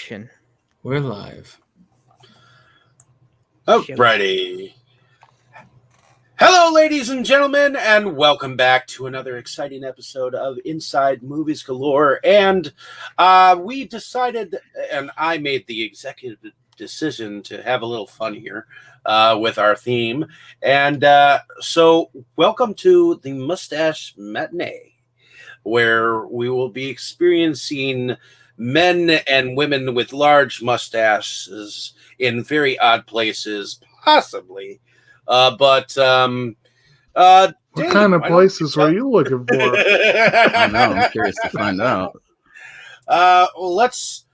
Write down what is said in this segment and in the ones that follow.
action. We're live. Alrighty. Hello, ladies and gentlemen, and welcome back to another exciting episode of Inside Movies Galore. And we decided, and I made the executive decision to have a little fun here with our theme. And so welcome to the Mustache Matinee, where we will be experiencing men and women with large mustaches in very odd places, possibly. What Dane, kind of places were you looking for? I know. I'm curious to find out. Let's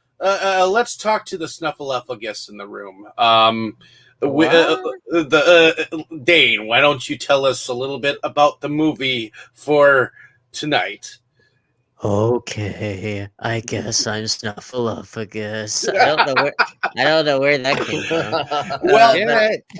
talk to the snuffleupagus in the room. Dane, why don't you tell us a little bit about the movie for tonight? Okay, I guess I'm Snuffleupagus. I don't know where that came from. Well,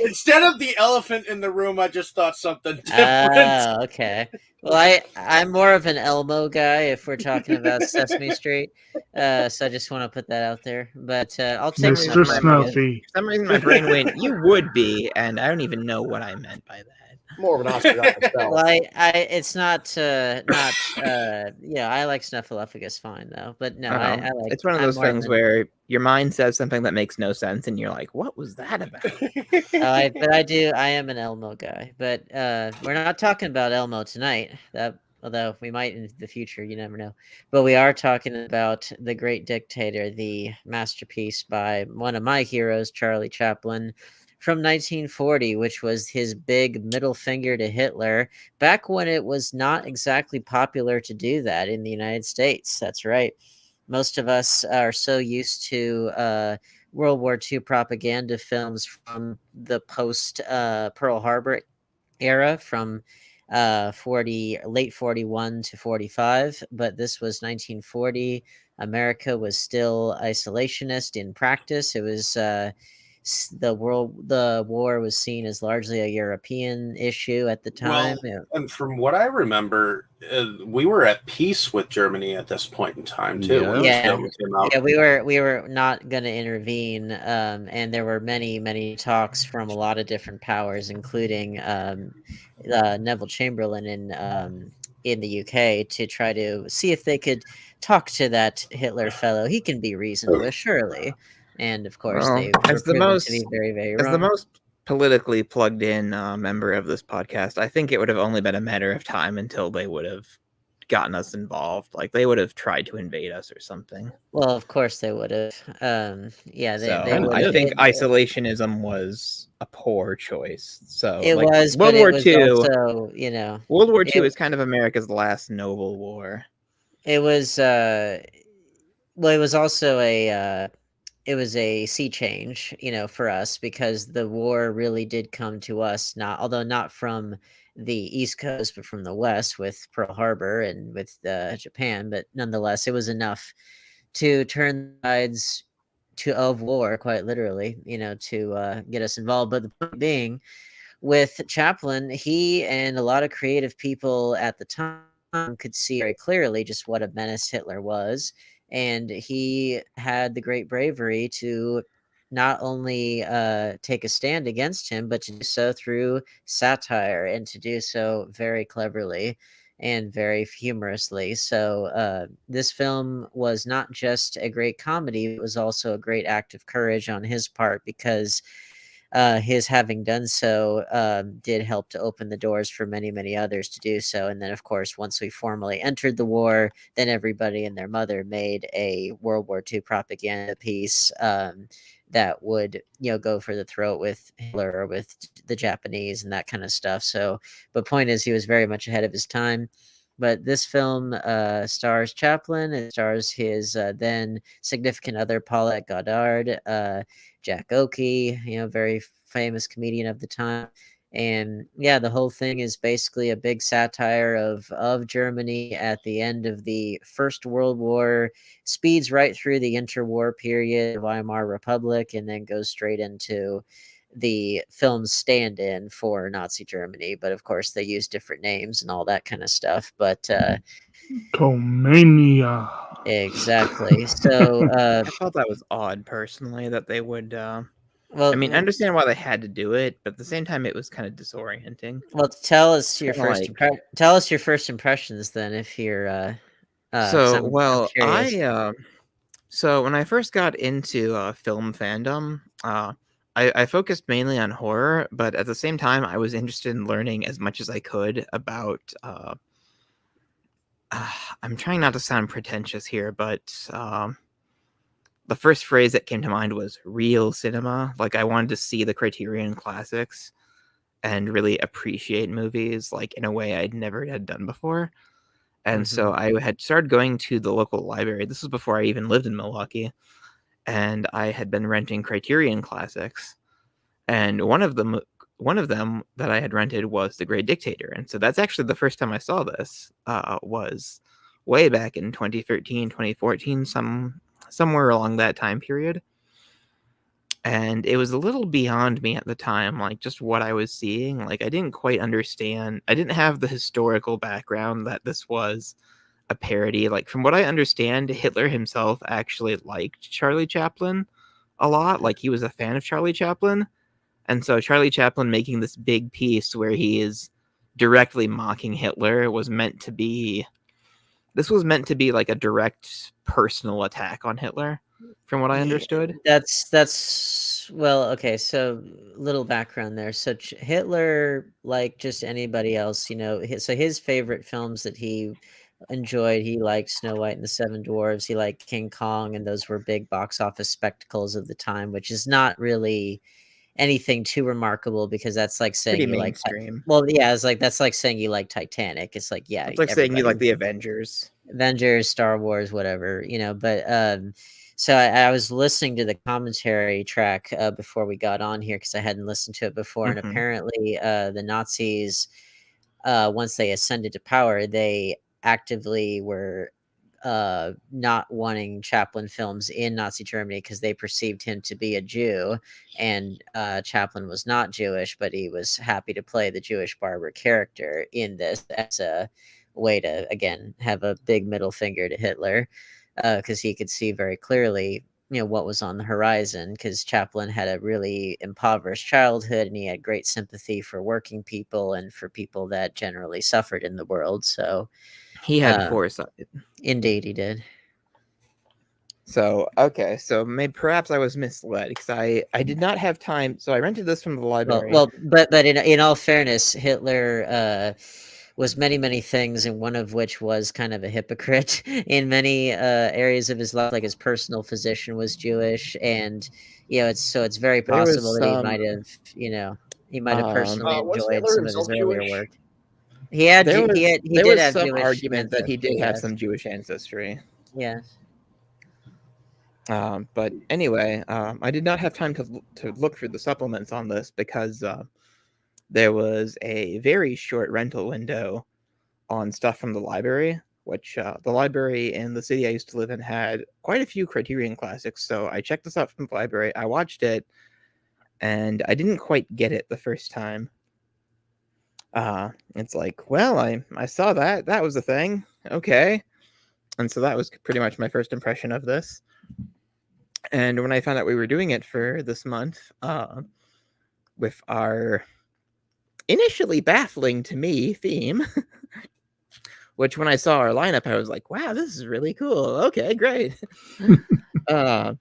instead of the elephant in the room, I just thought something different. Okay. Well, I'm more of an Elmo guy if we're talking about Sesame Street. So I just want to put that out there. But I'll take Mr. Snuffy. For some reason, my brain went, "You would be," and I don't even know what I meant by that. More of an Oscar myself. Well, it's not. I like Snuffleupagus fine though, but no, I like. It's one of those things where your mind says something that makes no sense, and you're like, "What was that about?" But I am an Elmo guy. But we're not talking about Elmo tonight. Although we might in the future, you never know. But we are talking about The Great Dictator, the masterpiece by one of my heroes, Charlie Chaplin, from 1940, which was his big middle finger to Hitler, back when it was not exactly popular to do that in the United States. That's right. Most of us are so used to World War II propaganda films from the post Pearl Harbor era, from late 41 to 45, but this was 1940. America was still isolationist in practice. It was the war was seen as largely a European issue at the time. Well, and from what I remember, we were at peace with Germany at this point in time too. Yeah, we were not going to intervene, and there were many talks from a lot of different powers, including Neville Chamberlain in the UK, to try to see if they could talk to that Hitler fellow. He can be reasoned with, surely. And of course, they were proven to be very, very wrong. As the most politically plugged in member of this podcast, I think it would have only been a matter of time until they would have gotten us involved. Like, they would have tried to invade us or something. Well, of course they would have. I think isolationism was a poor choice. So it was World War II. Also, World War II is kind of America's last noble war. It was. It was also it was a sea change, for us, because the war really did come to us, although not from the East Coast, but from the West with Pearl Harbor and with Japan. But nonetheless, it was enough to turn the tides of war, quite literally, to get us involved. But the point being, with Chaplin, he and a lot of creative people at the time could see very clearly just what a menace Hitler was. And he had the great bravery to not only take a stand against him, but to do so through satire, and to do so very cleverly and very humorously. So this film was not just a great comedy, it was also a great act of courage on his part, because his having done so did help to open the doors for many others to do so. And then, of course, once we formally entered the war, then everybody and their mother made a World War II propaganda piece that would, go for the throat with Hitler or with the Japanese and that kind of stuff. So, but point is, he was very much ahead of his time. But this film stars Chaplin. It stars his then significant other, Paulette Goddard, Jack Oakey, very famous comedian of the time. And yeah, the whole thing is basically a big satire of Germany at the end of the First World War, speeds right through the interwar period, Weimar Republic, and then goes straight into the film's stand-in for Nazi Germany, but of course they use different names and all that kind of stuff. But Tomania. exactly. So I thought that was odd, personally, that they would. well, I mean, I understand why they had to do it, but at the same time, it was kind of disorienting. well, tell us your Kinda first like- tell us your first impressions then, if you're 'cause So, I'm curious. So when I first got into film fandom, I focused mainly on horror, but at the same time, I was interested in learning as much as I could about. I'm trying not to sound pretentious here, but the first phrase that came to mind was real cinema. Like, I wanted to see the Criterion classics and really appreciate movies like in a way I'd never had done before. And so I had started going to the local library. This was before I even lived in Milwaukee. And I had been renting Criterion classics. And one of them that I had rented was The Great Dictator. And so that's actually the first time I saw this, was way back in 2013, 2014, somewhere along that time period. And it was a little beyond me at the time, like just what I was seeing. Like, I didn't quite understand. I didn't have the historical background that this was a parody. Like, from what I understand, Hitler himself actually liked Charlie Chaplin a lot. Like, he was a fan of Charlie Chaplin. And so Charlie Chaplin making this big piece where he is directly mocking Hitler was meant to be like a direct personal attack on Hitler, from what I understood. That's well, okay. So little background there. So Hitler, like just anybody else, so his favorite films that he enjoyed, he liked Snow White and the Seven Dwarfs. He liked King Kong, and those were big box office spectacles of the time, which is not really anything too remarkable, because that's like saying Pretty you mainstream. that's like saying you like Titanic. It's like, yeah, It's like saying you like the Avengers, Star Wars, whatever, but so I was listening to the commentary track before we got on here, because I hadn't listened to it before. And apparently the Nazis, once they ascended to power, they actively were not wanting Chaplin films in Nazi Germany because they perceived him to be a Jew, and Chaplin was not Jewish, but he was happy to play the Jewish barber character in this as a way to, again, have a big middle finger to Hitler, because he could see very clearly what was on the horizon, because Chaplin had a really impoverished childhood, and he had great sympathy for working people and for people that generally suffered in the world. So he had foresight. Indeed, he did. So, okay, so perhaps I was misled, because I did not have time. So I rented this from the library. But in all fairness, Hitler was many things, and one of which was kind of a hypocrite in many areas of his life. Like, his personal physician was Jewish, and it's very possible that he might have personally enjoyed some of his earlier work. There was some argument that he did have some Jewish ancestry. Yeah. But anyway, I did not have time to look through the supplements on this, because there was a very short rental window on stuff from the library, which the library in the city I used to live in had quite a few Criterion classics. So I checked this out from the library. I watched it, and I didn't quite get it the first time. It's like, well, I saw that was a thing. Okay. And so that was pretty much my first impression of this. And when I found out we were doing it for this month, with our initially baffling to me theme, which when I saw our lineup, I was like, wow, this is really cool. Okay, great. And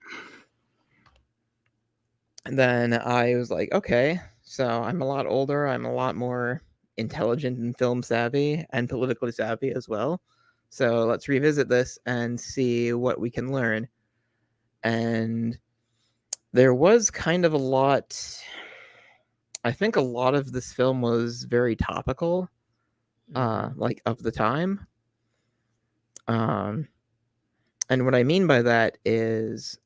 then I was like, okay, so I'm a lot older. I'm a lot more intelligent and film savvy and politically savvy as well. So let's revisit this and see what we can learn. And there was kind of a lot. I think a lot of this film was very topical, like of the time. And what I mean by that is,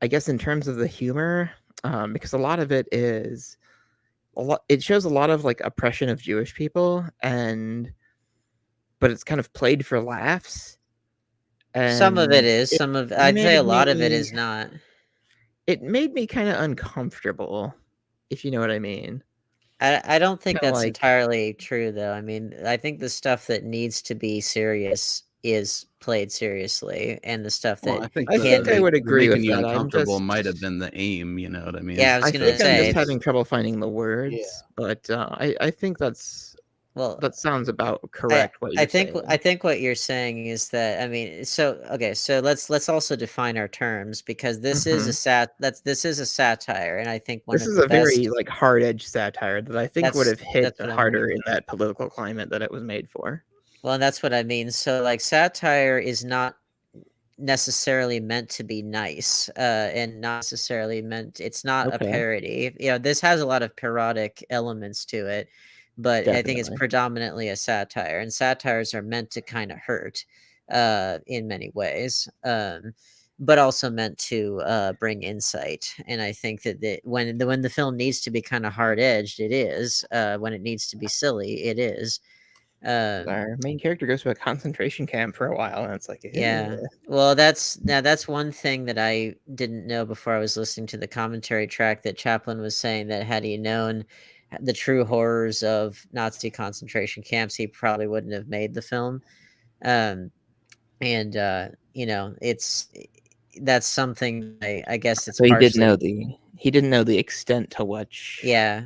I guess in terms of the humor, because a lot of it is it shows a lot of like oppression of Jewish people, but it's kind of played for laughs. And some of it is. I'd say a lot of it is not. It made me kind of uncomfortable if you know what I mean. I don't think Kinda that's like entirely true, though. I mean, I think the stuff that needs to be serious is played seriously, and the stuff Well, that I think I think I can't. would the agree making with you that. I'm uncomfortable just might have been the aim. You know what I mean? Yeah, I was I gonna think I'm just say, having trouble finding the Yeah. words, but I think well, that sounds about correct what I you're think saying. what you're saying is that I mean, so okay, so let's also define our terms because this is a Mhm. this is a satire, and I think one This of is the a very, best. like, hard-edged satire that I think would have hit That's what I harder mean. in that political climate that it was made for. Well, and that's what I mean. So, like, satire is not necessarily meant to be nice, and not necessarily meant. It's not a Okay, parody. You know, this has a lot of parodic elements to it, but I think it's definitely. predominantly a satire, and satires are meant to kind of hurt, in many ways. But also meant to bring insight, and I think that when the film needs to be kind of hard edged, it is. When it needs to be silly, it is. Um, Our main character goes to a concentration camp for a while, and it's like, yeah. "Ugh." Well, that's one thing that I didn't know before I was listening to the commentary track that Chaplin was saying that had he known the true horrors of Nazi concentration camps, he probably wouldn't have made the film. Um, and you know, that's something I guess it's So partially he didn't know the extent to which yeah.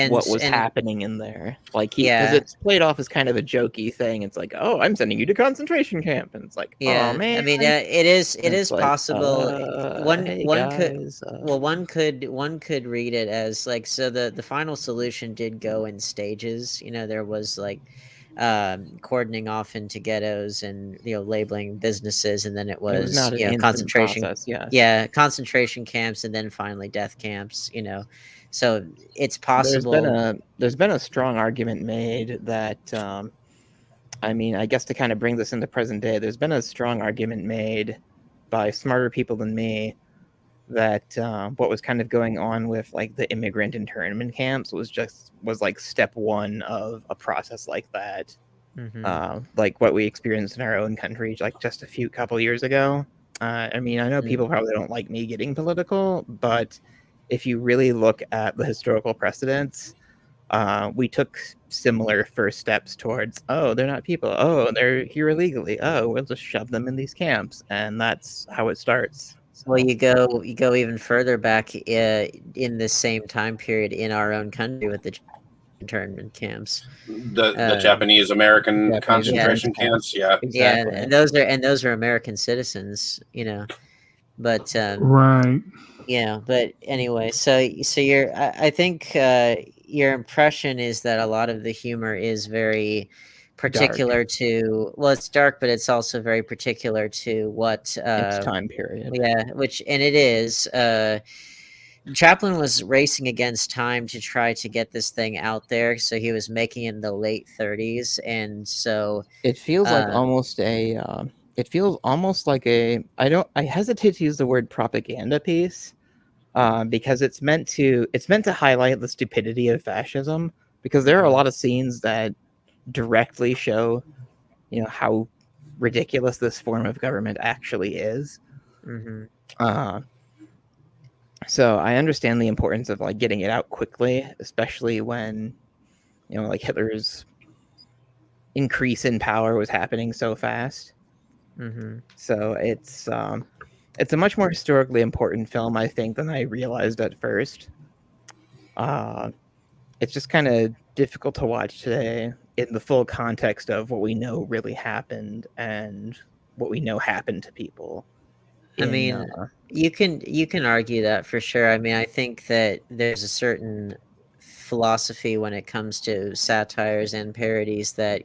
what And was and happening in there. Like, because yeah, it's played off as kind of a jokey thing. It's like, "Oh, I'm sending you to concentration camp," and it's like, "Oh yeah. I man." mean, it And is it's like, possible. hey One could guys, well one could read it as like so the final solution did go in stages. You know, there was like cordoning off into ghettos and labeling businesses, and then it it was was not an instant concentration process, yes. yeah concentration camps, and then finally death camps. So it's possible. There's been a strong argument made that, I mean, I guess to kind of bring this into present day, there's been a strong argument made by smarter people than me that what was kind of going on with like the immigrant internment camps was like step one of a process like that, Hmm. like what we experienced in our own country, like just a few couple years ago. I mean, I know people probably don't like me getting political, but if you really look at the historical precedents, we took similar first steps towards, oh, they're not people, oh, they're here illegally, oh, we'll just shove them in these camps, and that's how it starts. Well, So you go even further back in the same time period in our own country with the internment camps. The Um, Japanese American Japanese yeah, concentration internment camps. camps, Yeah. yeah, exactly. and those are American citizens, But Right. but anyway, so I think your impression is that a lot of the humor is very Dark. particular to well, it's dark, but it's also very particular to what Its time period. yeah, which and it is. Chaplin was racing against time to try to get this thing out there, so he was making it in the late 30s, and so It feels like um, almost a. It feels almost like a. I don't. I hesitate to use the word propaganda piece, because it's meant to highlight the stupidity of fascism. Because there are a mhm, lot of scenes that directly show, how ridiculous this form of government actually is. mhm. Uh, so I understand the importance of like getting it out quickly, especially when like Hitler's increase in power was happening so fast. Mhm. So it's a much more historically important film, I think, than I realized at first. Uh, it's just kind of difficult to watch today in the full context of what we know really happened and what we know happened to people. I In mean, you can argue that for sure. I mean, I think that there's a certain philosophy when it comes to satires and parodies that,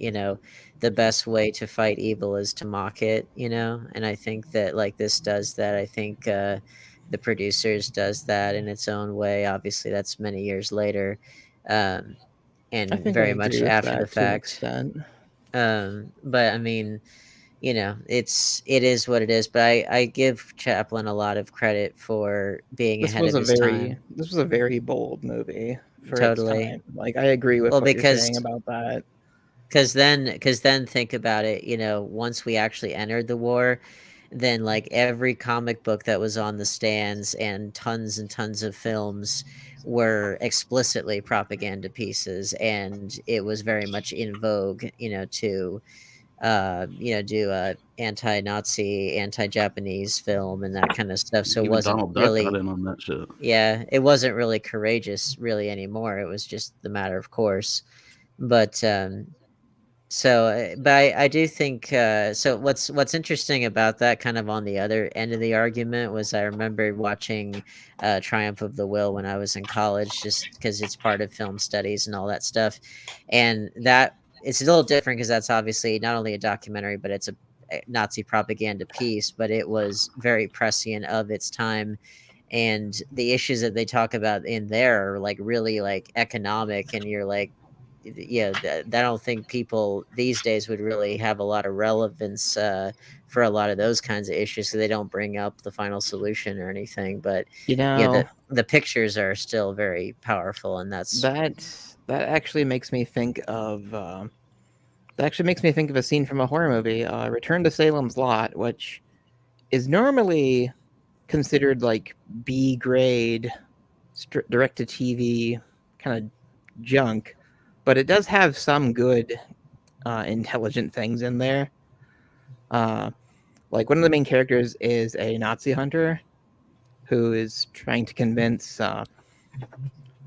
the best way to fight evil is to mock it, And I think that like this does that. I think the producers does that in its own way. Obviously, that's many years later. Um, I and think I very much agree with after the that to an fact. extent. But I mean, it is what it is. But I give Chaplin a lot of credit for being ahead of his time. This was a very bold movie for its Totally. time. Like I agree with Well, what you're saying about that. because then think about it. Once we actually entered the war, then like every comic book that was on the stands and tons of films were explicitly propaganda pieces, and it was very much in vogue, to do a anti-Nazi, anti-Japanese film and that kind of stuff. So it Even wasn't Donald Duck got really, in on that shit. yeah, it wasn't really courageous really anymore. It was just the matter of course. But but I do think so. What's interesting about that, kind of on the other end of the argument, was I remember watching Triumph of the Will when I was in college, just because it's part of film studies and all that stuff, and that it's a little different because that's obviously not only a documentary, but it's a Nazi propaganda piece, but it was very prescient of its time. And the issues that they talk about in there are like really like economic, and you're like, yeah, I don't think people these days would really have a lot of relevance for a lot of those kinds of issues, so they don't bring up the final solution or anything. But You yeah, know, the pictures are still very powerful, and that's that actually makes me think of a scene from a horror movie, Return to Salem's Lot, which is normally considered like B grade direct to TV kind of junk, but it does have some good intelligent things in there. Like one of the main characters is a Nazi hunter who is trying to convince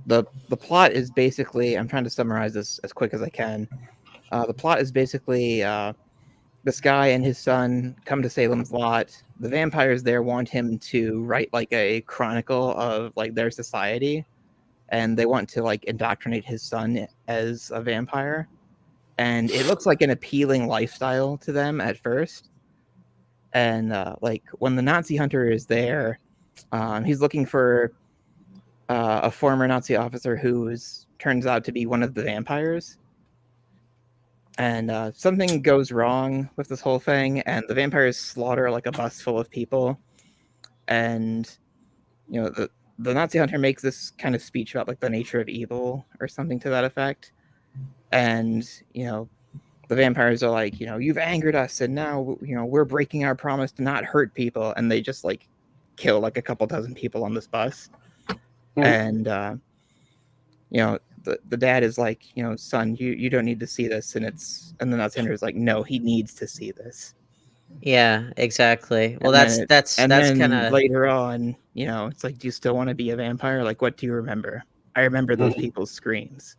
the plot is basically, I'm trying to summarize this as quick as I can. The plot is basically this guy and his son come to Salem's Lot. The vampires there want him to write like a chronicle of like their society, and they want to like indoctrinate his son as a vampire. And it looks like an appealing lifestyle to them at first. And like when the Nazi hunter is there, he's looking for a former Nazi officer who turns out to be one of the vampires. And something goes wrong with this whole thing, and the vampires slaughter like a bus full of people. And the Nazi hunter makes this kind of speech about like the nature of evil or something to that effect. And the vampires are like, you've angered us, and now we're breaking our promise to not hurt people, and they just like kill like a couple dozen people on this bus. And the dad is like, son, you don't need to see this, and the Nazi hunter is like, no, he needs to see this. Yeah, exactly. Well, And that's kind of later on, it's like, do you still want to be a vampire? Like, what do you remember? I remember those people's screams.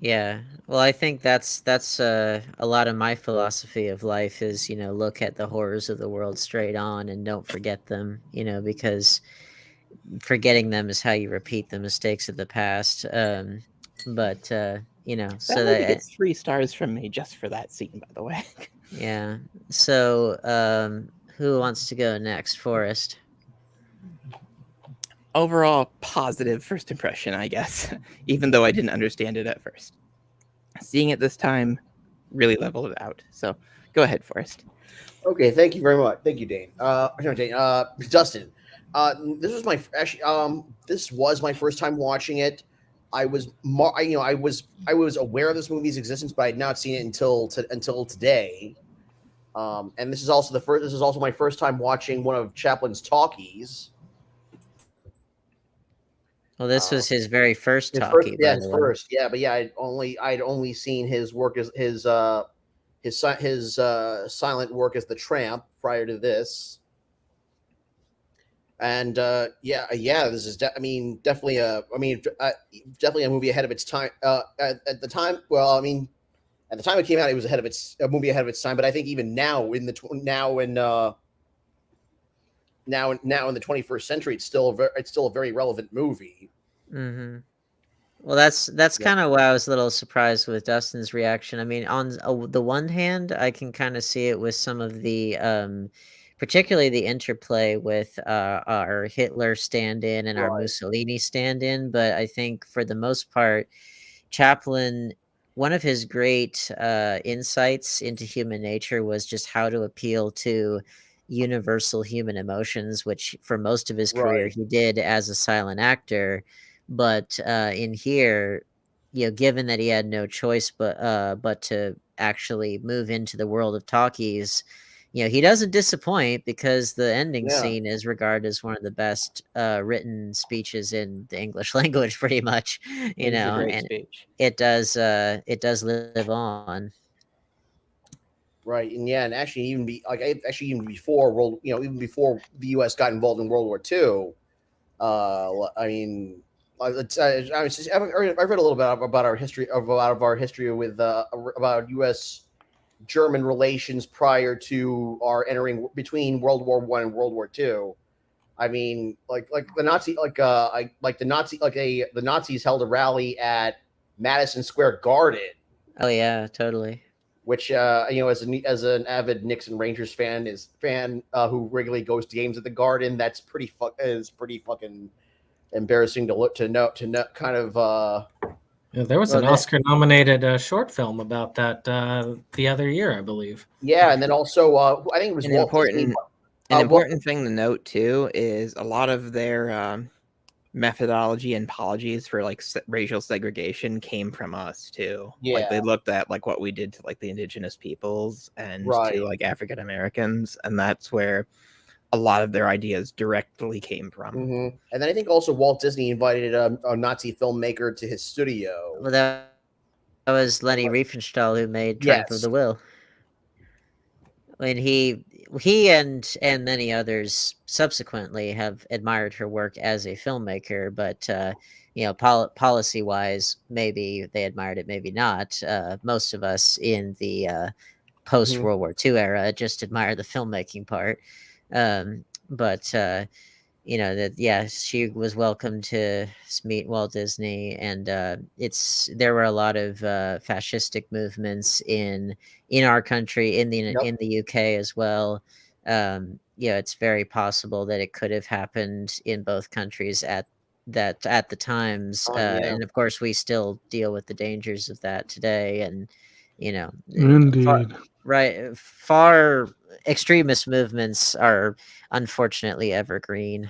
Yeah. Well, I think that's a lot of my philosophy of life is, look at the horrors of the world straight on and don't forget them, because forgetting them is how you repeat the mistakes of the past. But That so movie gets 3 stars from me just for that scene, by the way. yeah. So, who wants to go next? Forrest. Overall, positive first impression, I guess, even though I didn't understand it at first. Seeing it this time really leveled it out. So, go ahead, Forrest. Okay, thank you very much. Thank you, Dane. No, Dane. Dustin. This was my first time watching it. I was aware of this movie's existence, but I had not seen it until today. And this is also my first time watching one of Chaplin's talkies. Well, this was his very first talkie. First. Yeah, but yeah, I'd only seen his work as his silent work as the Tramp prior to this. And this is definitely a movie ahead of its time. At the time, at the time it came out, it was a movie ahead of its time. But I think even now in the 21st century, it's still a very relevant movie. Mm-hmm. Well, that's kind of why I was a little surprised with Dustin's reaction. I mean, on the one hand, I can kind of see it with some of the, particularly the interplay with our Hitler stand-in and our Mussolini stand-in. But I think for the most part, Chaplin, one of his great insights into human nature was just how to appeal to universal human emotions, which for most of his career he did as a silent actor. But in here, given that he had no choice but to actually move into the world of talkies, he doesn't disappoint because the ending scene is regarded as one of the best written speeches in the English language, pretty much. It is a great and speech. it does live on. Right, and actually, even even before even before the U.S. got involved in World War II, I mean, I've read a little bit about our history with about U.S. German relations prior to our entering between World War I and World War II. I mean, the Nazis held a rally at Madison Square Garden. Oh yeah, totally. Which as an avid Knicks and Rangers fan who regularly goes to games at the Garden, that's pretty fucking embarrassing to know kind of. Yeah, there was an Oscar-nominated short film about that the other year, I believe. Yeah, and then also I think it was an important thing to note too is a lot of their methodology and apologies for like racial segregation came from us too. Yeah. Like they looked at like what we did to like the indigenous peoples and to like African Americans, and that's where a lot of their ideas directly came from. Mm-hmm. And then I think also Walt Disney invited a Nazi filmmaker to his studio. Well, that was Leni Riefenstahl who made Triumph of the Will. When he and many others subsequently have admired her work as a filmmaker, but policy wise, maybe they admired it, maybe not. Most of us in the post World War II era just admire the filmmaking part. She was welcome to meet Walt Disney, and there were a lot of fascistic movements in our country, in the UK as well. It's very possible that it could have happened in both countries at the times, and of course we still deal with the dangers of that today, and indeed. Far extremist movements are unfortunately evergreen.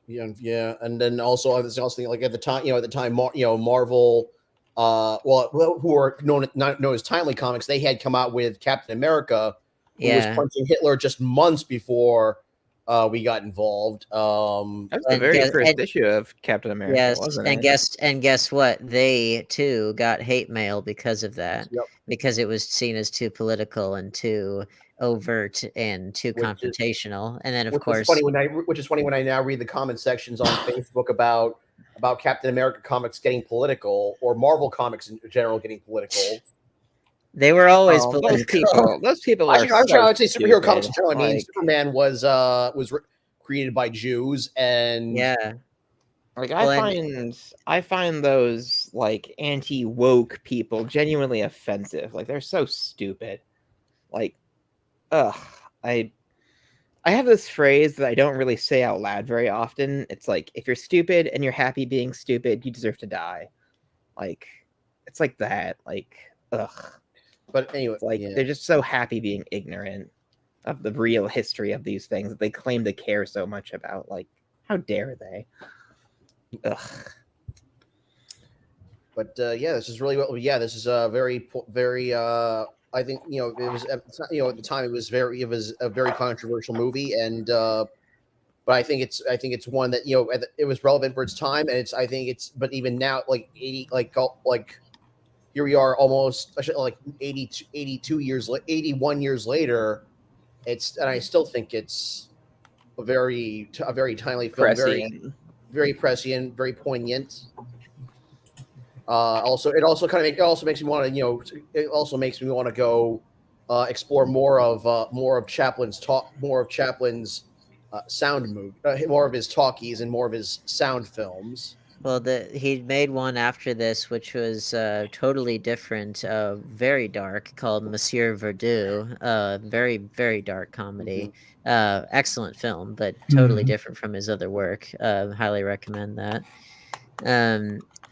Yeah, and then also I was also like at the time, Marvel, who are not known as Timely Comics, they had come out with Captain America, who was punching Hitler just months before we got involved. That was the very first issue of Captain America, wasn't it? And guess what? They too got hate mail because of that, because it was seen as too political and too overt and too confrontational. And then of course, which is funny when I now read the comment sections on Facebook about Captain America comics getting political, or Marvel comics in general getting political. They were always political. Those people I would say superhero comics in general. I mean, Superman was created by Jews, and like I find those like anti-woke people genuinely offensive. Like they're so stupid. Like, I have this phrase that I don't really say out loud very often. It's like, if you're stupid and you're happy being stupid, you deserve to die. Like, it's like that. Like, But anyway, they're just so happy being ignorant of the real history of these things that they claim to care so much about. Like, how dare they? But this is really this is a very I think it was at the time it was a very controversial movie, and but I think it's one that it was relevant for its time, and but even now, like 80 here we are almost like 81 years later. And I still think it's a very timely film, very prescient, very poignant. It also makes me want to go explore more of Chaplin's sound movie, more of his talkies and more of his sound films. Well, he made one after this, which was totally different, very dark, called Monsieur Verdoux. Very, very dark comedy. Excellent film, but totally different from his other work. Highly recommend that.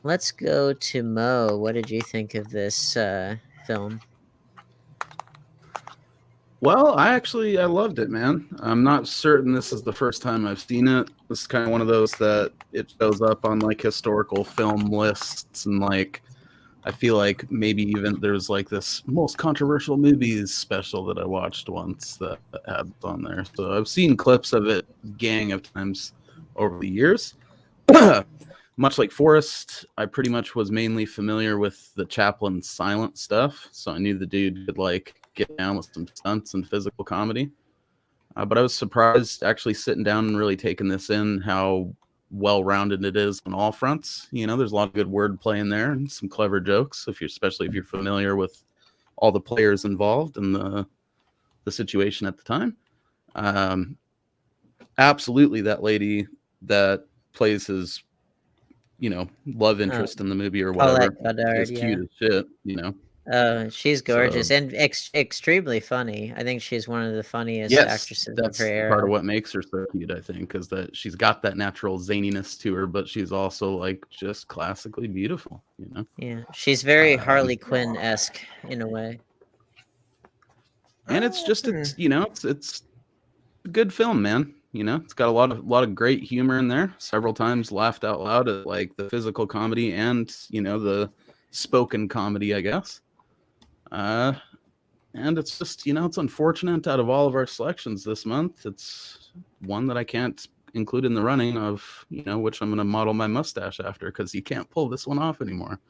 Let's go to Mo. What did you think of this film? Well, I loved it, man. I'm not certain this is the first time I've seen it. This is kind of one of those that it shows up on like historical film lists, and like I feel like maybe even there's like this most controversial movies special that I watched once that had on there. So I've seen clips of it gang of times over the years. Much like Forrest, I pretty much was mainly familiar with the Chaplin silent stuff. So I knew the dude could like get down with some stunts and physical comedy. But I was surprised actually sitting down and really taking this in, how well-rounded it is on all fronts. You know, there's a lot of good wordplay in there and some clever jokes, especially if you're familiar with all the players involved and the situation at the time. Absolutely, that lady that plays his, love interest in the movie or whatever is cute as shit. She's gorgeous and extremely funny. I think she's one of the funniest actresses that's of her era. Part of what makes her so cute, I think, is that she's got that natural zaniness to her, but she's also like just classically beautiful. Yeah, she's very Harley Quinn-esque in a way. And it's a good film, man. It's got a lot of great humor in there. Several times laughed out loud at like the physical comedy and the spoken comedy, I guess. And it's just, it's unfortunate out of all of our selections this month. It's one that I can't include in the running of, which I'm going to model my mustache after, because you can't pull this one off anymore.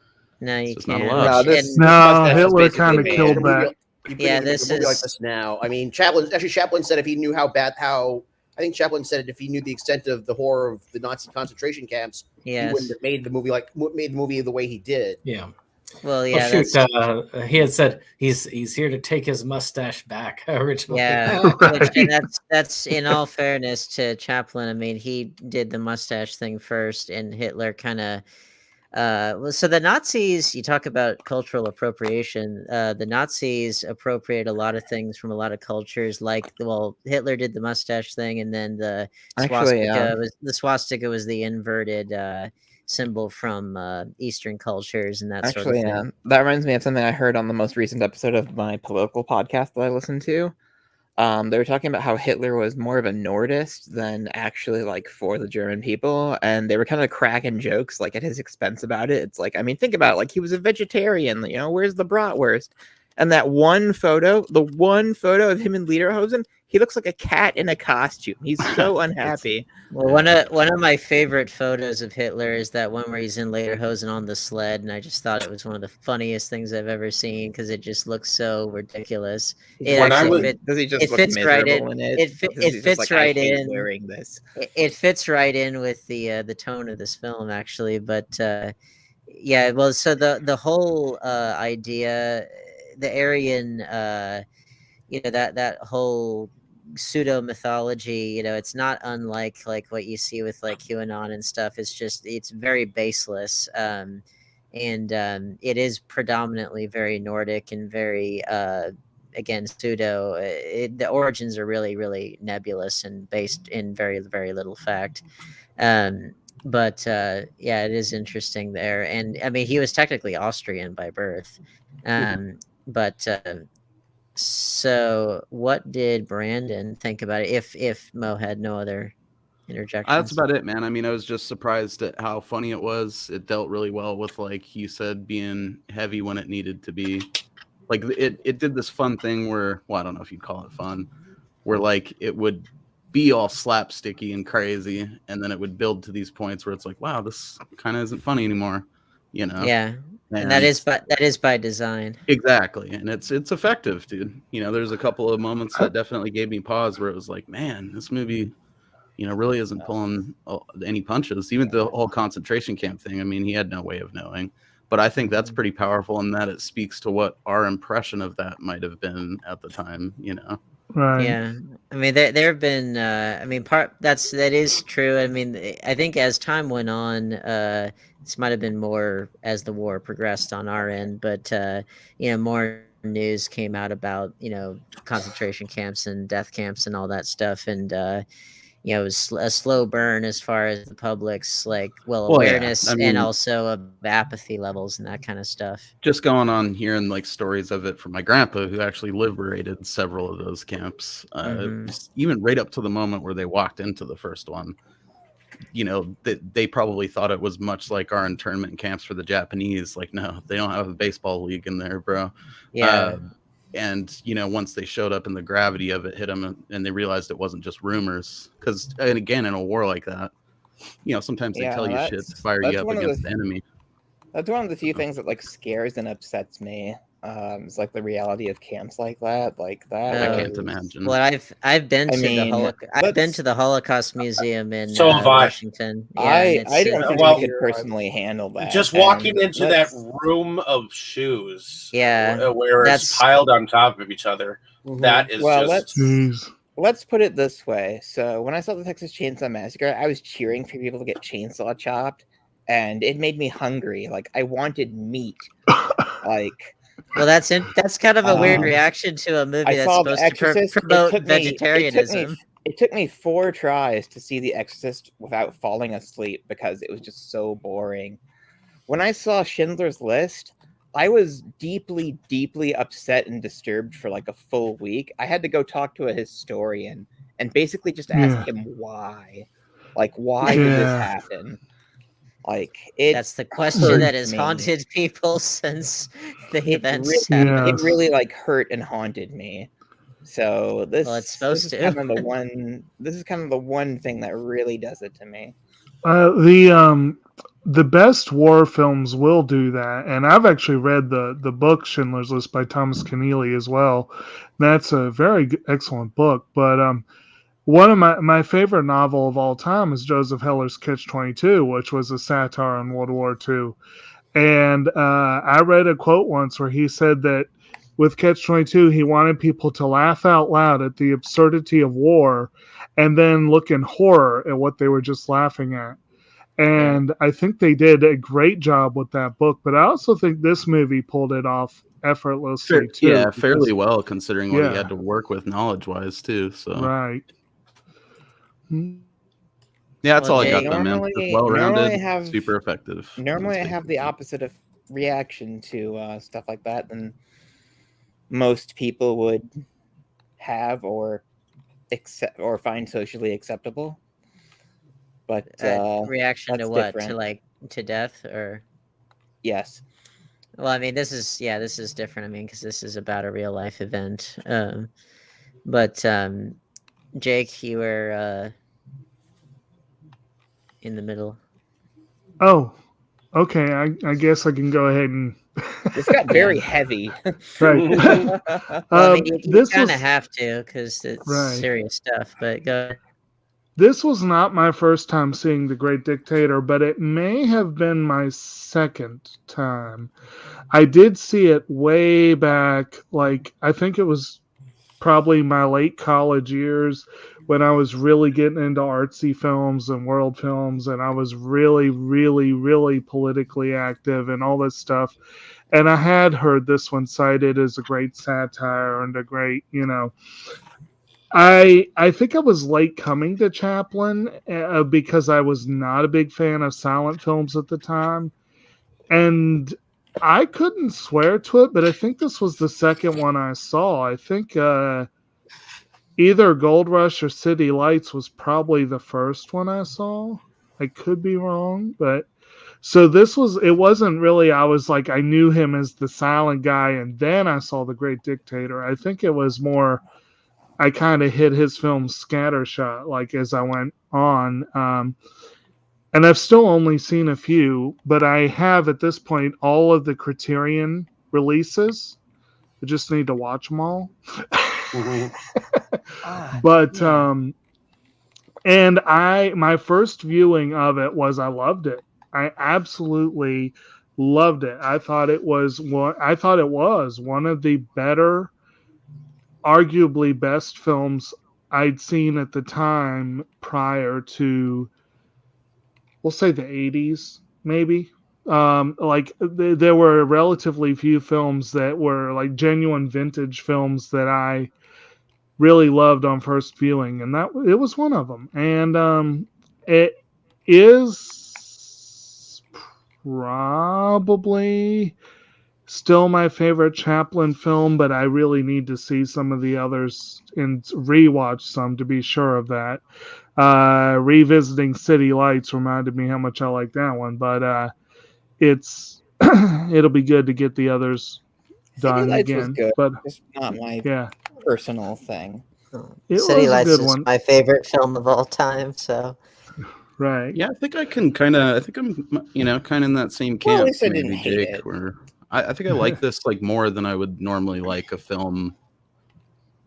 No, you can't. Not allowed. No, Hitler kind of killed that. This is like this now. I mean, Chaplin said if he knew I think Chaplin said if he knew the extent of the horror of the Nazi concentration camps, he wouldn't have made the movie the way he did. Yeah. Well, yeah. Well, shoot, he had said he's here to take his mustache back originally. Yeah, and that's in all fairness to Chaplin. I mean, he did the mustache thing first, and Hitler kind of. So the Nazis, you talk about cultural appropriation. The Nazis appropriate a lot of things from a lot of cultures. Like, Hitler did the mustache thing, and then the swastika was the inverted symbol from Eastern cultures and that sort of thing. That reminds me of something I heard on the most recent episode of my political podcast that I listened to. They were talking about how Hitler was more of a Nordist than actually like for the German people, and they were kind of cracking jokes like at his expense about it. It's like, I mean, think about it, like he was a vegetarian, where's the bratwurst? And that one photo of him in lederhosen, he looks like a cat in a costume. He's so unhappy. Well, one of my favorite photos of Hitler is that one where he's in lederhosen on the sled, and I just thought it was one of the funniest things I've ever seen because it just looks so ridiculous. It fits right in. It fits right in. Wearing this, it fits right in with the tone of this film, actually. But yeah, well, so the whole idea, the Aryan, that whole pseudo mythology, it's not unlike like what you see with like QAnon and stuff. It's very baseless, and it is predominantly very Nordic and very again pseudo. The origins are really, really nebulous and based in very, very little fact. But yeah, it is interesting there. And I mean, he was technically Austrian by birth. But so what did Brandon think about it, if Mo had no other interjections? That's about it, man. I mean, I was just surprised at how funny it was. It dealt really well with, like you said, being heavy when it needed to be. Like, it did this fun thing where, well, I don't know if you'd call it fun, where like it would be all slapsticky and crazy, and then it would build to these points where it's like, wow, this kind of isn't funny anymore, Yeah. And that is by design. Exactly. And it's effective, dude. There's a couple of moments that definitely gave me pause where it was like, man, this movie, really isn't pulling any punches. Even the whole concentration camp thing, I mean, he had no way of knowing. But I think that's pretty powerful in that it speaks to what our impression of that might have been at the time, Right. Yeah. I mean, there have been, that is true. I mean, I think as time went on, this might have been more as the war progressed on our end, but, more news came out about, concentration camps and death camps and all that stuff. And, it was a slow burn as far as the public's awareness and also of apathy levels and that kind of stuff. Just going on hearing like stories of it from my grandpa, who actually liberated several of those camps, even right up to the moment where they walked into the first one. they probably thought it was much like our internment camps for the Japanese. Like, no, they don't have a baseball league in there, bro. Yeah. And once they showed up and the gravity of it hit them, and they realized it wasn't just rumors. Because, and again, in a war like that, sometimes they tell you shit to fire you up against the enemy. That's one of the few things that like scares and upsets me. It's like the reality of camps like that. I can't imagine. Well, I've been to the Holocaust Museum in Washington. Yeah, I don't think I could personally handle that. Just walking into that room of shoes, yeah, where it's piled on top of each other. Mm-hmm. That is let's put it this way. So when I saw the Texas Chainsaw Massacre, I was cheering for people to get chainsaw chopped, and it made me hungry. Like I wanted meat. Well, that's kind of a weird reaction to a movie that's supposed to promote vegetarianism. It took me 4 tries to see The Exorcist without falling asleep because it was just so boring. When I saw Schindler's List, I was deeply, deeply upset and disturbed for like a full week. I had to go talk to a historian and basically just ask him why. Like, why did this happen? That's the question that has haunted people since the events happened. It really like hurt and haunted me. So this is kind of the one thing that really does it to me. The best war films will do that, and I've actually read the book Schindler's List by Thomas Keneally as well. That's a very excellent book, but one of my favorite novel of all time is Joseph Heller's Catch-22, which was a satire on World War II. And I read a quote once where he said that with Catch-22, he wanted people to laugh out loud at the absurdity of war and then look in horror at what they were just laughing at. And I think they did a great job with that book, but I also think this movie pulled it off effortlessly too. Yeah, fairly well considering what he had to work with knowledge-wise too. So right. Yeah, that's all I got though, man. Well-rounded, super effective. Normally I have the opposite of reaction to stuff like that than most people would have or accept or find socially acceptable. But reaction to what? Different. To death or? Yes. Well, I mean, this is different. I mean, because this is about a real life event. But Jake, you were in the middle. Oh, okay. I guess I can go ahead and. This got very heavy. Right. Well, I mean, you kind of have to because it's serious stuff. But go ahead. This was not my first time seeing The Great Dictator, but it may have been my second time. I did see it way back, I think it was probably my late college years when I was really getting into artsy films and world films, and I was really, really, really politically active and all this stuff. And I had heard this one cited as a great satire and a great, I think I was late coming to Chaplin because I was not a big fan of silent films at the time. And I couldn't swear to it, but I think this was the second one I saw. I think either Gold Rush or City Lights was probably the first one I saw. I could be wrong, but so it wasn't really, I was like, I knew him as the silent guy, and then I saw The Great Dictator. I think it was more, I kind of hit his film scattershot, as I went on. And I've still only seen a few, but I have at this point all of the Criterion releases. I just need to watch them all. But and my first viewing of it was I loved it. I absolutely loved it. I thought it was one of the better, arguably best films I'd seen at the time prior to, we'll say the 80s, maybe. There were relatively few films that were genuine vintage films that I really loved on first viewing, and it was one of them. And it is probably still my favorite Chaplin film, but I really need to see some of the others and rewatch some to be sure of that. Revisiting City Lights reminded me how much I like that one, but it's it'll be good to get the others City done Lights was again. good. But Just not my yeah, personal thing. it City was a Lights good is one, my favorite film of all time. So right? Yeah, I think I can kind of. I think I'm, kind of in that same Well, at camp. least I didn't maybe, hate Jake, it. where I think I like this like more than I would normally like a film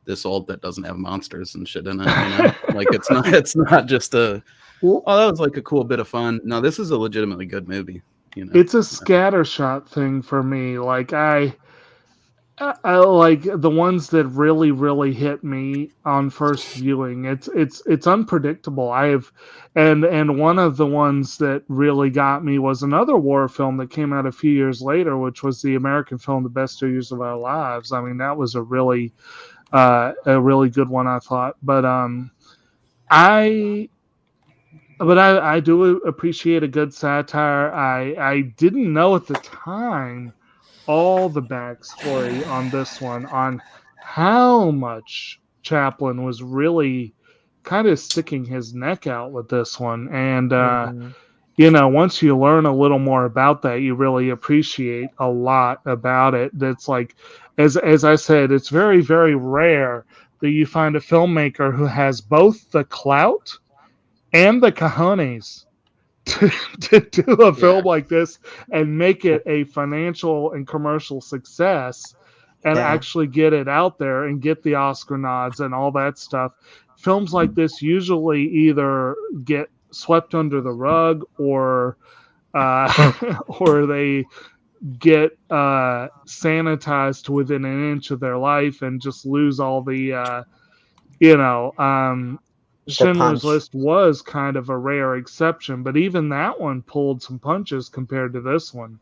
this old that doesn't have monsters and shit in it. Like it's not just a. Well, Oh, that was like a cool bit of fun. No, this is a legitimately good movie. it's a scattershot thing for me. Like I like the ones that really, really hit me on first viewing. It's unpredictable. And one of the ones that really got me was another war film that came out a few years later, which was the American film "The Best 2 Years of Our Lives." I mean, that was a really good one, I thought. I I do appreciate a good satire. I didn't know at the time all the backstory on this one, on how much Chaplin was really kind of sticking his neck out with this one. And, once you learn a little more about that, you really appreciate a lot about it. That's like, as I said, it's very, very rare that you find a filmmaker who has both the clout and the cojones to do a film like this and make it a financial and commercial success and actually get it out there and get the Oscar nods and all that stuff. Films like this usually either get swept under the rug or or they get sanitized within an inch of their life and just lose all the Schindler's punch. List was kind of a rare exception, but even that one pulled some punches compared to this one.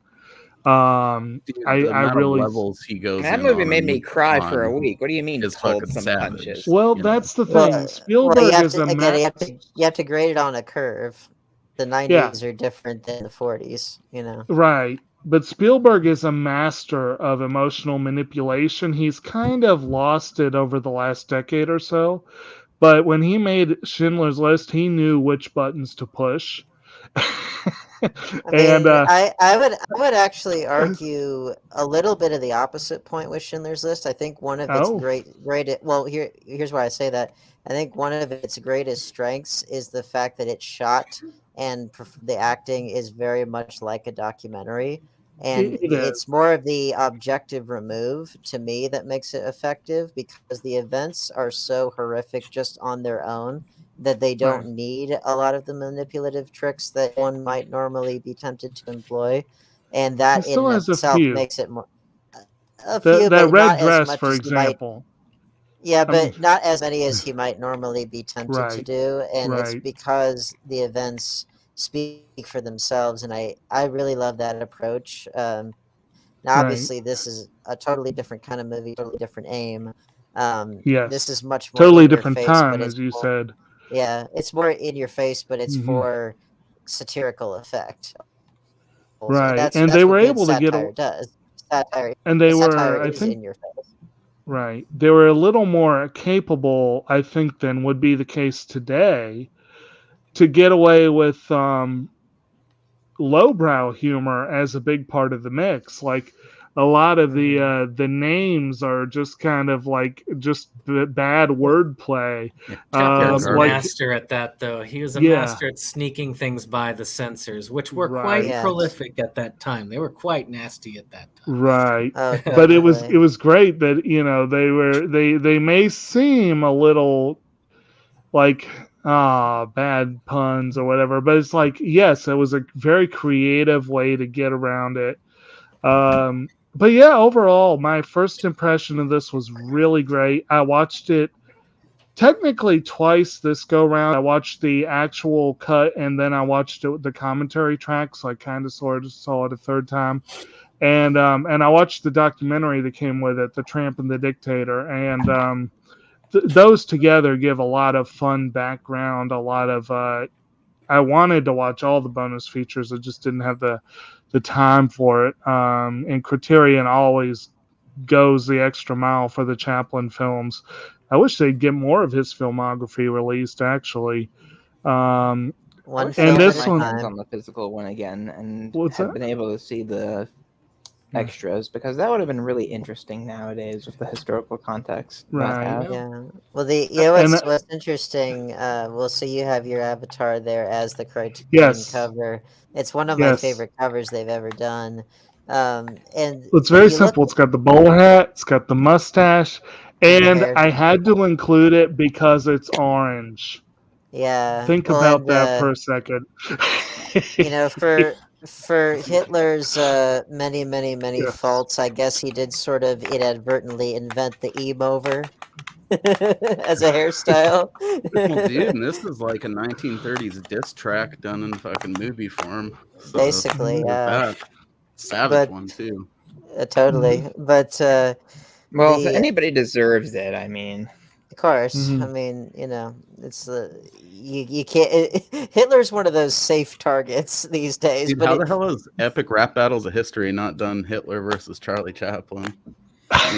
The I amount really of levels he goes. That in movie on made me cry for a on week. What do you mean is pulled fucking some savage. punches? well, that's the thing. Well, Spielberg you have is to, a again, you have to grade it on a curve. The 90s Yeah. are different than the 40s, right, but Spielberg is a master of emotional manipulation. He's kind of lost it over the last decade or so. But when he made Schindler's List, he knew which buttons to push. I and mean, I would actually argue a little bit of the opposite point with Schindler's List. I think one of its Oh. here's why I say that. I think one of its greatest strengths is the fact that it's shot and the acting is very much like a documentary. And It it's is. more of the objective remove to me that makes it effective because the events are so horrific just on their own that they don't Right. need a lot of the manipulative tricks that one might normally be tempted to employ. And He that still in has a itself few. makes it more a few, That but red not as dress, much for as he might. example. Yeah, I mean, but not as many as he might normally be tempted to right, do, and it's right, because the events speak for themselves, and I really love that approach. Now, right. obviously, this is a totally different kind of movie, totally different aim. This Yes. is much more Totally in your different face, but time, it's as you more, said. yeah, it's more in your face, but it's Hmm. for satirical effect. Also. And Right. that's And they what were good able to get satire does. Satire, and they satire were, I is think, in your face. right. They were a little more capable, I think, than would be the case today to get away with lowbrow humor as a big part of the mix. Like a lot of the names are just kind of like just bad wordplay. Chaplin was a Like master at that, though. He was a yeah, master at sneaking things by the censors, which were quite right, Yes. prolific at that time. They were quite nasty at that time. right. Oh, But it definitely. was great that they may seem a little like bad puns or whatever, but it's like yes, it was a very creative way to get around it. But yeah, overall, my first impression of this was really great. I watched it technically twice this go round. I watched the actual cut and then I watched it with the commentary track, so I kind of sort of saw it a third time. And I watched the documentary that came with it, The Tramp and the Dictator, and those together give a lot of fun background, a lot of I wanted to watch all the bonus features. I just didn't have the time for it. And Criterion always goes the extra mile for the Chaplin films. I wish they'd get more of his filmography released, actually. Um, One I film and wish I at had this a my one, hands time. on the physical one again and what's had that? been able to see the extras, because that would have been really interesting nowadays with the historical context that Right. have. Yeah. Well, And what's interesting. Well, so you have your avatar there as the Criterion yes, cover. It's one of my yes. favorite covers they've ever done. And It's if very you look simple. It's got the bowler hat, it's got the mustache, and the and hair, I had to include it because it's orange. yeah. Think Well, about and that for a second. for Hitler's many Yes. faults, I guess he did sort of inadvertently invent the e-mover as a hairstyle. Well, dude, and this is like a 1930s diss track done in fucking movie form. So Basically, there's yeah. that savage But one too. totally. But Well, if the anybody deserves it, I mean, of course, I Mhm. mean, it's the you can't. Hitler's one of those safe targets these days, Dude, but how the hell is Epic Rap Battles of History not done Hitler versus Charlie Chaplin?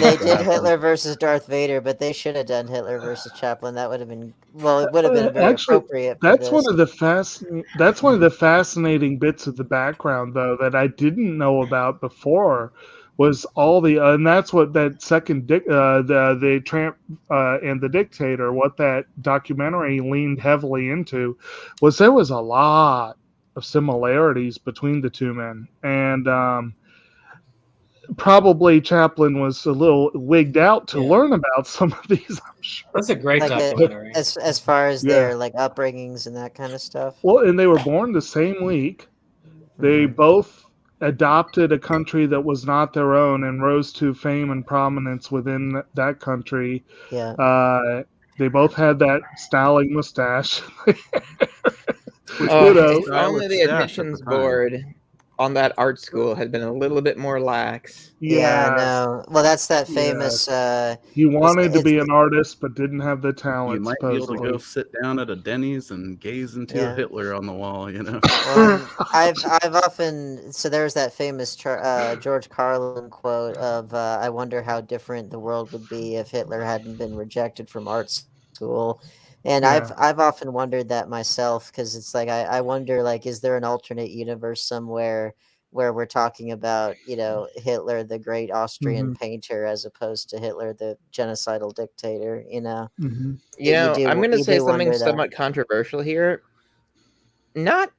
they Needs to did happen. Hitler versus Darth Vader, but they should have done Hitler versus Chaplin. That would have been it would have been very Actually, appropriate for that's one this. of the that's one of the fascinating bits of the background, though, that I didn't know about before. Was all the and that's what that the Tramp and the Dictator, what that documentary leaned heavily into, was there was a lot of similarities between the two men, and probably Chaplin was a little wigged out to Yeah. learn about some of these. I'm sure. That's a great Like documentary. as far as Yeah. their like upbringings and that kind of stuff. Well, and they were born the same week. They Mhm. both adopted a country that was not their own and rose to fame and prominence within that country. Yeah. Uh, they both had that styling mustache. Which You was the know, if only stylish the stash at the admissions time. board on that art school had been a little bit more lax. Yeah, I yes, know. Well, that's that yes. famous He wanted to it's be an artist, but didn't have the You talent, might be able to go supposedly. sit down at a Denny's and gaze into a yeah. Hitler on the wall, you know. Well, and I've often there's that famous George Carlin quote of I wonder how different the world would be if Hitler hadn't been rejected from art school, and Yeah. I've often wondered that myself because it's like I wonder like is there an alternate universe somewhere where we're talking about Hitler the great Austrian Hmm. painter as opposed to Hitler the genocidal dictator, Hmm. I'm going to you say do something wonder that. somewhat controversial here. Not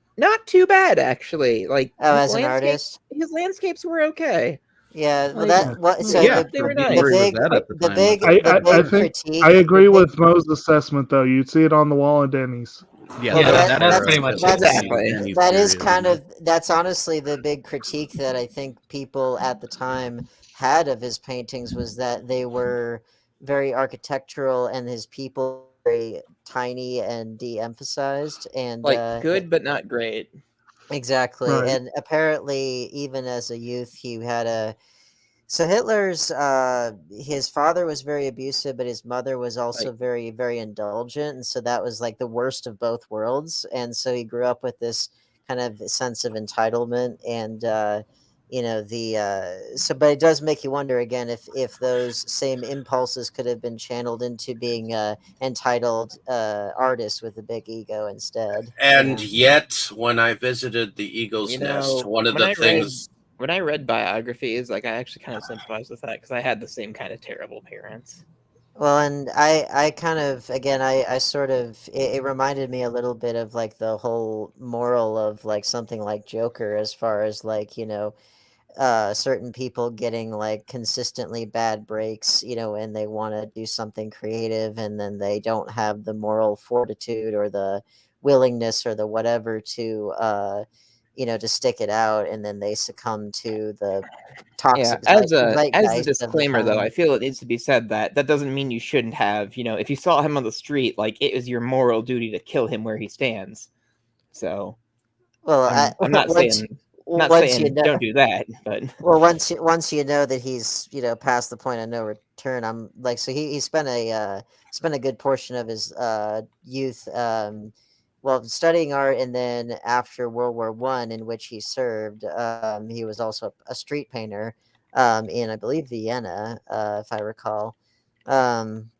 too bad, actually. Like Oh, as an artist. his landscapes were okay. Yeah, well, Like, so Yeah, they for were being the where he was nice. big, at the the time, that's big, for the sure. I big think I critique, agree with Mo's assessment, though. You'd see it on the wall at Denny's. Yeah, well, Yeah, that, that's era that's pretty of much Hitler it. that's would be the Exactly. Denny's that is period, kind you know? of that's honestly the big critique that I think people at the time had of his paintings was that they were very architectural and his people very tiny and de-emphasized and Like, good but not great. exactly. Right. And apparently, even as a youth, he had a so Hitler's his father was very abusive, but his mother was also Like, very indulgent, and so that was like the worst of both worlds. And so he grew up with this kind of sense of entitlement, and the but it does make you wonder again if those same impulses could have been channeled into being entitled artists with a big ego instead. And yet, when I visited the Eagle's you Nest, know, one of when the I read things when I read biographies, like, I actually kind of sympathize with that because I had the same kind of terrible parents. Well, and I kind of again I sort of it reminded me a little bit of like the whole moral of like something like Joker as far as like certain people getting like consistently bad breaks, and they want to do something creative and then they don't have the moral fortitude or the willingness or the whatever to stick it out and then they succumb to the Yeah, toxic as a zeitgeist of the disclaimer, though, I time. feel it needs to be said that that doesn't mean you shouldn't have, if you saw him on the street, like, it was your moral duty to kill him where he stands. So Well, I'm not once saying once you know, don't do that, but well, once you know that he's past the point of no return, I'm like so he spent a good portion of his youth well studying art, and then after World War I, in which he served, he was also a street painter in I believe Vienna, if I recall. Um,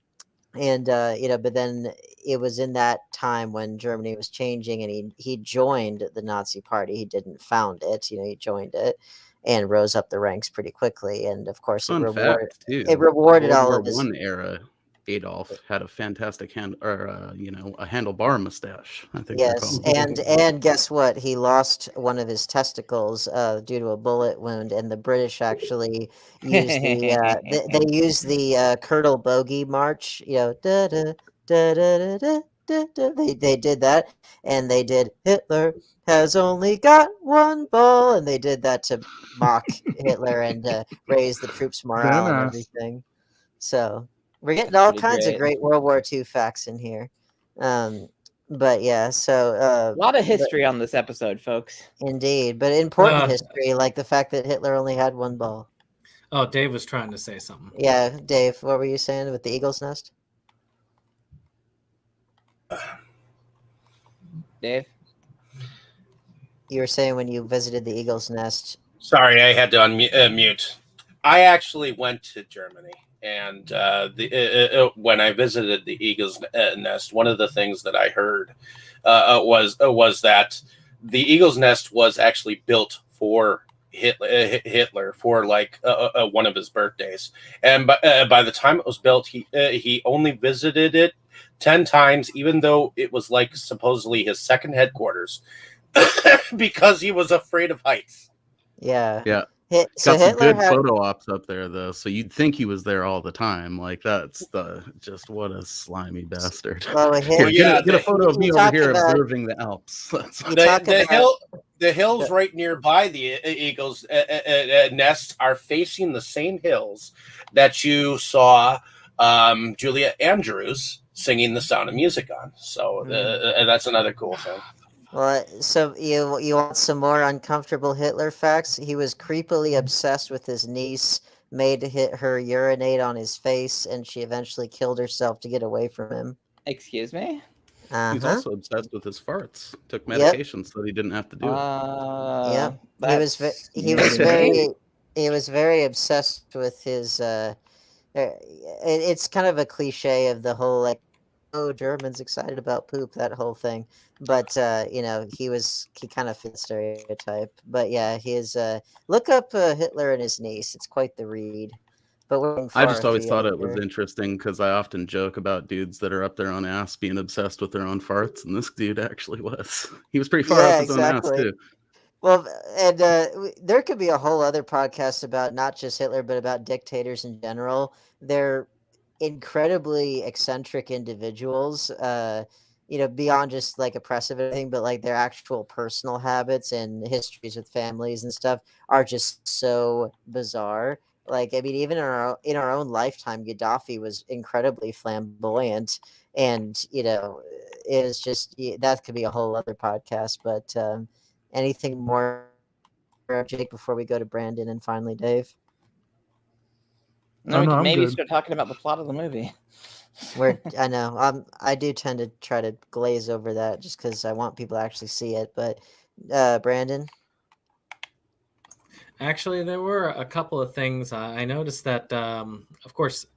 And but then it was in that time when Germany was changing, and he joined the Nazi Party. He didn't found it, he joined it and rose up the ranks pretty quickly. And of course, Fun it fact too. rewarded World all War of his. One era, Adolf had a fantastic a handlebar mustache. I think they're Yes, called. and guess what? He lost one of his testicles due to a bullet wound, and the British actually used they used the Colonel Bogey March. Da, da, da, da, da, da, da, da. They did that, and they did Hitler has only got one ball, and they did that to mock Hitler and raise the troops' morale and everything. So we're getting all kinds of great World War II facts in here. But yeah, so a lot of history on this episode, folks. Indeed, but important history, like the fact that Hitler only had one ball. Oh, Dave was trying to say something. Yeah, Dave, what were you saying with the eagle's nest? Dave? You were saying when you visited the eagle's nest. Sorry, I had to unmute. I actually went to Germany. And when I visited the Eagle's Nest, one of the things that I heard was that the Eagle's Nest was actually built for Hitler for like one of his birthdays. And by the time it was built, he only visited it 10 times, even though it was like supposedly his second headquarters, because he was afraid of heights. Yeah. Yeah. So got some Hitler good photo ops up there though, so you'd think he was there all the time. Like that's just what a slimy bastard. Well, get a photo of me over here observing the Alps. The hills right nearby the Eagle's nest are facing the same hills that you saw Julia Andrews singing The Sound of Music on. So that's another cool thing. Well, so you want some more uncomfortable Hitler facts? He was creepily obsessed with his niece, made her urinate on his face, and she eventually killed herself to get away from him. Excuse me? He's also obsessed with his farts. Took medications so he didn't have to do it. Yep. He was very obsessed with his. It's kind of a cliche of the whole like, oh, Germans excited about poop, that whole thing. But he kind of fit stereotype. But yeah, look up Hitler and his niece. It's quite the read. But I just always thought it was interesting because I often joke about dudes that are up their own ass being obsessed with their own farts, and this dude actually was. He was pretty far up his own ass too. Well, and there could be a whole other podcast about not just Hitler, but about dictators in general. They're incredibly eccentric individuals, beyond just like oppressive and everything, but like their actual personal habits and histories with families and stuff are just so bizarre. Like, I mean, even in our own lifetime, Gaddafi was incredibly flamboyant, and it was just that could be a whole other podcast. But anything more, Jake, before we go to Brandon and finally Dave? No, we can maybe start talking about the plot of the movie. I know I do tend to try to glaze over that just because I want people to actually see it. But Brandon? Actually, there were a couple of things. I noticed that, of course,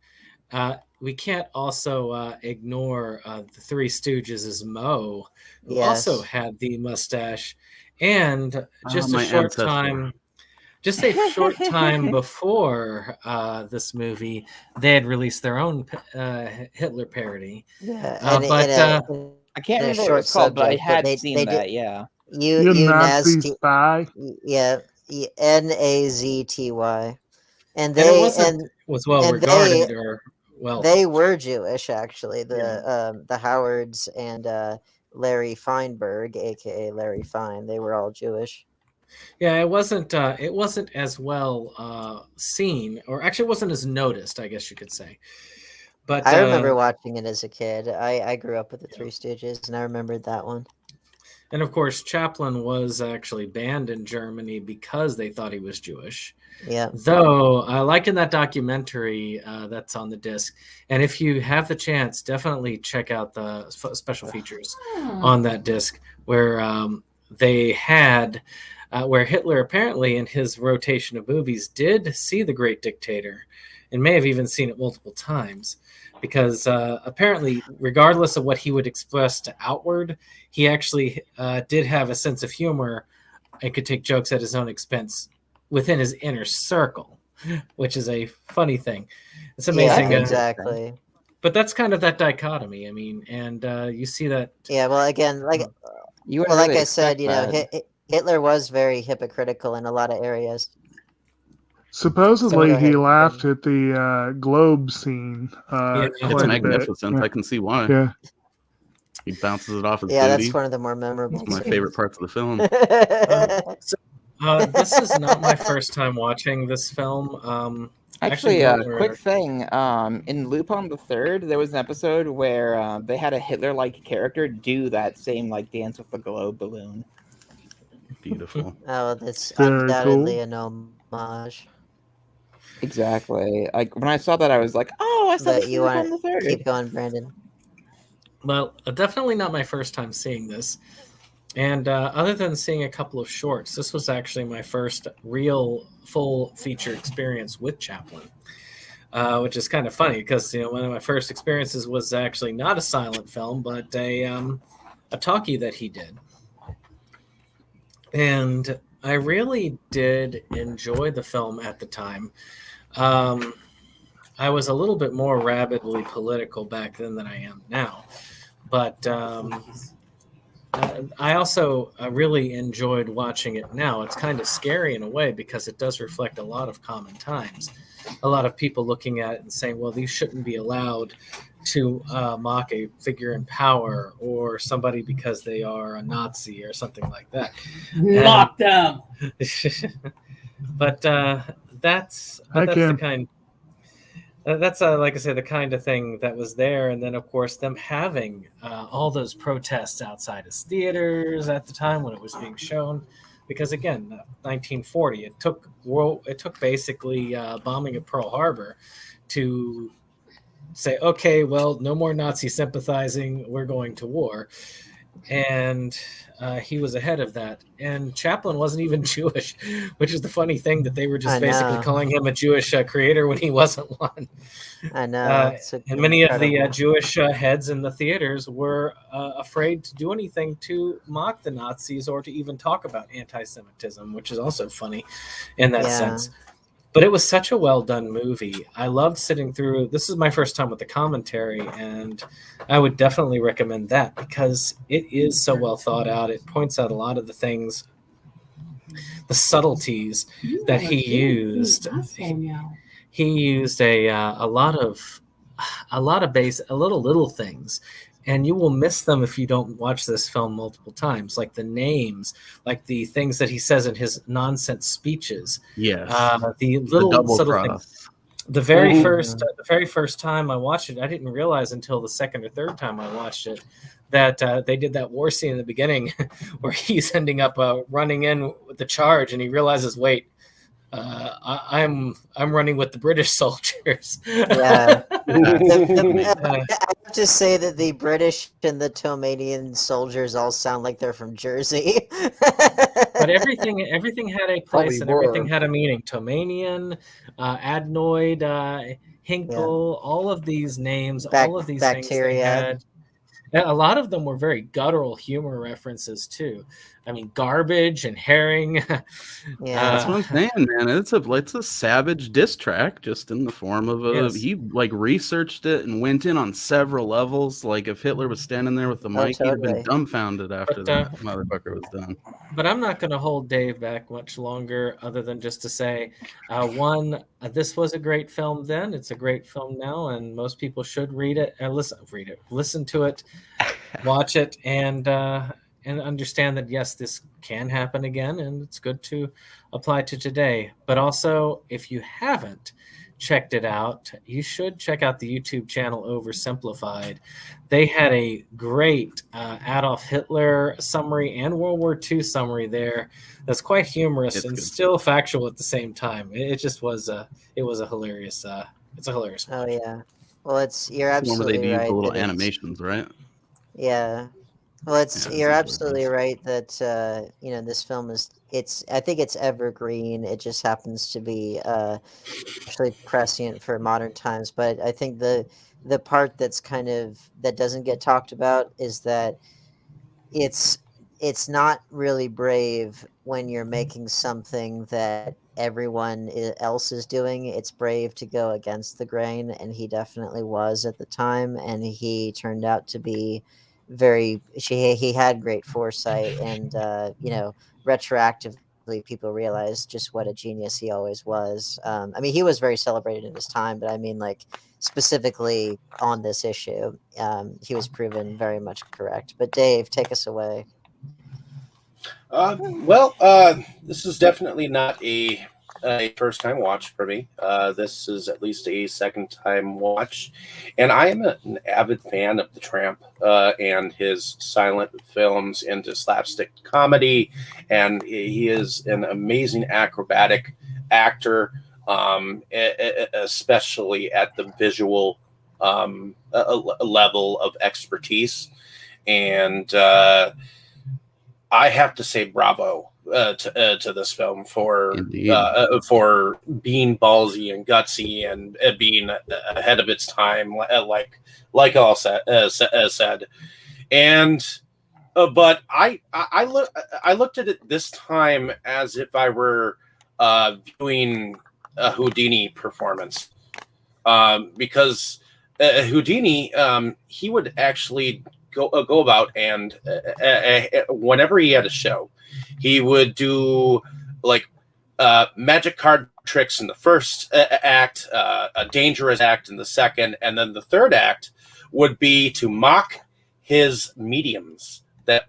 we can't also ignore the Three Stooges' Moe, who also had the mustache. And just a short time before this movie, they had released their own Hitler parody. Yeah, I can't remember what it's called, but I had seen that. Yeah, you Nazi spy. Yeah, Nazty, and they was well regarded or well. They were Jewish, actually. The Howards and Larry Feinberg, aka Larry Fine, they were all Jewish. Yeah, it wasn't as well seen, or actually, it wasn't as noticed, I guess you could say. But I remember watching it as a kid. I grew up with the Three Stooges, and I remembered that one. And of course, Chaplin was actually banned in Germany because they thought he was Jewish. Yeah. Though, like in that documentary that's on the disc, and if you have the chance, definitely check out the special features on that disc where they had, where Hitler apparently in his rotation of movies did see The Great Dictator and may have even seen it multiple times. because apparently, regardless of what he would express to outward, he actually did have a sense of humor and could take jokes at his own expense within his inner circle, which is a funny thing. It's amazing. Yeah, exactly. But that's kind of that dichotomy. I mean, and you see that. Yeah, well, again, like I said, Hitler was very hypocritical in a lot of areas. Supposedly, he laughed at the globe scene. It's magnificent. I can see why. Yeah. He bounces it off his Yeah, booty. that's one of the more memorable. It's my favorite parts of the film. This is not my first time watching this film. Actually, quick thing. In Lupin the Third, there was an episode where they had a Hitler-like character do that same dance with the globe balloon. Beautiful. Oh, that's Very undoubtedly cool. an homage. Exactly. Like when I saw that, I was like, "Oh, I saw But this you in Lupin want the Third." keep going, Brandon. Well, definitely not my first time seeing this. And other than seeing a couple of shorts, this was actually my first real full feature experience with Chaplin, which is kind of funny because one of my first experiences was actually not a silent film, but a talkie that he did. And I really did enjoy the film at the time. I was a little bit more rabidly political back then than I am now. But I also really enjoyed watching it now. It's kind of scary in a way because it does reflect a lot of common times. A lot of people looking at it and saying, well, these shouldn't be allowed to mock a figure in power or somebody because they are a Nazi or something like that. Lock them. But that's the kind. That's like I say, the kind of thing that was there, and then of course them having all those protests outside of theaters at the time when it was being shown, because again, 1940, it took basically bombing of Pearl Harbor to say, okay, well, no more Nazi sympathizing, we're going to war, and he was ahead of that. And Chaplin wasn't even Jewish, which is the funny thing that they were just basically calling him a Jewish creator when he wasn't one. I know. And many of the Jewish heads in the theaters were afraid to do anything to mock the Nazis or to even talk about anti-Semitism, which is also funny in that sense. But it was such a well-done movie. I loved sitting through. This is my first time with the commentary, and I would definitely recommend that because it is so well thought out. It points out a lot of the things, the subtleties that he used. He used a lot of little things, and you will miss them if you don't watch this film multiple times, like the names, like the things that he says in his nonsense speeches. Yes. The little subtle cross. things. The very first time I watched it, I didn't realize until the second or third time I watched it that they did that war scene in the beginning where he's ending up running in with the charge, and he realizes, wait, I'm running with the British soldiers. Yeah. I have to say that the British and the Tomanian soldiers all sound like they're from Jersey. But everything had a place and everything had a meaning. Tomanian, adenoid, Hinkle, all of these names, all of these bacteria. Things they had. A lot of them were very guttural humor references too. I mean, garbage and herring. Yeah, that's what I'm saying, man. It's a savage diss track, just in the form of a. Yes. He researched it and went in on several levels. Like if Hitler was standing there with the mic, he'd have been dumbfounded after that motherfucker was done. But I'm not going to hold Dave back much longer, other than just to say, this was a great film then. It's a great film now, and most people should read it and listen to it, watch it, and understand that, yes, this can happen again, and it's good to apply to today. But also, if you haven't checked it out, you should check out the YouTube channel Oversimplified. They had a great Adolf Hitler summary and World War II summary there that's quite humorous and still factual at the same time. It just was a hilarious it's a hilarious watch. Oh yeah. Well, you're absolutely right. The little animations, right? Yeah. Well, you're absolutely right that this film I think it's evergreen. It just happens to be actually prescient for modern times. But I think the the part that's kind of that doesn't get talked about is that it's not really brave when you're making something that everyone else is doing. It's brave to go against the grain, and he definitely was at the time, and he turned out to be he had great foresight, and retroactively people realized just what a genius he always was. I mean, he was very celebrated in his time, but I mean, like, specifically on this issue, he was proven very much correct. But Dave, take us away. This is definitely not a first time watch for me. This is at least a second time watch, and I am an avid fan of the Tramp and his silent films into slapstick comedy, and he is an amazing acrobatic actor, especially at the visual level of expertise. And I have to say bravo to this film for being ballsy and gutsy and being ahead of its time, like all said. And but I looked at it this time as if I were viewing a Houdini performance, because Houdini, he would actually go about, and whenever he had a show, he would do like magic card tricks in the first act, a dangerous act in the second, and then the third act would be to mock his mediums that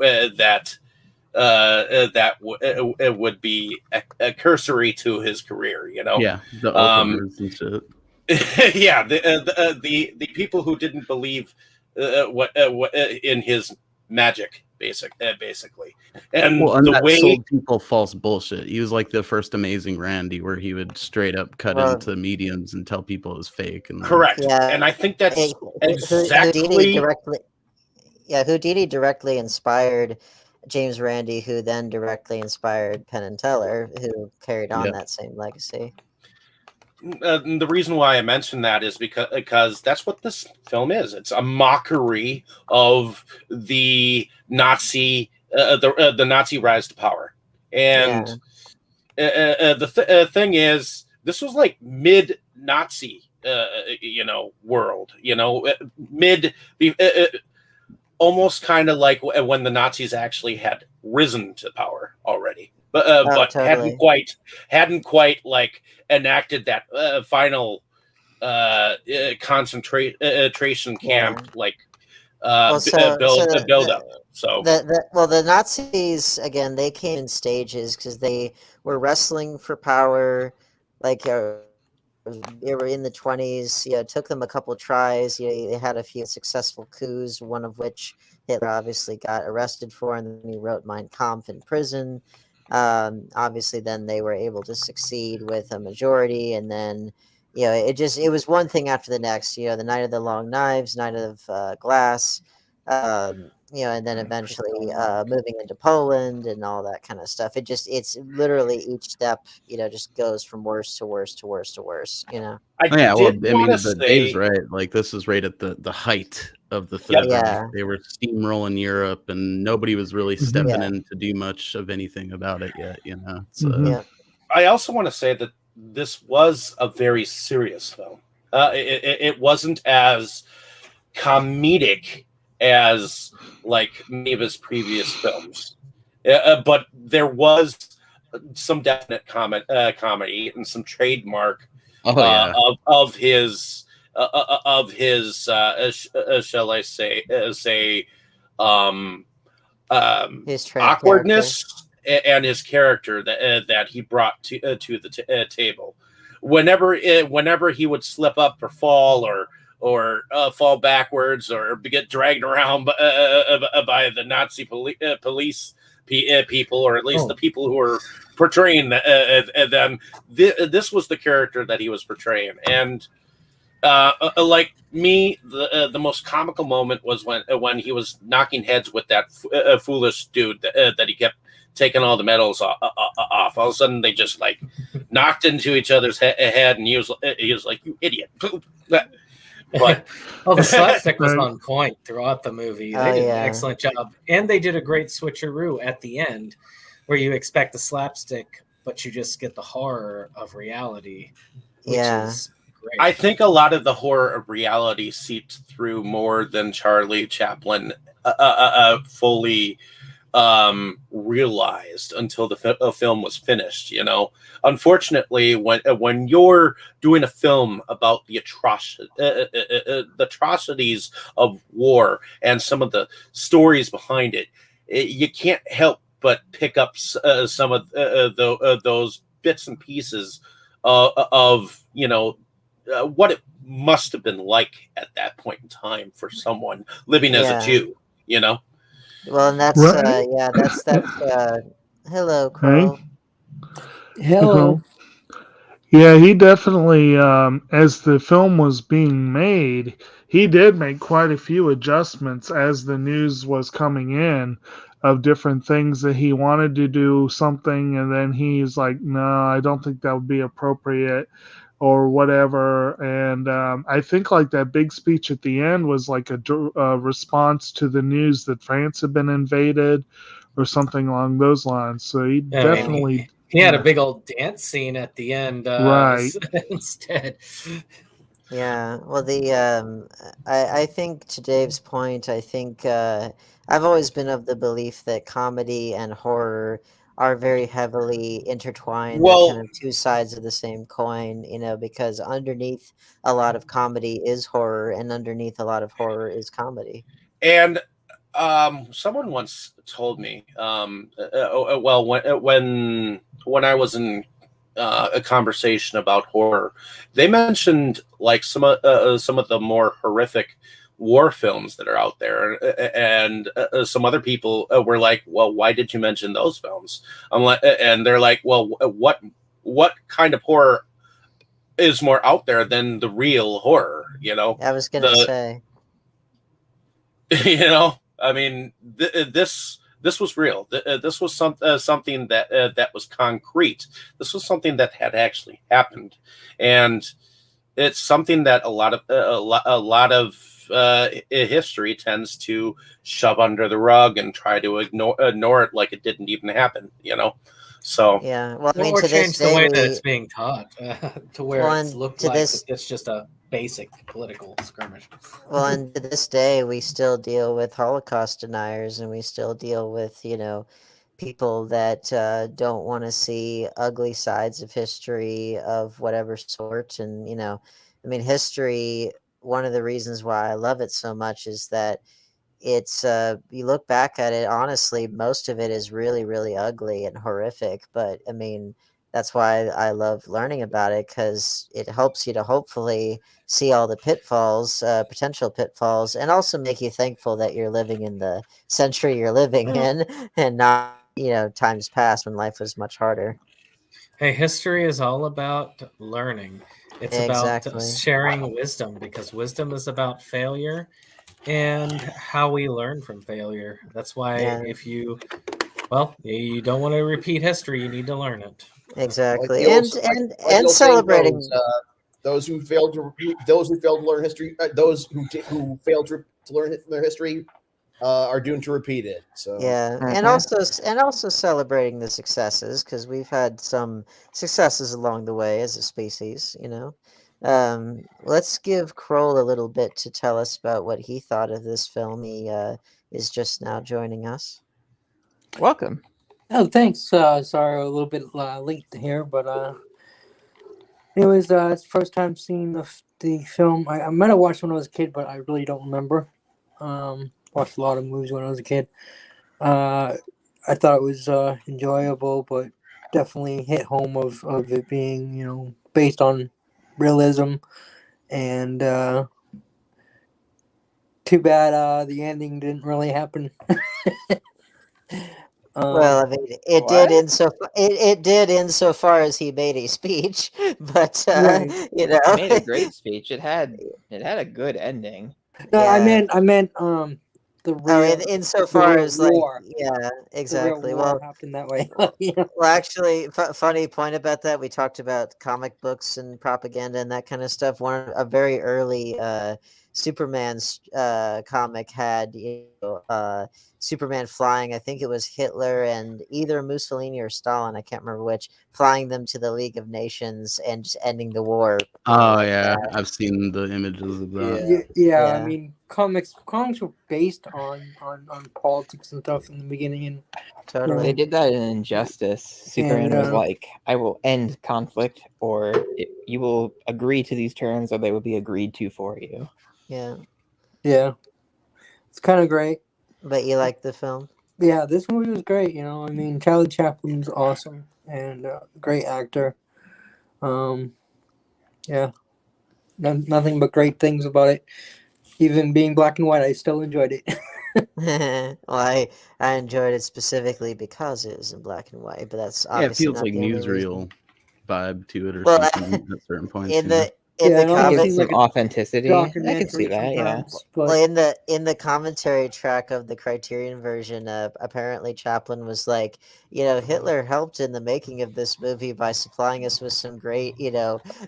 would be a cursory to his career, Yeah, the openers and shit. Yeah, the people who didn't believe what in his magic, basically, and the way sold people false bullshit. He was like the first Amazing Randy, where he would straight up cut into mediums and tell people it was fake. And correct, and I think that's exactly Houdini directly inspired James Randi, who then directly inspired Penn and Teller, who carried on that same legacy. The reason why I mentioned that is because that's what this film is. It's a mockery of the Nazi, the Nazi rise to power. And the thing is, this was like mid-Nazi, world. Almost kind of like when the Nazis actually had risen to power already, but totally. hadn't quite like enacted that final concentration camp build up. So the Nazis, again, they came in stages because they were wrestling for power, like they were in the 1920s. It took them a couple of tries. They had a few successful coups, one of which Hitler obviously got arrested for, and then he wrote Mein Kampf in prison. Obviously, then they were able to succeed with a majority, and then it was one thing after the next. The Night of the Long Knives, Night of Glass, and then eventually moving into Poland and all that kind of stuff. It's literally each step, just goes from worse to worse to worse to worse. Dave's right. Like, this is right at the height of the third. Yeah. They were steamrolling Europe, and nobody was really stepping in to do much of anything about it yet. I also want to say that this was a very serious film. It wasn't as comedic as like many of his previous films, but there was some definite comedy and some trademark of his shall I say his awkwardness and his character that he brought to the table. Whenever he would slip up or fall or fall backwards or get dragged around by the Nazi police people, or at least the people who were portraying them. This was the character that he was portraying, and like me, the most comical moment was when he was knocking heads with that foolish dude that he kept taking all the medals off. All of a sudden, they just like knocked into each other's head, and he was like, "You idiot!" But Well, the slapstick was Right. on point throughout the movie. Oh, They did an yeah. excellent job, and they did a great switcheroo at the end, where you expect the slapstick, but you just get the horror of reality, which Yeah. is great. I think a lot of the horror of reality seeped through more than Charlie Chaplin fully realized until the film was finished. You know, unfortunately, when you're doing a film about the atrocities of war and some of the stories behind it, you can't help but pick up some of those bits and pieces of what it must have been like at that point in time for someone living as a Yeah. Jew. You know. Well, and that's Right. yeah, that's hello, Hey. Crow. Hello. Yeah, he definitely, as the film was being made, he did make quite a few adjustments as the news was coming in of different things that he wanted to do something, and then he's like, no, I don't think that would be appropriate or whatever. And I think like that big speech at the end was like a response to the news that France had been invaded or something along those lines. So he I definitely. mean, he had a Yeah. big old dance scene at the end Right. instead. Yeah, well, I think to Dave's point, I think I've always been of the belief that comedy and horror are very heavily intertwined. They're kind Well, of two sides of the same coin, because underneath a lot of comedy is horror, and underneath a lot of horror is comedy. and someone once told me, well, when I was in a conversation about horror, they mentioned like some of the more horrific war films that are out there, and some other people were like, "Well, why did you mention those films?" I'm like, and they're like, "Well, what kind of horror is more out there than the real horror? You know, I was gonna the say, you know, I mean, this was real. This was something that was concrete. This was something that had actually happened, and it's something that a lot of history tends to shove under the rug and try to ignore it like it didn't even happen. You know, so yeah. Well, I mean, Or to this change the day, way that it's being taught to where well, it's and looked to like this it's just a basic political skirmish. Well, and to this day, we still deal with Holocaust deniers, and we still deal with, people that don't want to see ugly sides of history of whatever sort. And, I mean, history, one of the reasons why I love it so much is that you look back at it, honestly, most of it is really, really ugly and horrific. But I mean, that's why I love learning about it, because it helps you to hopefully see all the pitfalls, potential pitfalls, and also make you thankful that you're living in the century you're living in, and not, times past when life was much harder. Hey, history is all about learning. It's about Exactly. sharing wisdom, because wisdom is about failure and how we learn from failure. That's why Yeah, you don't want to repeat history, you need to learn it. exactly. Like And the and old saying celebrating. goes, those who failed to learn history, those who failed to learn their history, are doomed to repeat it. So Yeah, and also celebrating the successes, because we've had some successes along the way as a species. Let's give Kroll a little bit to tell us about what he thought of this film. He is just now joining us. Welcome. Oh, thanks. Sorry, a little bit late here, but anyways, it's the first time seeing the film. I might have watched when I was a kid, but I really don't remember. Watched a lot of movies when I was a kid. I thought it was enjoyable, but definitely hit home of it being, based on realism. And too bad the ending didn't really happen. Well, I mean, it did insofar as he made a speech, but Right. He made a great speech. It had a good ending. No, Yeah. I meant the Oh, real insofar real as like, war. yeah, The real exactly. war Well, happened that way. You know? well, actually, funny point about that. We talked about comic books and propaganda and that kind of stuff. A very early Superman's comic had Superman flying. I think it was Hitler and either Mussolini or Stalin. I can't remember which. Flying them to the League of Nations and just ending the war. Oh like yeah, that. I've seen the images of that. Yeah. I Yeah. mean, comics were based on politics and stuff in the beginning, and Totally. They did that in Injustice. Superman was like, "I will end conflict, or you will agree to these terms, or they will be agreed to for you." Yeah. yeah, it's kind of great. But you like the film? Yeah, this movie was great. You know, I mean, Charlie Chaplin's awesome and great actor. Yeah, nothing but great things about it. Even being black and white, I still enjoyed it. Well, I enjoyed it specifically because it was in black and white, but that's Yeah, it obviously feels not like the only reason. newsreel vibe to it or Well, something at certain points. in you know? the in Yeah, the it almost Gives comment, seems some like a authenticity. I can see documentary that. Yeah. sometimes, but well, in the commentary track of the Criterion version, apparently Chaplin was like, Hitler helped in the making of this movie by supplying us with some great,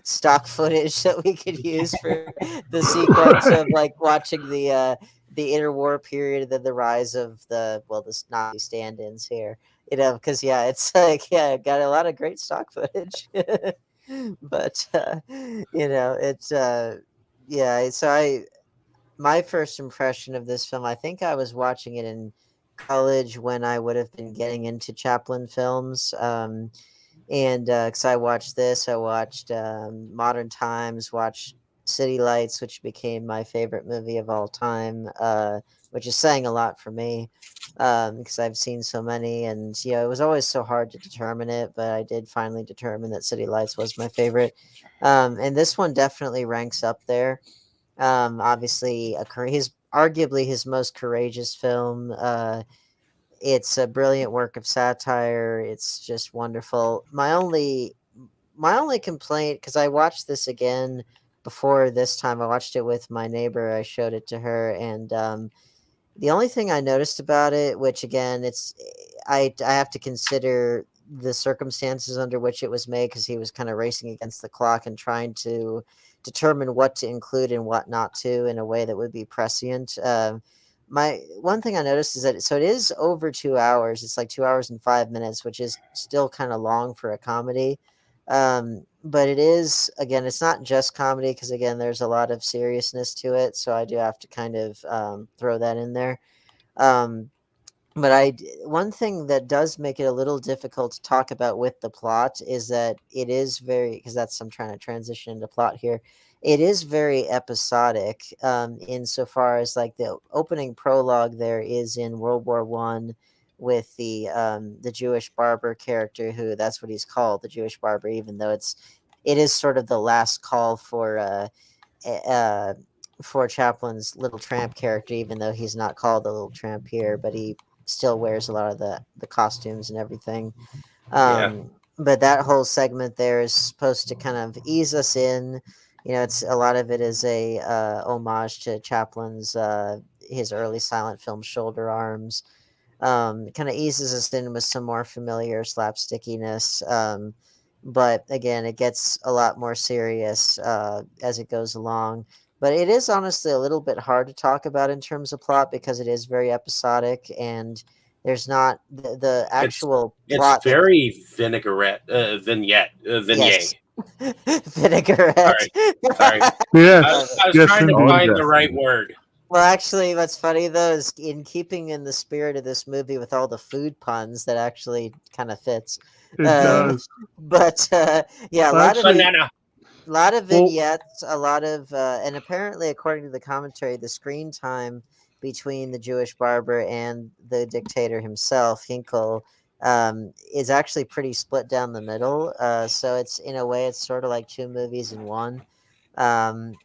stock footage that we could use for the sequence of like watching the interwar period and then the rise of the Nazi stand-ins here. Because it's like got a lot of great stock footage. But it's so my first impression of this film, I think I was watching it in college when I would have been getting into Chaplin films. And because I watched this, I watched Modern Times, watched City Lights, which became my favorite movie of all time, which is saying a lot for me because I've seen so many. And, it was always so hard to determine it, but I did finally determine that City Lights was my favorite. And this one definitely ranks up there. Obviously, his arguably his most courageous film. It's a brilliant work of satire. It's just wonderful. My only complaint, because I watched this again before this time, I watched it with my neighbor. I showed it to her, and the only thing I noticed about it, which again, I have to consider the circumstances under which it was made because he was kind of racing against the clock and trying to determine what to include and what not to in a way that would be prescient. My one thing I noticed is that it is over 2 hours. It's like 2 hours and 5 minutes, which is still kind of long for a comedy. But it is, again, it's not just comedy because again, there's a lot of seriousness to it. So I do have to kind of throw that in there. Um, but one thing that does make it a little difficult to talk about with the plot is that it is because I'm trying to transition into plot here. It is very episodic, insofar as like the opening prologue there is in World War I with the Jewish barber character, who that's what he's called, the Jewish barber, even though it is sort of the last call for Chaplin's Little Tramp character, even though he's not called the Little Tramp here, but he still wears a lot of the costumes and everything. But that whole segment there is supposed to kind of ease us in. It's a lot of it is a homage to Chaplin's his early silent film Shoulder Arms. Kind of eases us in with some more familiar slapstickiness. But again, it gets a lot more serious as it goes along. But it is honestly a little bit hard to talk about in terms of plot because it is very episodic and there's not the actual plot. It's very vignette. Yes. Vinaigrette. Sorry. Yeah. I was trying to find the right word. Well, actually, what's funny though is in keeping in the spirit of this movie with all the food puns, that actually kind of fits. It does. But yeah, Banana. a lot of vignettes, a lot of, and apparently, according to the commentary, the screen time between the Jewish barber and the dictator himself, Hinkle, is actually pretty split down the middle. So it's in a way, it's sort of like two movies in one. And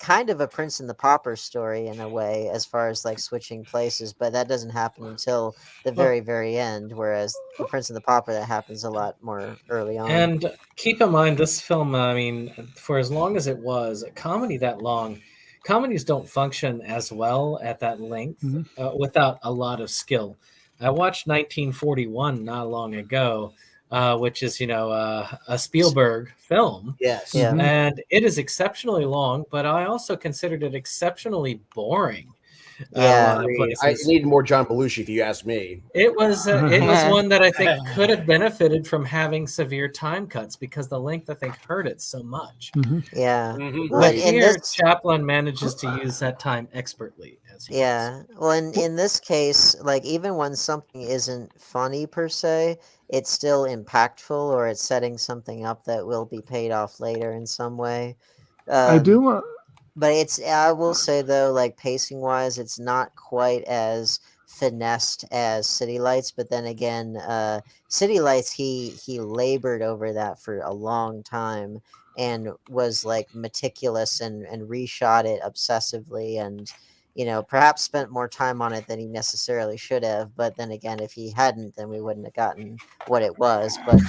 kind of a Prince and the Pauper story in a way, as far as like switching places, but that doesn't happen until the very, very end. Whereas the Prince and the Pauper, that happens a lot more early on. And keep in mind, this film, I mean, for as long as it was, a comedy that long comedies don't function as well at that length Mhm. without a lot of skill. I watched 1941 not long ago, which is a Spielberg film, Yes. Yeah. Mhm. and it is exceptionally long. But I also considered it exceptionally boring. A Yeah. lot of I places. need more John Belushi, if you ask me. It was one that I think could have benefited from having severe time cuts because the length I think hurt it so much. Mhm. Yeah. Mhm. Well, But in here, this, Chaplin manages to use that time expertly, as he does. yeah. Well, in this case, like even when something isn't funny per se, it's still impactful or it's setting something up that will be paid off later in some way. I do Um, want. but I will say though, like pacing wise, it's not quite as finessed as City Lights. But then again, City Lights, he labored over that for a long time and was like meticulous and reshot it obsessively and perhaps spent more time on it than he necessarily should have. But then again, if he hadn't, then we wouldn't have gotten what it was. But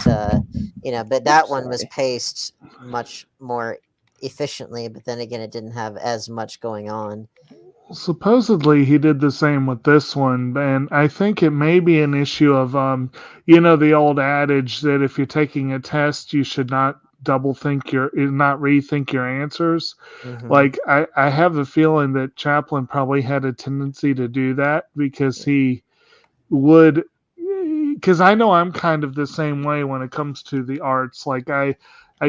but that one was Sorry. paced much more efficiently, but then again, it didn't have as much going on. Supposedly he did the same with this one, and I think it may be an issue of the old adage that if you're taking a test you should not not rethink your answers. Hmm. Like I have a feeling that Chaplin probably had a tendency to do that because he would, because I know I'm kind of the same way when it comes to the arts. Like I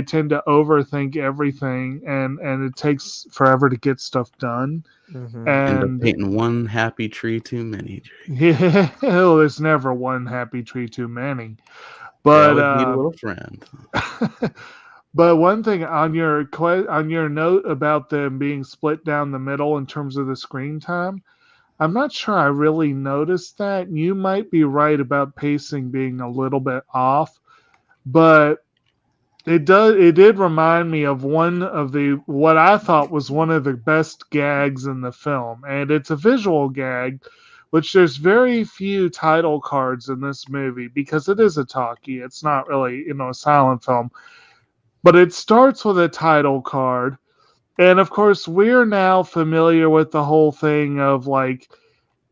tend to overthink everything, and it takes forever to get stuff done. Hmm. End up And painting one happy tree too many. yeah, there's never one happy tree too many. They But always need a little friend. but one thing on your note about them being split down the middle in terms of the screen time, I'm not sure I really noticed that. You might be right about pacing being a little bit off, but it did remind me of one of the what I thought was one of the best gags in the film, and it's a visual gag, which there's very few title cards in this movie because it is a talkie. It's not really a silent film, but it starts with a title card, and of course we're now familiar with the whole thing of like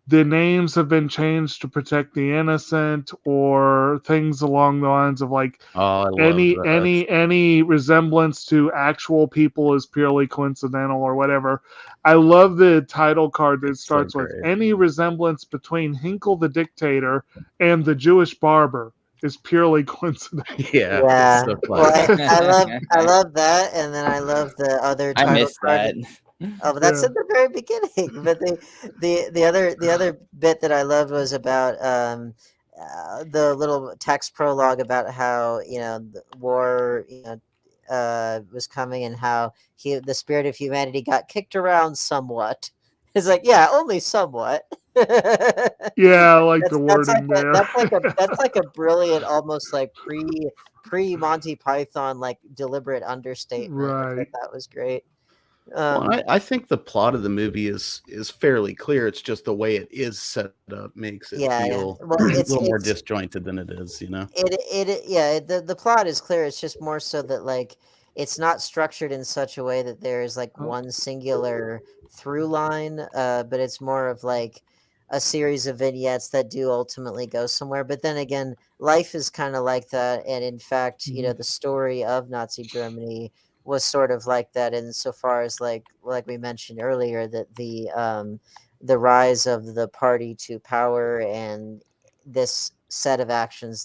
the names have been changed to protect the innocent or things along the lines of like Oh, I love any that. any any resemblance to actual people is purely coincidental or whatever. I love the title card that It's so starts with great. any resemblance between Hinkle the dictator and the Jewish barber is purely coincidental. Yeah, it's Yeah. so Well, classic. I love that, and then I love the other I title missed card. that. Oh, but that's Yeah. at the very beginning. But the other bit that I loved was about the little text prologue about how the war was coming and how the spirit of humanity got kicked around somewhat. It's like, yeah, only somewhat. Yeah, I like the That's like wording a there. that's like a brilliant, almost like pre Monty Python like deliberate understatement, which I Right. thought was great. Well, Um, I think the plot of the movie is fairly clear. It's just the way it is set up makes it yeah. feel Well, a it's little more it's disjointed than it is, yeah. The plot is clear. It's just more so that like it's not structured in such a way that there is like Oh, one singular through line. But it's more of like a series of vignettes that do ultimately go somewhere. But then again, life is kind of like that, and in fact, mhm. the story of Nazi Germany was sort of like that insofar as like we mentioned earlier that the rise of the party to power and this set of actions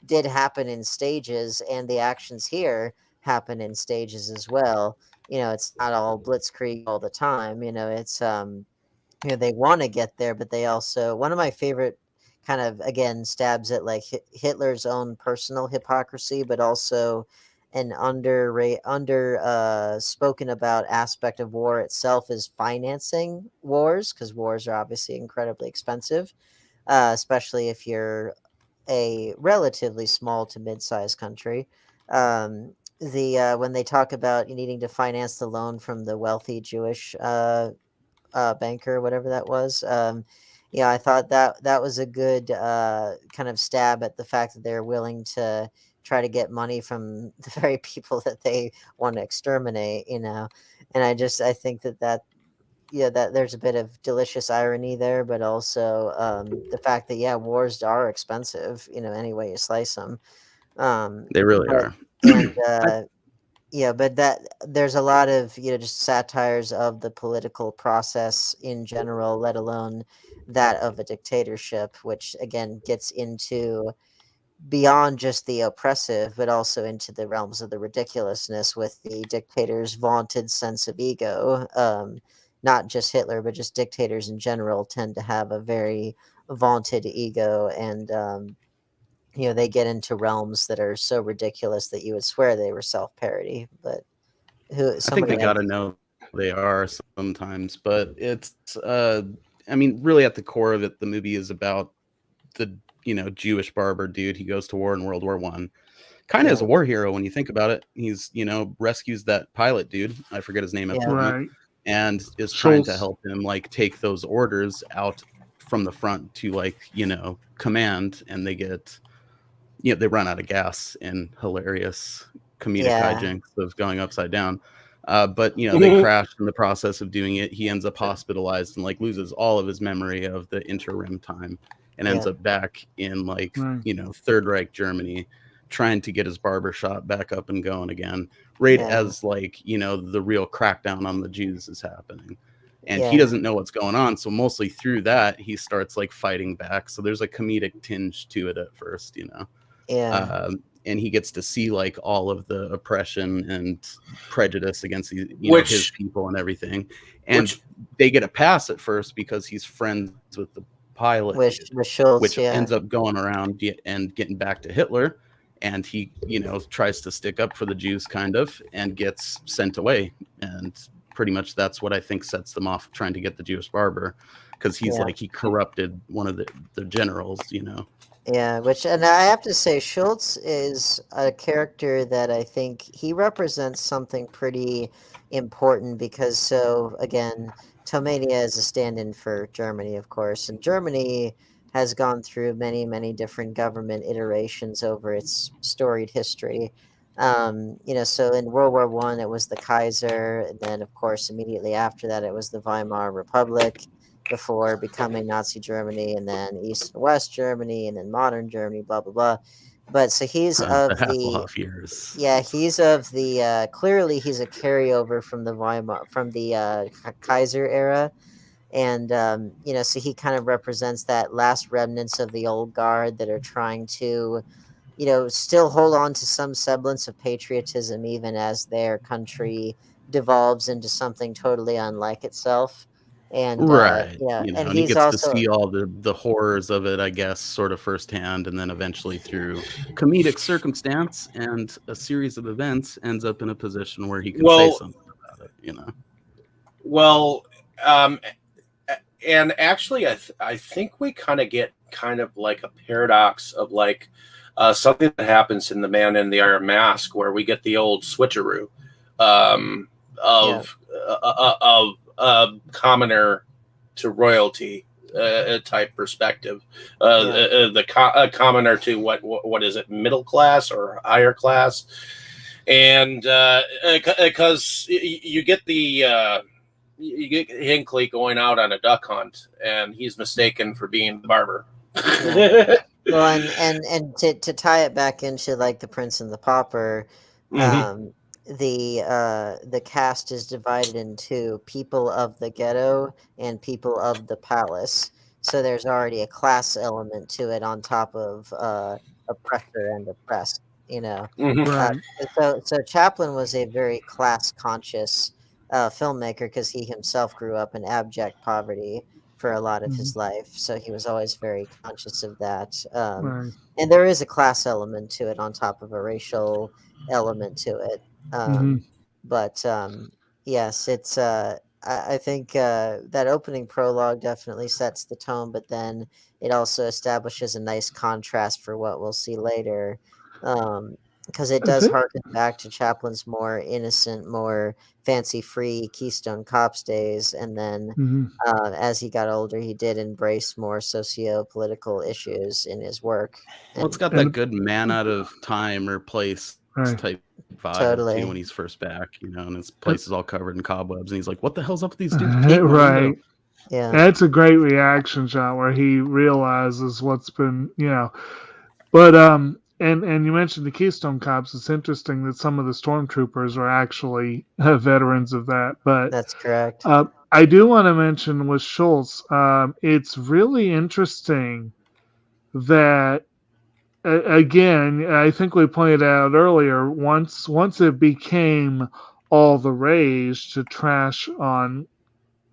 did happen in stages, and the actions here happen in stages as well. It's not all blitzkrieg all the time. It's they want to get there, but they also, one of my favorite kind of again stabs at like Hitler's own personal hypocrisy, but also an under spoken about aspect of war itself is financing wars, because wars are obviously incredibly expensive, especially if you're a relatively small to mid-sized country. The When they talk about needing to finance the loan from the wealthy Jewish banker, whatever that was. I thought that was a good kind of stab at the fact that they're willing to try to get money from the very people that they want to exterminate, you know. And I think that yeah, that there's a bit of delicious irony there, but also the fact that yeah, wars are expensive, you know, any way you slice them. They really But are. and yeah, but that there's a lot of, you know, just satires of the political process in general, let alone that of a dictatorship, which again gets into beyond just the oppressive, but also into the realms of the ridiculousness with the dictator's vaunted sense of ego. Not just Hitler, but just dictators in general tend to have a very vaunted ego, and you know, they get into realms that are so ridiculous that you would swear they were self-parody. But who I think somebody they got like to know they are sometimes, but it's I mean, really at the core of it, the movie is about the, you know, Jewish barber dude. He goes to war in World War One, kind of as a war hero when you think about it. He's, you know, rescues that pilot dude, I forget his name at the moment, Right. and is trying to Schultz. help him like take those orders out from the front to, like, you know, command, and they get, you know, they run out of gas in hilarious comedic hijinks of going upside down. But you know, they crash in the process of doing it. He ends up hospitalized and like loses all of his memory of the interim time, and ends up back in like, you know, Third Reich Germany, trying to get his barbershop back up and going again, right as like, you know, the real crackdown on the Jews is happening. And he doesn't know what's going on, so mostly through that he starts like fighting back. So there's a comedic tinge to it at first, you know. And he gets to see like all of the oppression and prejudice against these, you know, his people and everything. And they get a pass at first because he's friends with the pilot, with Schultz, which ends up going around and getting back to Hitler. And he, you know, tries to stick up for the Jews kind of, and gets sent away. And pretty much that's what I think sets them off, trying to get the Jewish barber, because he's like, he corrupted one of the generals, you know. Yeah, which, and I have to say, Schultz is a character that I think he represents something pretty important because, so again, Tomania is a stand-in for Germany, of course, and Germany has gone through many, many different government iterations over its storied history. You know, so in World War One, it was the Kaiser, and then, of course, immediately after that, it was the Weimar Republic, before becoming Nazi Germany, and then East and West Germany, and then modern Germany, blah blah blah. But so he's of the the Hasselhoff years. Yeah, he's of the clearly he's a carryover from the Weimar, from the Kaiser era, and you know, so he kind of represents that last remnants of the old guard that are trying to, you know, still hold on to some semblance of patriotism even as their country devolves into something totally unlike itself. And Right, yeah, you know, and and he he's gets to also see all the horrors of it, I guess, sort of firsthand, and then eventually through comedic circumstance and a series of events ends up in a position where he can say something about it, you know. Well, and actually, I think we kind of get kind of like a paradox of like something that happens in The Man in the Iron Mask, where we get the old switcheroo of commoner to royalty type perspective. The commoner to what is it, middle class or higher class, and because you get the. You get Hinckley going out on a duck hunt, and he's mistaken for being the barber. Well, and to tie it back into like the Prince and the Pauper, the cast is divided into people of the ghetto and people of the palace. So there's already a class element to it on top of oppressor and oppressed. You know, Right. so Chaplin was a very class conscious filmmaker because he himself grew up in abject poverty for a lot of his life, so he was always very conscious of that. Right. And there is a class element to it on top of a racial element to it. But yes, it's I think that opening prologue definitely sets the tone, but then it also establishes a nice contrast for what we'll see later. because it I does think harken back to Chaplin's more innocent, more fancy-free Keystone Cops days, and then mhm, as he got older, he did embrace more socio-political issues in his work, Well, it's and got that and good man out of time or place right, type vibe too when totally, he's first back, and his place is all covered in cobwebs, and he's like, "What the hell's up with these dudes peeing my right. window?" yeah, That's a great reaction shot where he realizes what's been, But and you mentioned the Keystone Cops. It's interesting that some of the stormtroopers are actually veterans of that. But that's correct. I do want to mention with Schultz, it's really interesting that again, I think we pointed out earlier. Once it became all the rage to trash on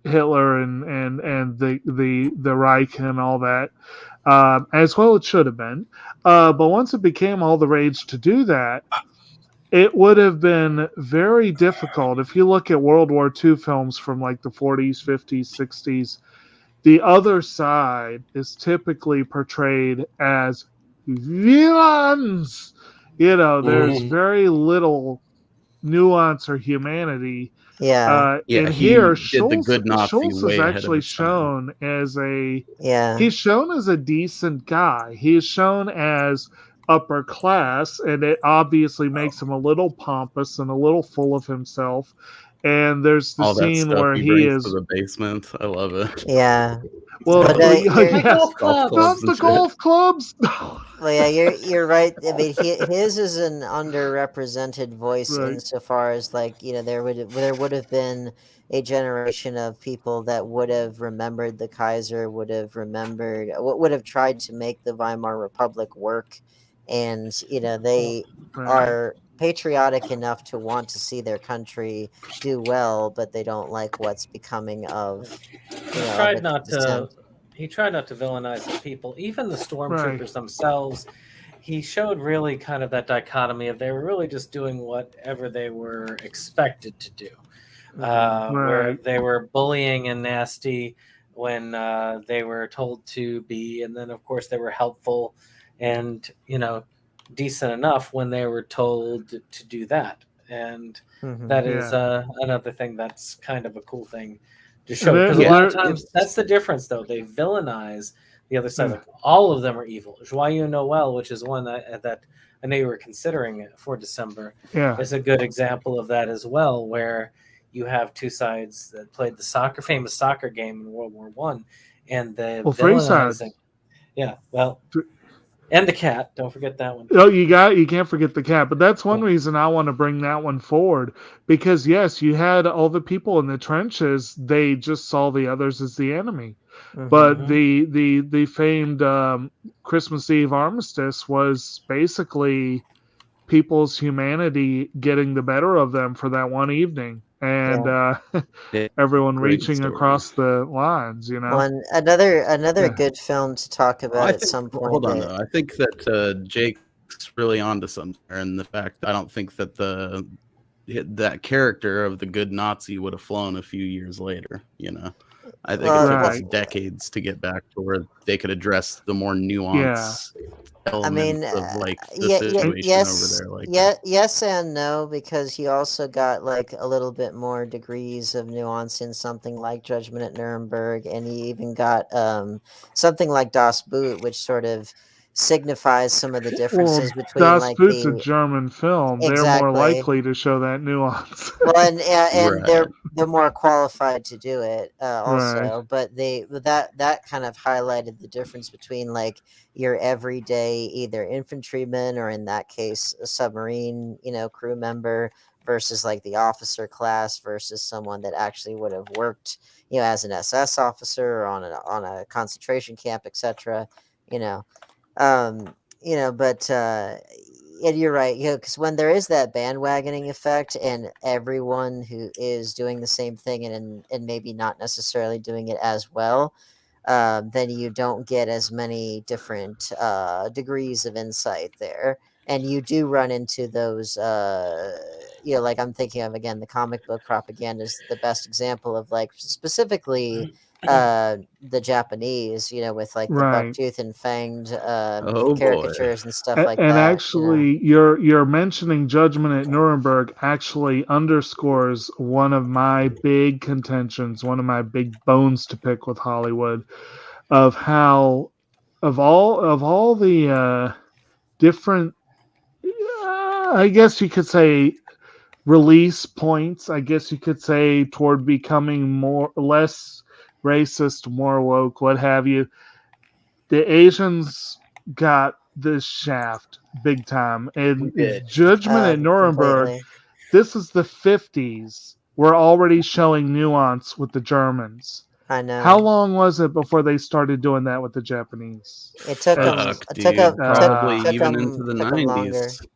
Hitler and the Reich and all that, as well it should have been. But once it became all the rage to do that, it would have been very difficult. If you look at World War II films from like the 40s, 50s, 60s, the other side is typically portrayed as villains. There's Mhm. very little nuance or humanity. Yeah, Yeah, In here, he did the Schultz good Nazi Schultz is way ahead of actually his time. shown as yeah, he's shown as a decent guy. He's shown as upper class, and it obviously makes him a little pompous and a little full of himself. And there's the All that scene stuff where he he brings to is, the basement, I love it. yeah. well, But you're My yeah, golf Golf clubs. clubs not and the shit. golf clubs. Well, yeah, you're right. I mean, his is an underrepresented voice Right, insofar as like there would have been a generation of people that would have remembered the Kaiser, would have remembered, would have tried to make the Weimar Republic work, and they right. are patriotic enough to want to see their country do well, but they don't like what's becoming of He of tried its not to. descent. He tried not to villainize the people, even the Right. stormtroopers themselves. He showed really kind of that dichotomy of they were really just doing whatever they were expected to do, where Right. they were bullying and nasty when they were told to be, and then of course they were helpful and decent enough when they were told to do that. And Hmm. that is Yeah. another thing that's kind of a cool thing to And show, because a Yeah, lot of there, times that's the difference though, they villainize the other side, yeah, like all of them are evil. Joyeux Noel, which is one that I know you were considering for December, yeah. is a good example of that as well, where you have two sides that played the famous soccer game in World War One, and the Well, three villainizing. sides. Yeah, well, and the cat. Don't forget that one. Oh, you can't forget the cat, but that's one reason I want to bring that one forward because yes, you had all the people in the trenches. They just saw the others as the enemy, but Mm-hmm. the famed Christmas Eve armistice was basically people's humanity getting the better of them for that one evening, and yeah, everyone great reaching story. across the lines. One another Yeah. good film to talk Well, about I at think. some Well, point hold on that though. I think that Jake's really onto something, and the fact I don't think that that character of the good Nazi would have flown a few years later. I think it took us Right. decades to get back to where they could address the more Yeah. nuanced I mean, elements of like the yeah, situation over there. Like, yes and no, because he also got like a little bit more degrees of nuance in something like Judgment at Nuremberg, and he even got something like Das Boot, which sort of signifies some of the Well, differences between Das like Boot's a the German film. They're more exactly. likely to show that nuance. Well, and right. they're more qualified to do it Right. also, but that kind of highlighted the difference between like your everyday either infantryman or in that case a submarine crew member versus like the officer class versus someone that actually would have worked as an SS officer or on a concentration camp, etc. You know, but yeah, you're right. Because when there is that bandwagoning effect, and everyone who is doing the same thing and maybe not necessarily doing it as well, then you don't get as many different degrees of insight there, and you do run into those. Like I'm thinking of again, the comic book propaganda is the best example of like specifically the Japanese, with like the Right. bucktooth and fanged Oh, boy. caricatures and stuff like And that. actually, your mentioning Judgment at Nuremberg actually underscores one of my big contentions, one of my big bones to pick with Hollywood, of how of all the different, I guess you could say, release points, I guess you could say, toward becoming less racist, more woke, what have you. The Asians got this shaft big time. And We did. Judgment at Nuremberg, Completely. this is the 50s. We're already showing nuance with the Germans. I know. How long was it before they started doing that with the Japanese? It took them. Fuck, It took dude. them. Probably took even them, into the took them longer. 90s.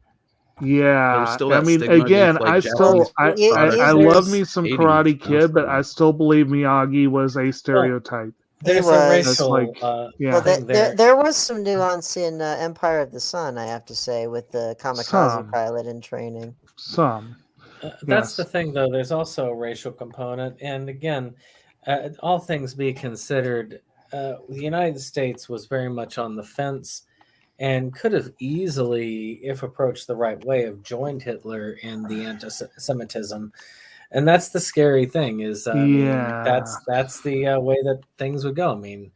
Yeah, There's still I that mean, stigma again, against, like, I Japanese I there's- love me some 80s, Karate you know, Kid, but so- I still believe Miyagi was a stereotype. There's He a was. racial Like, yeah. Well, thing there. there was some nuance in Empire of the Sun, I have to say, with the kamikaze Some. pilot in training. Some. That's Yes. the thing, though. There's also a racial component, and again, all things be considered, the United States was very much on the fence, and could have easily, if approached the right way, have joined Hitler in the anti-Semitism. And that's the scary thing. Is I mean, that's the way that things would go. I mean,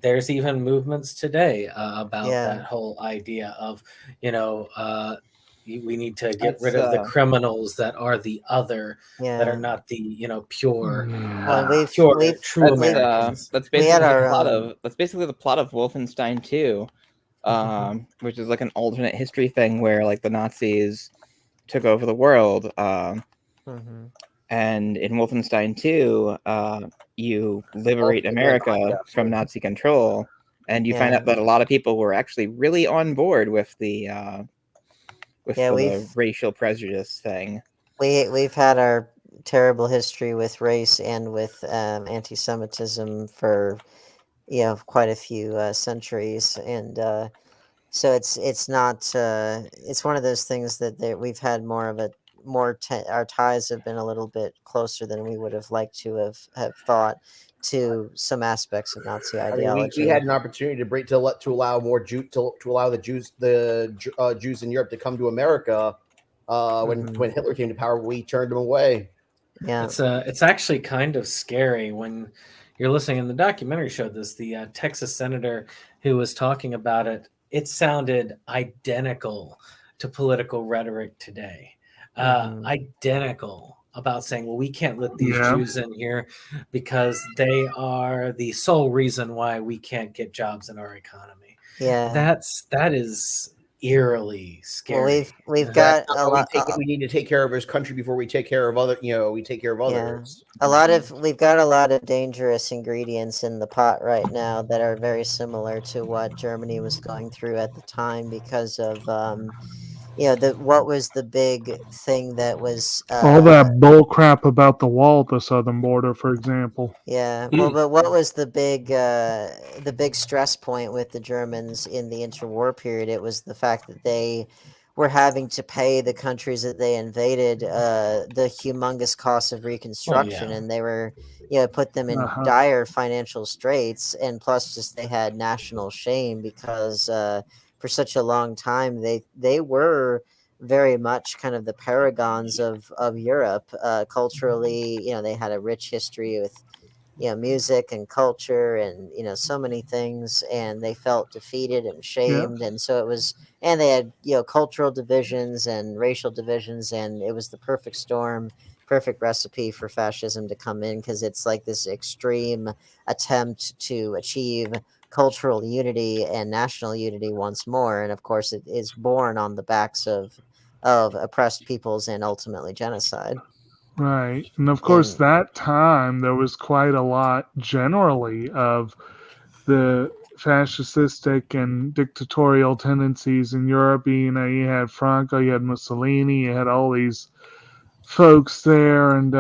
there's even movements today about that whole idea of, we need to get rid of the criminals that are the other, that are not the pure, true Americans. That's basically our that's basically the plot of Wolfenstein 2, which is like an alternate history thing where like the Nazis took over the world. And in Wolfenstein 2, you liberate America from Nazi control, and you find out that a lot of people were actually really on board with the racial prejudice thing. We've had our terrible history with race and with anti-Semitism for quite a few centuries, and so it's not it's one of those things that we've had more of a our ties have been a little bit closer than we would have liked to have thought to some aspects of Nazi ideology. We had an opportunity to allow more to allow the Jews in Europe to come to America. When Hitler came to power, we turned them away. Yeah, it's actually kind of scary when you're listening. In the documentary showed this, the Texas senator who was talking about it. It sounded identical to political rhetoric today. Identical about saying, well, we can't let these Jews in here because they are the sole reason why we can't get jobs in our economy. Yeah, that is eerily scary. Well, we've got a lot. We need to take care of his country before we take care of other. We take care of others. We've got a lot of dangerous ingredients in the pot right now that are very similar to what Germany was going through at the time because of what was the big thing that was all that bull crap about the wall at the southern border, for example. Yeah, well, but what was the big stress point with the Germans in the interwar period? It was the fact that they were having to pay the countries that they invaded the humongous cost of reconstruction, and they were put them in dire financial straits, and plus just they had national shame because for such a long time they were very much kind of the paragons of Europe culturally. They had a rich history with music and culture and so many things, and they felt defeated and shamed, and so it was, and they had cultural divisions and racial divisions, and it was the perfect storm, perfect recipe for fascism to come in, because it's like this extreme attempt to achieve cultural unity and national unity once more, and of course it is born on the backs of oppressed peoples and ultimately genocide. Right. And of course, that time there was quite a lot generally of the fascistic and dictatorial tendencies in Europe. You had Franco, you had Mussolini, you had all these folks there. And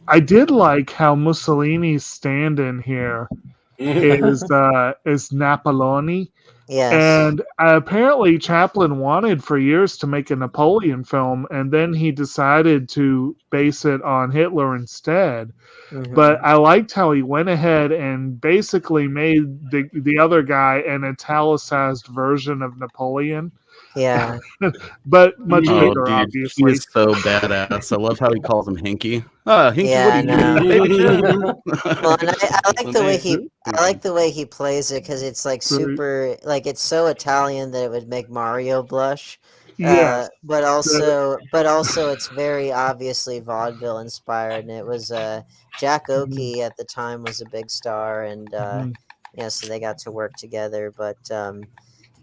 I did like how Mussolini's stand-in here is Napoleone. Yes. And apparently Chaplin wanted for years to make a Napoleon film, and then he decided to base it on Hitler instead. But I liked how he went ahead and basically made the other guy an italicized version of Napoleon. Yeah. But much Oh, bigger, dude, he obviously. is so badass. I love how he calls him Hinky. Ah, Hinky, Yeah, what I are you know. doing, baby kid? Well, and I like the way Hey, I like the way he plays it because it's like Very- super, like it's so Italian that it would make Mario blush. Yes. But also it's very obviously vaudeville inspired, and it was Jack Oakey at the time was a big star, and Mhm. so they got to work together. But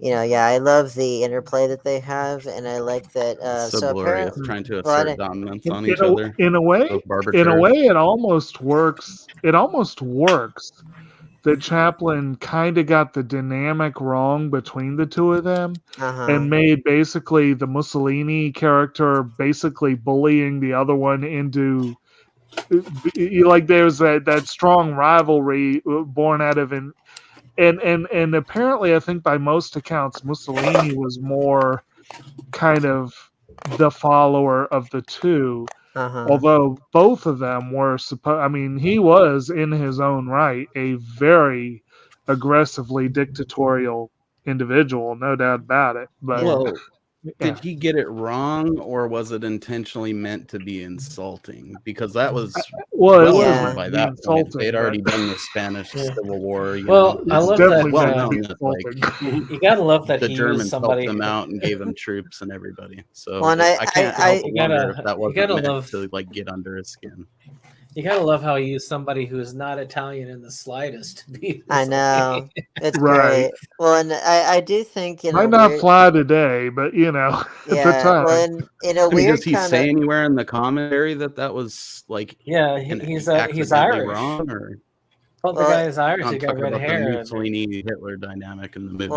yeah, I love the interplay that they have, and I like that. so So glorious, apparently, trying to well, assert dominance on In each other. a way, Both barber in a chairs. way, it almost works. It almost works that Chaplin kind of got the dynamic wrong between the two of them, and made basically the Mussolini character basically bullying the other one into like there's that strong rivalry born out of and apparently I think by most accounts Mussolini was more kind of the follower of the two. Although both of them were I mean, he was in his own right a very aggressively dictatorial individual, no doubt about it. But Well, yeah. did he get it wrong, or was it intentionally meant to be insulting? Because that was Well, it well was Yeah. known by be that point. insulting, They'd but- already done the Spanish Civil War. You Well, know, I It's love definitely that. well meant to be known that like insulting. You gotta love that the he Germans used somebody. helped them out and gave them troops and everybody. So Well, and I can't help but You gotta- wonder if that you wasn't gotta meant love- to like get under his skin. You gotta love how he used somebody who is not Italian in the slightest to be. I know it's Right. great. Well, and I do think Might not fly today, but at the Yeah, time. well, in a I mean, weird does he kind say of anywhere in the commentary that was like Yeah, he's Irish. wrong, or Well, the Well, guy is Irish. I'm He got talking red about the hair. Mussolini Hitler dynamic in the movie?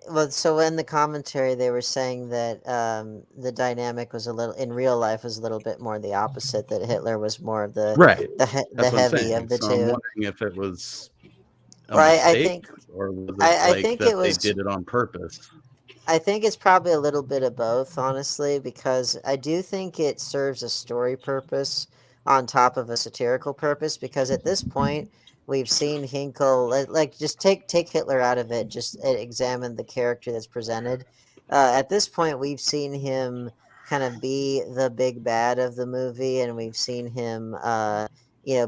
well, so in the commentary they were saying that the dynamic was a little in real life was a little bit more the opposite. That Hitler was more of the Right. the That's what I'm heavy saying. of the So two. I'm wondering if it was a Well, I mistake, think- or was it I like think that it was- they did it on purpose? I think it's probably a little bit of both, honestly, because I do think it serves a story purpose on top of a satirical purpose. Because at this point, we've seen Hinkle like just take Hitler out of it, just examine the character that's presented. At this point, we've seen him kind of be the big bad of the movie, and we've seen him, mince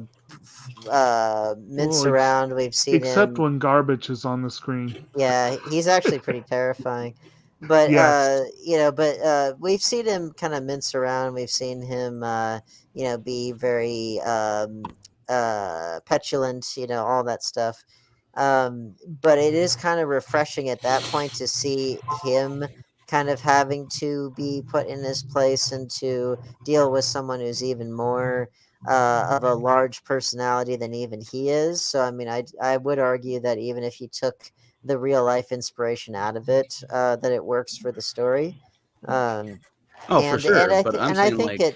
Well, around. We've seen Except him. when garbage is on the screen. Yeah, he's actually pretty terrifying. But Yes. we've seen him kind of mince around. We've seen him be very petulant, all that stuff. But it is kind of refreshing at that point to see him kind of having to be put in his place and to deal with someone who's even more of a large personality than even he is. So I mean, I would argue that even if you took the real life inspiration out of it, that it works for the story. Oh, for sure. But I'm saying like,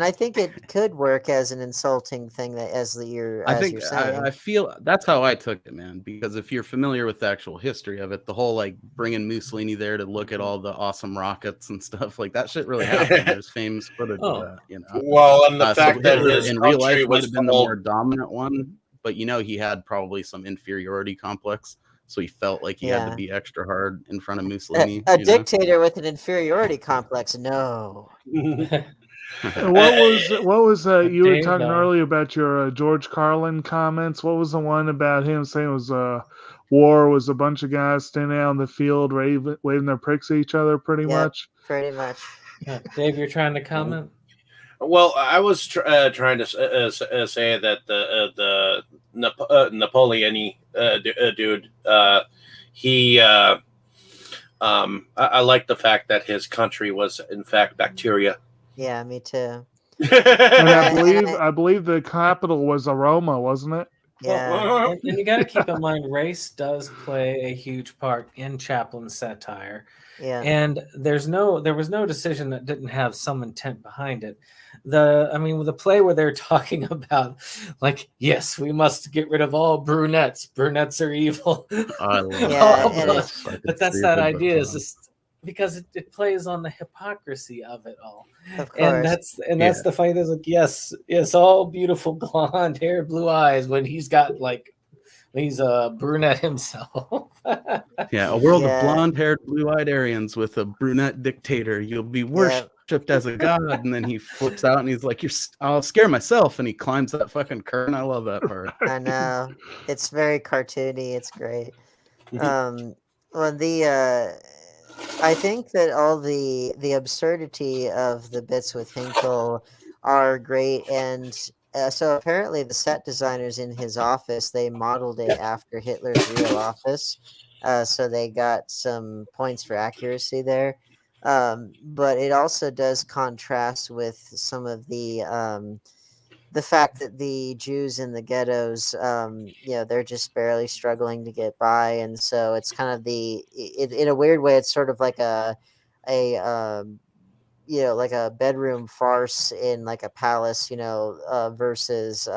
I think it could work as an insulting thing that you're saying. I feel that's how I took it, man. Because if you're familiar with the actual history of it, the whole like bringing Mussolini there to look at all the awesome rockets and stuff like that shit really happened. There's famous footage of that, Well, and the fact so that Hitler his in real life country might was have been the full- more dominant one, but he had probably some inferiority complex, so he felt like he had to be extra hard in front of Mussolini. A dictator with an inferiority complex, no. What was you were Dave, talking earlier about your George Carlin comments? What was the one about him saying it was war was a bunch of guys standing out in the field waving their pricks at each other, pretty Yep, much? Pretty much. Dave, you're trying to comment? Well, I was trying to say that the Napoleon dude, he I like the fact that his country was in fact bacteria. Yeah, me too. And I believe the capital was Aroma, wasn't it? Yeah. And you got to keep in mind, race does play a huge part in Chaplin's satire. Yeah. And there was no decision that didn't have some intent behind it. The play where they're talking about, like, yes, we must get rid of all brunettes. Brunettes are evil. I love Yeah, Blah, and blah. it. But that's that idea. Is just because it plays on the hypocrisy of it all. Of And course. that's the fight. Is like, yes, all beautiful blonde hair, blue eyes, when he's got like he's a brunette himself. Yeah, a world of Yeah. blonde-haired, blue-eyed Aryans with a brunette dictator. You'll be worshipped as a god, and then he flips out and he's like, I'll scare myself," and he climbs that fucking curtain. I love that part. I know. It's very cartoony. It's great. Well, I think that all the absurdity of the bits with Hinkle are great, and so apparently the set designers in his office, they modeled it after Hitler's real office, so they got some points for accuracy there. But it also does contrast with some of the fact that the Jews in the ghettos, they're just barely struggling to get by, and so it's kind of in a weird way, it's sort of like like a bedroom farce in like a palace, versus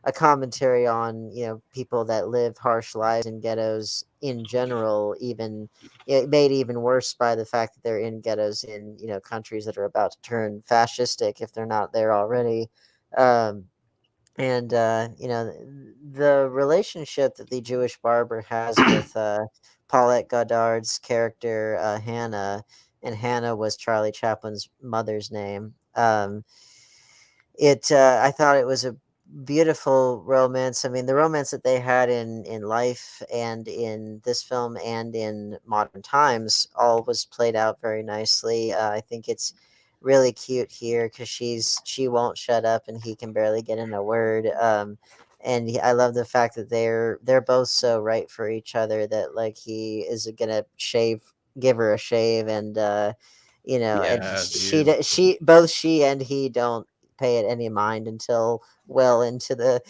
a commentary on people that live harsh lives in ghettos in general. Even it made even worse by the fact that they're in ghettos in countries that are about to turn fascistic if they're not there already. And the relationship that the Jewish barber has with Paulette Goddard's character Hannah, and Hannah was Charlie Chaplin's mother's name. I thought it was a beautiful romance. I mean, the romance that they had in life and in this film and in modern times all was played out very nicely. I think it's really cute here because she won't shut up and he can barely get in a word. I love the fact that they're both so right for each other that like he is gonna give her a shave, and and both she and he don't pay it any mind until well into the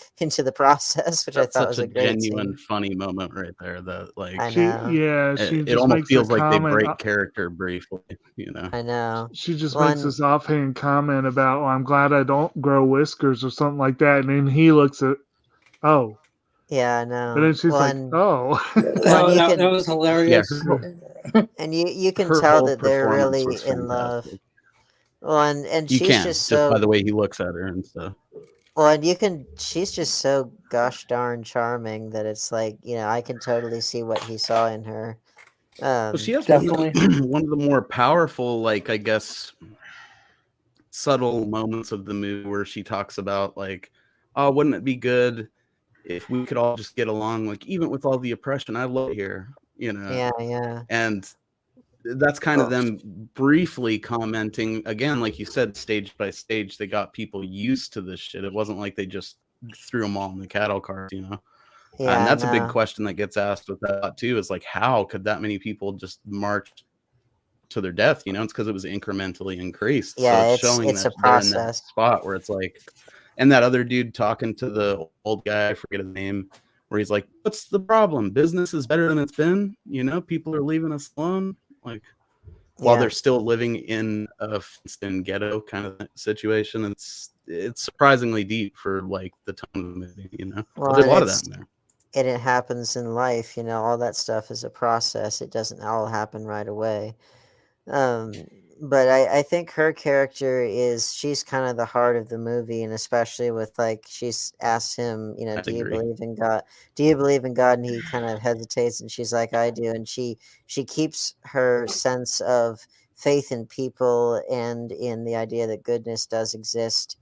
process, which That's I thought such was a a great genuine, scene. funny moment right there. That I like know. She it just almost makes a feels like they comment. break character briefly. I know. She just Well, makes this offhand comment about, "Well, I'm glad I don't grow whiskers," or something like that, and then he looks at, "Oh." Yeah, I know. And then she's like, "Oh." That was hilarious. And you can her tell whole that they're performance really was in love. fantastic. Well, and You she's can just just by so the way he looks at her and stuff. well, and she's just so gosh darn charming that it's like, I can totally see what he saw in her. Well, she has Definitely. one of the more powerful, like I guess, subtle moments of the movie where she talks about like, "Oh, wouldn't it be good if we could all just get along? Like even with all the oppression, I love it here, Yeah. And that's kind of them briefly commenting again, like you said, stage by stage, they got people used to this shit. It wasn't like they just threw them all in the cattle cart, Yeah, and that's a big question that gets asked with that too, is like, how could that many people just march to their death? It's because it was incrementally increased. Yeah, so it's showing it's that a they're in that process. spot where it's like, and that other dude talking to the old guy, I forget his name, where he's like, "What's the problem? Business is better than it's been. People are leaving us alone." Like, while they're still living in a fenced-in ghetto kind of situation. It's surprisingly deep for like the tone of the movie. Well, There's a lot of that in there. And it happens in life, all that stuff is a process. It doesn't all happen right away. But I think her character she's kind of the heart of the movie, and especially with like she's asked him, do you believe in God? Do you believe in God? And he kind of hesitates, and she's like, I do. And she keeps her sense of faith in people and in the idea that goodness does exist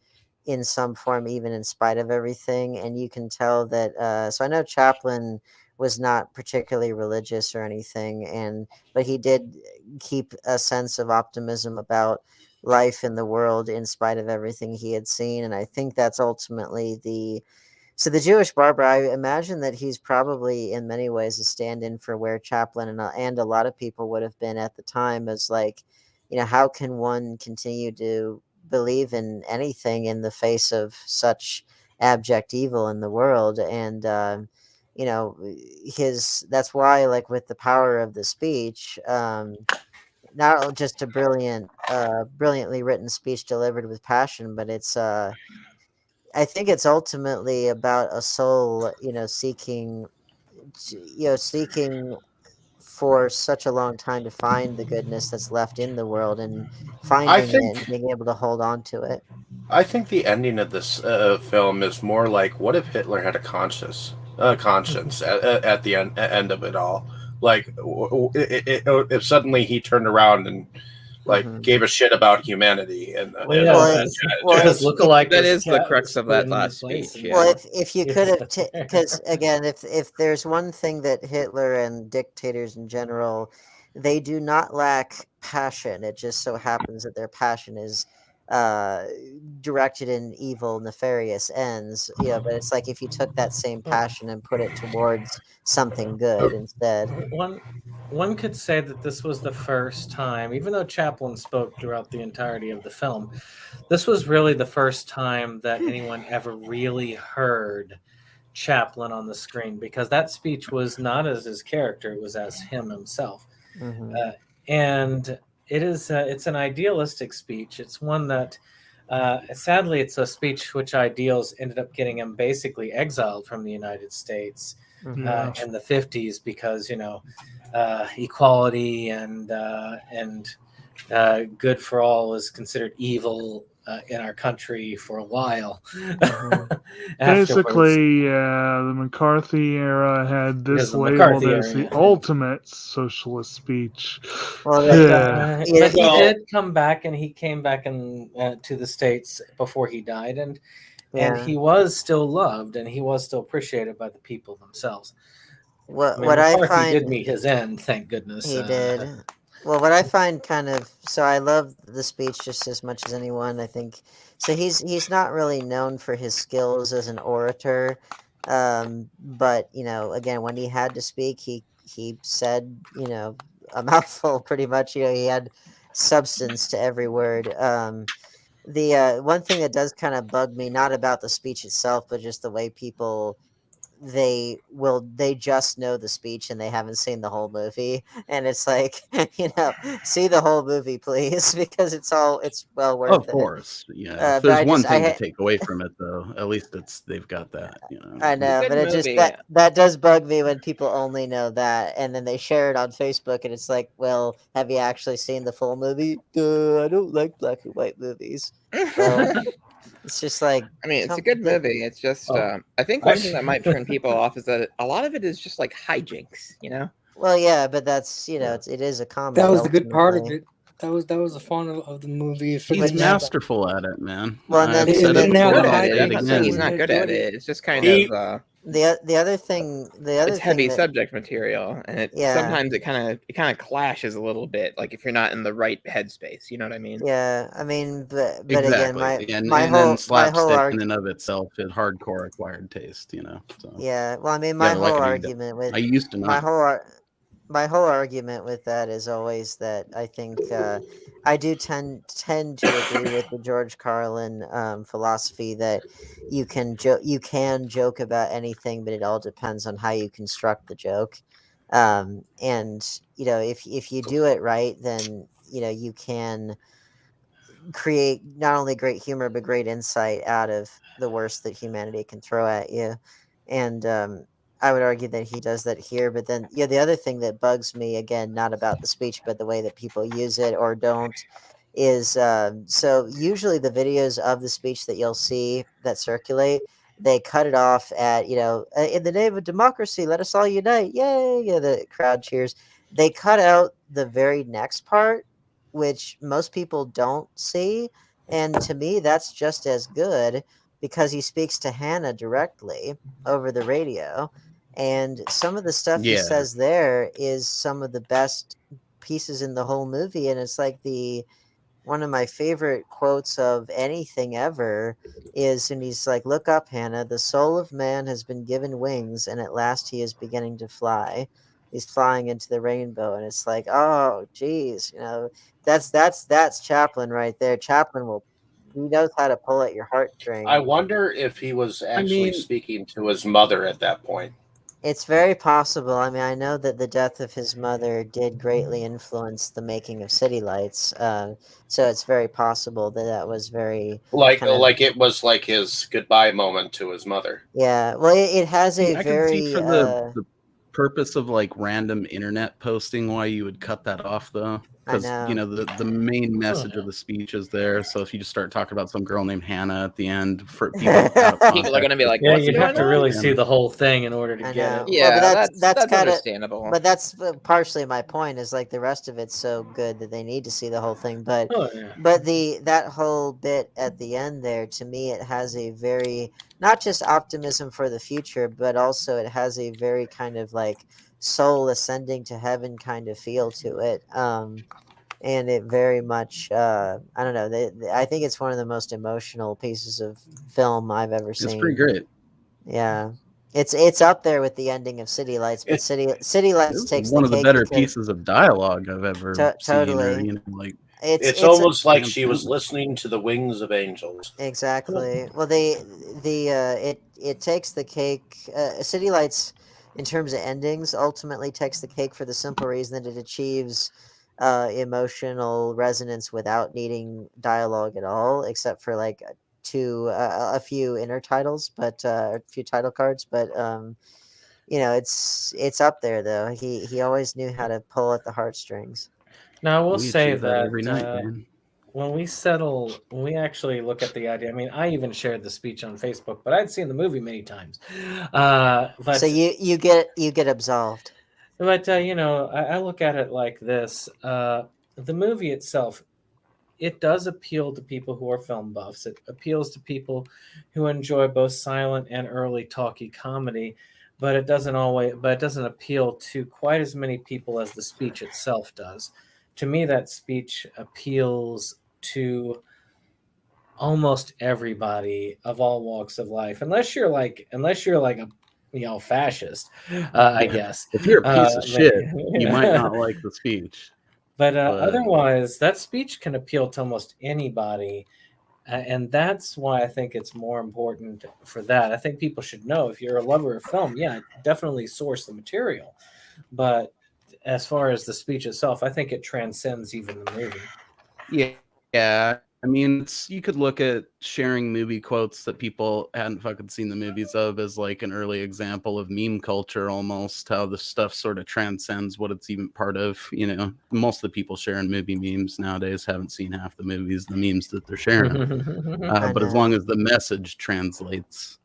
in some form, even in spite of everything. And you can tell that. So I know Chaplin was not particularly religious or anything, but he did keep a sense of optimism about life in the world in spite of everything he had seen. And I think that's ultimately the Jewish barber. I imagine that he's probably in many ways a stand-in for where Chaplin and a lot of people would have been at the time, as like, how can one continue to believe in anything in the face of such abject evil in the world. And you know, that's why, like, with the power of the speech, not just a brilliantly written speech delivered with passion, but it's I think it's ultimately about a soul, seeking for such a long time to find the goodness that's left in the world, and I finding it think and being able to hold on to it. I think the ending of this film is more like, what if Hitler had a conscience at the end of it all? Like, if suddenly he turned around and gave a shit about humanity, and his lookalike that was is the cat- crux was of put that in last place speech. and- Well, Yeah. if you could have, because again, if there's one thing that Hitler and dictators in general, they do not lack passion. It just so happens that their passion is directed in evil, nefarious ends. But it's like if you took that same passion and put it towards something good instead. One could say that this was the first time, even though Chaplin spoke throughout the entirety of the film, this was really the first time that anyone ever really heard Chaplin on the screen, because that speech was not as his character, it was as him himself. And it's an idealistic speech. It's one that sadly, it's a speech which ideals ended up getting him basically exiled from the United States in the 50s, because equality and good for all is considered evil in our country for a while. Basically, the McCarthy era had this labeled as the ultimate socialist speech. Well, but he did come back, and he came back to the States before he died, and he was still loved, and he was still appreciated by the people themselves. McCarthy did meet his end, thank goodness. He did. Well, what I find so I love the speech just as much as anyone, I think. So he's not really known for his skills as an orator, but again, when he had to speak, he said a mouthful pretty much. He had substance to every word. The one thing that does kind of bug me, not about the speech itself, but just the way people they just know the speech and they haven't seen the whole movie, and it's like see the whole movie please, because it's well worth it. Of course, if there's one thing to take away from it, though, at least they've got that. I know, but it just that does bug me when people only know that, and then they share it on Facebook, and it's like, well, have you actually seen the full movie? I don't like black and white movies. Well, it's just like, I mean, it's a good movie. It's just, I think one thing that might turn people off is that a lot of it is just like hijinks, Well, yeah, but that's it is a comedy. That was the good part of it. That was the fun of the movie. He's masterful at it, man. Well, and then I'm not saying he's not good at it. It's just kind of the other thing. It's heavy subject material, and sometimes it kind of clashes a little bit. Like if you're not in the right headspace, you know what I mean? Yeah, I mean, but exactly. again, my whole slapstick in and of itself is hardcore acquired taste. So. Yeah, well, I mean, my whole argument with I used to not. My whole argument with that is always that I think I do tend to agree with the George Carlin philosophy that you can joke about anything, but it all depends on how you construct the joke. And if you do it right, then you can create not only great humor but great insight out of the worst that humanity can throw at you. And I would argue that he does that here. But then, the other thing that bugs me, again, not about the speech, but the way that people use it or don't, is so usually the videos of the speech that you'll see that circulate, they cut it off at, in the name of democracy, let us all unite. Yay. The crowd cheers. They cut out the very next part, which most people don't see. And to me, that's just as good, because he speaks to Hannah directly over the radio. And some of the stuff he says there is some of the best pieces in the whole movie. And it's like one of my favorite quotes of anything ever is, and he's like, "Look up, Hannah, the soul of man has been given wings, and at last he is beginning to fly. He's flying into the rainbow." And it's like, oh, geez, that's Chaplin right there. Chaplin will knows how to pull at your heartstrings. I wonder if he was actually mean- speaking to his mother at that point. It's very possible. I mean, I know that the death of his mother did greatly influence the making of City Lights. So it's very possible that that was very Like it was like his goodbye moment to his mother. Yeah. Well, it has a I very can see for the purpose of like random internet posting why you would cut that off though, because the main message of the speech is there. So if you just start talking about some girl named Hannah at the end, for people, people are going to be like, yeah, what's you have to going on? really see the whole thing in order to I get know. it. Yeah, Well, but that's kind of understandable. But that's partially my point. Is like the rest of it's so good that they need to see the whole thing. But Oh, yeah. but that whole bit at the end there, to me, it has a very not just optimism for the future, but also it has a very kind of like soul ascending to heaven kind of feel to it. And it very much I don't know. I think it's one of the most emotional pieces of film I've ever seen. It's pretty great. Yeah. It's up there with the ending of City Lights, but City Lights takes one of the cake better because- pieces of dialogue I've ever seen. totally. Or, like It's almost like she was listening to the wings of angels. Exactly. Well, it takes the cake. City Lights, in terms of endings, ultimately takes the cake for the simple reason that it achieves emotional resonance without needing dialogue at all, except for like a few inner titles, but a few title cards. But it's up there though. He always knew how to pull at the heartstrings. Now I will we say achieve that every night, man. when we actually look at the idea, I mean, I even shared the speech on Facebook, but I'd seen the movie many times. But so you get absolved. But I look at it like this: the movie itself, it does appeal to people who are film buffs. It appeals to people who enjoy both silent and early talky comedy, but it doesn't appeal to quite as many people as the speech itself does. To me, that speech appeals to almost everybody of all walks of life, unless you're like a fascist, I guess. If you're a piece of shit, you might not like the speech. But otherwise, that speech can appeal to almost anybody. And that's why I think it's more important for that. I think people should know, if you're a lover of film, yeah, definitely source the material. But as far as the speech itself, I think it transcends even the movie. Yeah. I mean, you could look at sharing movie quotes that people hadn't fucking seen the movies of as like an early example of meme culture, almost how the stuff sort of transcends what it's even part of. Most of the people sharing movie memes nowadays haven't seen half the movies, the memes that they're sharing. But as long as the message translates,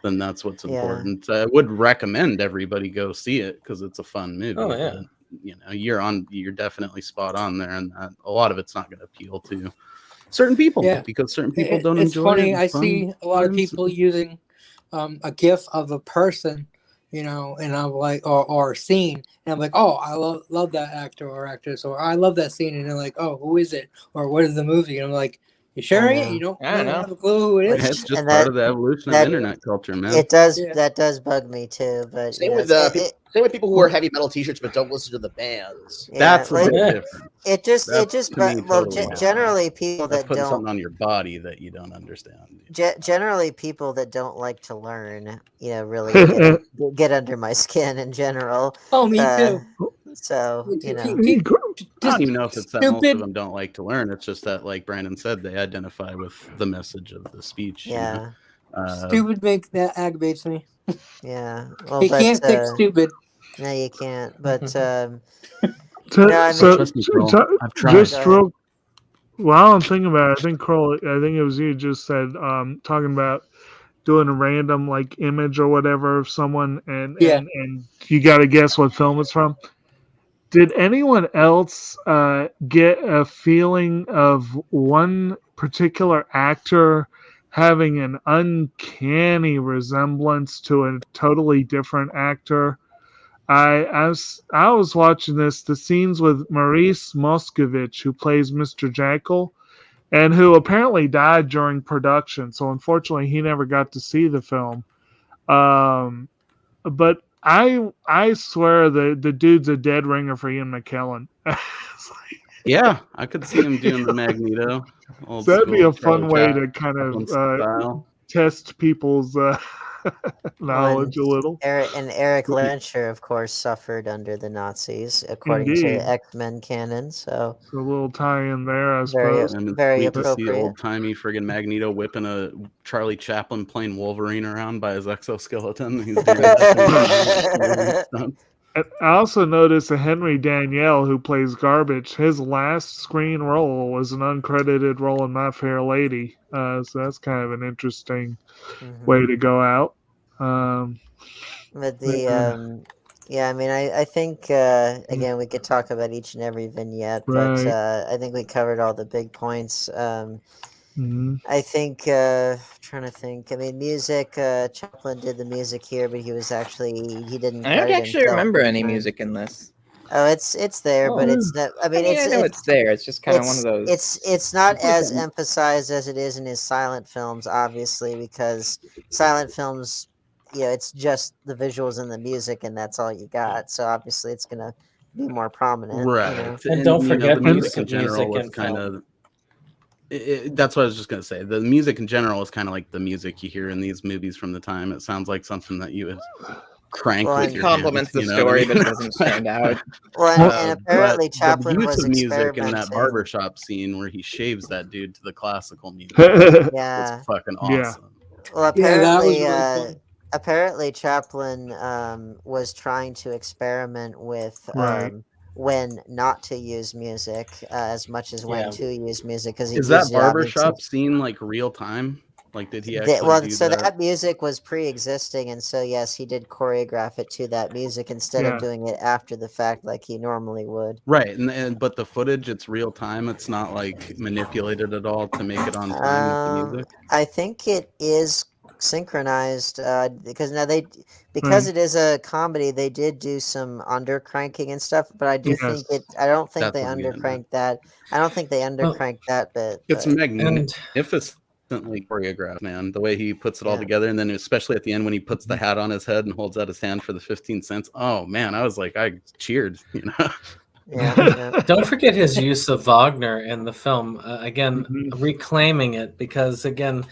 then that's what's important. I would recommend everybody go see it because it's a fun movie. Oh, yeah. But, you're definitely spot on there, and a lot of it's not going to appeal to certain people because certain people don't enjoy it. It's funny. I see a lot of people using a GIF of a person, and I'm like, or a scene, and I'm like, oh, I love that actor or actress, or I love that scene, and they're like, oh, who is it, or what is the movie? And I'm like, you sharing it? You don't have a clue who it is. It's just part of the evolution of internet culture, man. It does. Yeah. That does bug me too. But same with people who wear heavy metal T-shirts but don't listen to the bands. That's a bit different. It just generally people that's that putting don't something on your body that you don't understand. Generally, people that don't like to learn, really get under my skin in general. Oh, me too. So I don't even know if it's that most of them don't like to learn. It's just that, like Brandon said, they identify with the message of the speech. Yeah. Stupid that aggravates me. Yeah. Well, you can't pick stupid. No, you can't. But I've tried. While I'm thinking about it, I think Carl, it was you just said talking about doing a random like image or whatever of someone, and you got to guess what film it's from. Did anyone else get a feeling of one particular actor having an uncanny resemblance to a totally different actor? I was watching the scenes with Maurice Moscovitch, who plays Mr. Jekyll, and who apparently died during production. So unfortunately, he never got to see the film. But I swear the dude's a dead ringer for Ian McKellen. Yeah, I could see him doing the Magneto. So that'd be a fun way to kind Chaplin of style. test people's knowledge a little. Eric Lancher, of course, suffered under the Nazis, according Indeed. to X-Men canon. So a little tie-in there, I Very- suppose. And it's very sweet to see appropriate. old-timey friggin' Magneto whipping a Charlie Chaplin playing Wolverine around by his exoskeleton. He's doing that stunt. And I also noticed that Henry Danielle, who plays Garbage, his last screen role was an uncredited role in My Fair Lady. So that's kind of an interesting way to go out. But the yeah, I mean, I think again we could talk about each and every vignette, but I think we covered all the big points. I think trying to think. I mean, music. Chaplin did the music here, but he didn't. I don't actually remember any music in this. Oh, it's there, but it's not. I mean, I know it's there. It's just kind of one of those. It's not as emphasized as it is in his silent films, obviously, because silent films, it's just the visuals and the music, and that's all you got. So obviously, it's gonna be more prominent, right? And don't forget the music in general was kind of. That's what I was just gonna say. The music in general is kind of like the music you hear in these movies from the time. It sounds like something that you would crank with your complements hands, the story, but it doesn't stand out. Well, and apparently Chaplin the use was of music in that experimenting. barbershop scene where he shaves that dude to the classical music. Yeah, it's fucking awesome. Well, apparently Chaplin was trying to experiment with when not to use music as much as when to use music. Because is that barbershop scene like real time? Like, did he actually do that music was pre-existing, and so yes, he did choreograph it to that music instead of doing it after the fact like he normally would. Right, but the footage, it's real time. It's not like manipulated at all to make it on time with the music. I think it is synchronized because now because it is a comedy, they did do some undercranking and stuff, but I do think I don't think they undercranked that. I don't think they undercranked that bit. It's magnificently choreographed, man. The way he puts it all together, and then especially at the end when he puts the hat on his head and holds out his hand for the 15 cents. Oh man, I was like, I cheered, Don't forget his use of Wagner in the film. Again, reclaiming it, because again,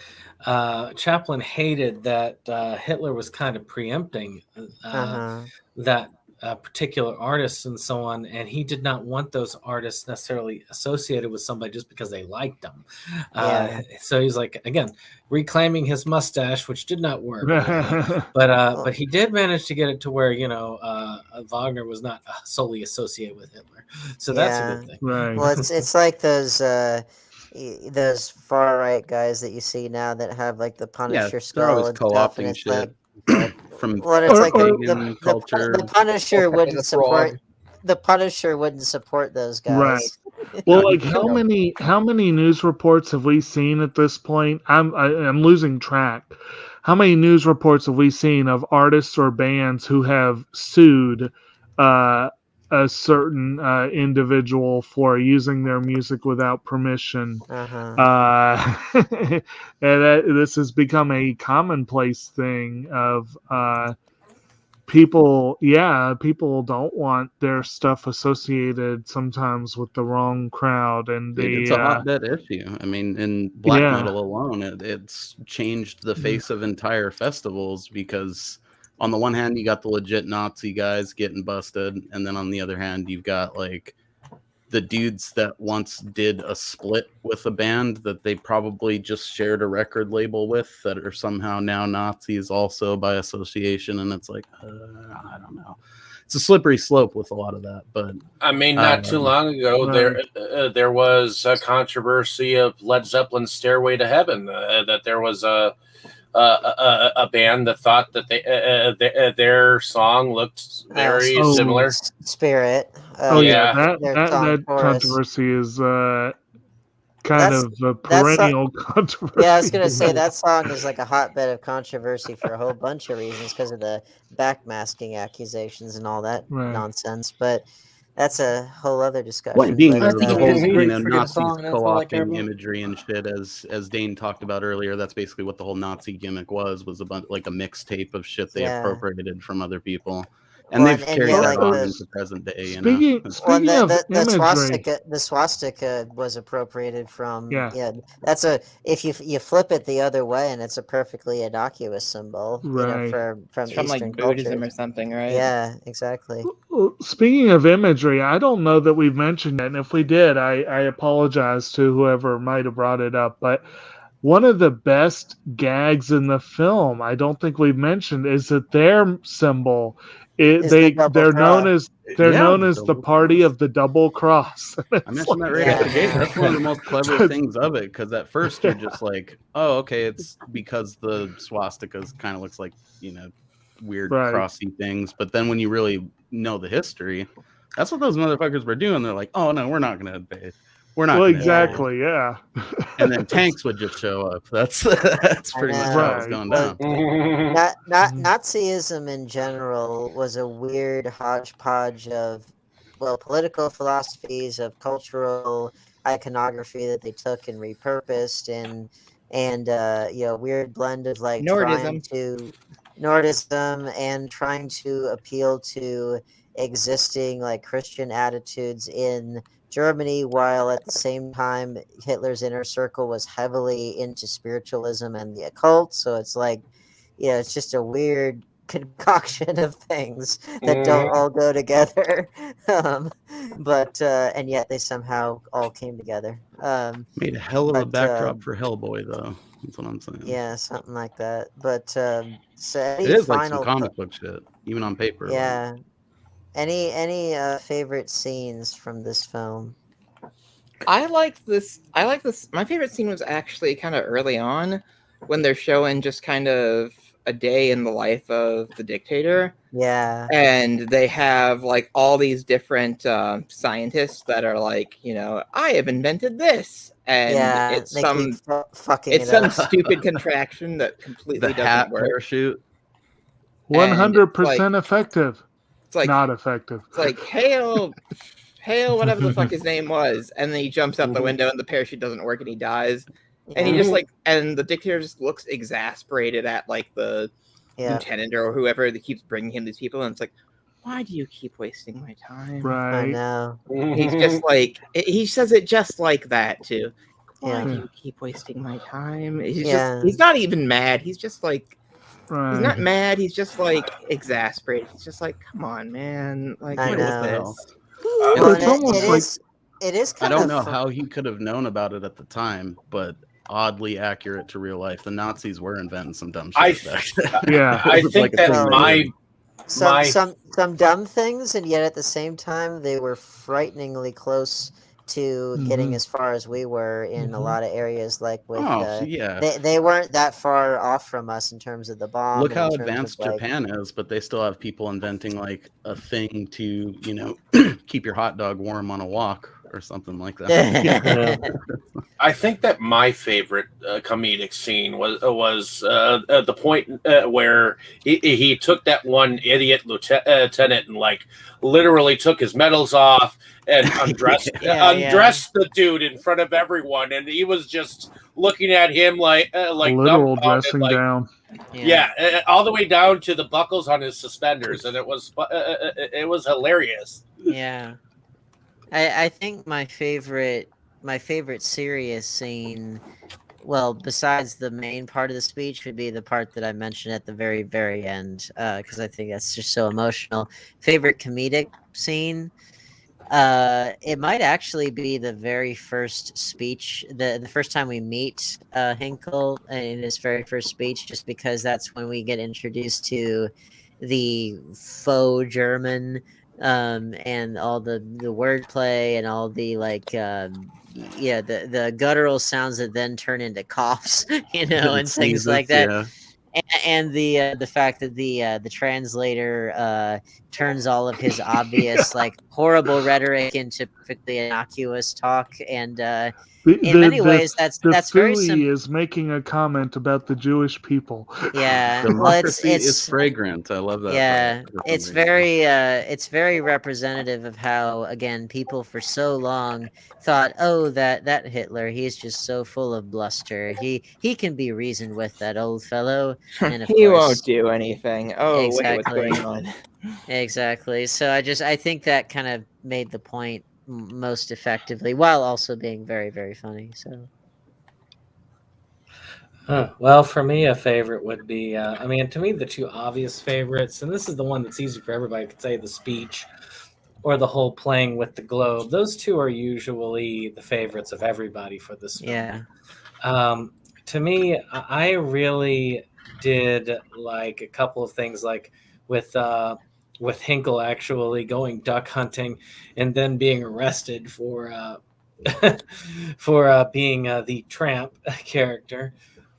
Chaplin hated that Hitler was kind of preempting that particular artists and so on, and he did not want those artists necessarily associated with somebody just because they liked them. So he's like, again, reclaiming his mustache, which did not work, but he did manage to get it to where Wagner was not solely associated with Hitler. So that's a good thing. Right. Well, it's like those far right guys that you see now that have like the Punisher skull and stuff, and it's shit. From the Punisher wouldn't support. The Punisher wouldn't support those guys. Right. Well, like how many news reports have we seen at this point? I'm losing track. How many news reports have we seen of artists or bands who have sued a certain individual for using their music without permission? And this has become a commonplace thing of people don't want their stuff associated sometimes with the wrong crowd, and it's a hotbed issue. I mean, in black metal alone, it's changed the face of entire festivals, because on the one hand, you got the legit Nazi guys getting busted, and then on the other hand, you've got like the dudes that once did a split with a band that they probably just shared a record label with that are somehow now Nazis also by association, and it's like, I don't know. It's a slippery slope with a lot of that, but I mean, not too long ago, there was a controversy of Led Zeppelin's "Stairway to Heaven," that there was a band that thought that their song looked very similar. Spirit. That controversy is kind of a perennial controversy. Yeah, I was going to say that song is like a hotbed of controversy for a whole bunch of reasons because of the backmasking accusations and all that nonsense. But that's a whole other discussion. Point being, but, the whole Nazis co-opting imagery and shit, as Dane talked about earlier. That's basically what the whole Nazi gimmick was a bunch like a mixtape of shit they appropriated from other people. And Well, they've and carried yeah, that like on the into present day. You know, Speaking It's- well, speaking of imagery, the swastika was appropriated from Yeah. That's a if you flip it the other way, and it's a perfectly innocuous symbol, Right. from It's from Eastern like Buddhism cultures. or something, right? Yeah, exactly. Well, speaking of imagery, I don't know that we've mentioned it, and if we did, I apologize to whoever might have brought it up. But one of the best gags in the film, I don't think we've mentioned, is that their symbol, Is the double they're known cross. as they're Yeah, known the as the double party cross. of the double cross. I It's mentioned that like- right Yeah, out the gate. yeah. That's one of the most clever So- things of it, because at first you're Yeah. just like, oh, okay, it's because the swastikas kind of looks like, weird Right. crossy things. But then when you really know the history, that's what those motherfuckers were doing. They're like, oh no, we're not gonna invade. We're not Well, gonna exactly, yeah. And then tanks would just show up. That's pretty much how it was Right. going Well, down. Nazism in general was a weird hodgepodge of, political philosophies, of cultural iconography that they took and repurposed, and weird blend of like trying Nordism. to Nordism and trying to appeal to existing like Christian attitudes in Germany, while at the same time Hitler's inner circle was heavily into spiritualism and the occult. So it's like, it's just a weird concoction of things that don't all go together. But and yet they somehow all came together. Made a hell of a but, backdrop for Hellboy, though. That's what I'm saying. Yeah, something like that. But so any It is like some final comic book shit, even on paper. like- yeah. Any favorite scenes from this film? I like this. My favorite scene was actually kind of early on when they're showing just kind of a day in the life of the dictator. Yeah. And they have like all these different scientists that are like, I have invented this. And Yeah, it's they some keep fucking it's it some up. stupid contraction that completely The doesn't hat work. parachute. 100% effective. It's like Not effective. It's like hail, whatever the fuck his name was, and then he jumps out the window and the parachute doesn't work and he dies. And he just and the dictator just looks exasperated at like the lieutenant or whoever that keeps bringing him these people, and it's like, why do you keep wasting my time? I Right. know. He's just like he says it just like that too. Why Yeah. do you keep wasting my time? He's Yeah. he's not even mad. He's just like Right. he's not mad. He's just like exasperated. He's just like, come on, man. Like, I what is know. this? Well, It's almost like it is I kind don't of know how he could have known about it at the time, but oddly accurate to real life. The Nazis were inventing some dumb I- shit back then. yeah. I It was think like a that thing they my did. some dumb things, and yet at the same time they were frighteningly close to getting Mhm. as far as we were in a lot of areas. Like with Oh, so yeah. they weren't that far off from us in terms of the bomb. Look and how in terms of, advanced like, Japan is, but they still have people inventing like a thing to, keep your hot dog warm on a walk or something like that. I think that my favorite comedic scene was at the point where he took that one idiot lieutenant and like literally took his medals off and undressed the dude in front of everyone, and he was just looking at him like literal dumbfounded, dressing like, down. all the way down to the buckles on his suspenders, and it was hilarious. Yeah. I think my favorite serious scene, well, besides the main part of the speech, would be the part that I mentioned at the very, very end, because I think that's just so emotional. Favorite comedic scene? It might actually be the very first speech, the first time we meet Hinkle in his very first speech, just because that's when we get introduced to the faux German, and all the wordplay and all the the guttural sounds that then turn into coughs, and things like that. Yeah. And the fact that the translator turns all of his obvious like horrible rhetoric into perfectly innocuous talk, and in many ways that's very Philly is making a comment about the Jewish people. Yeah, Democracy it's is fragrant. I love that. yeah, part. it's very representative of how, again, people for so long thought, oh, that Hitler, he's just so full of bluster. He can be reasoned with, that old fellow. And of He course, won't do anything. Oh, wait, what's exactly. going on? Exactly. So I think that kind of made the point most effectively, while also being very, very funny. So. Well, for me, a favorite would be, I mean, to me, the two obvious favorites, and this is the one that's easy for everybody, could say the speech or the whole playing with the globe. Those two are usually the favorites of everybody for this film. Yeah. To me, I really did like a couple of things, like with Hinkle actually going duck hunting and then being arrested for for being the tramp character,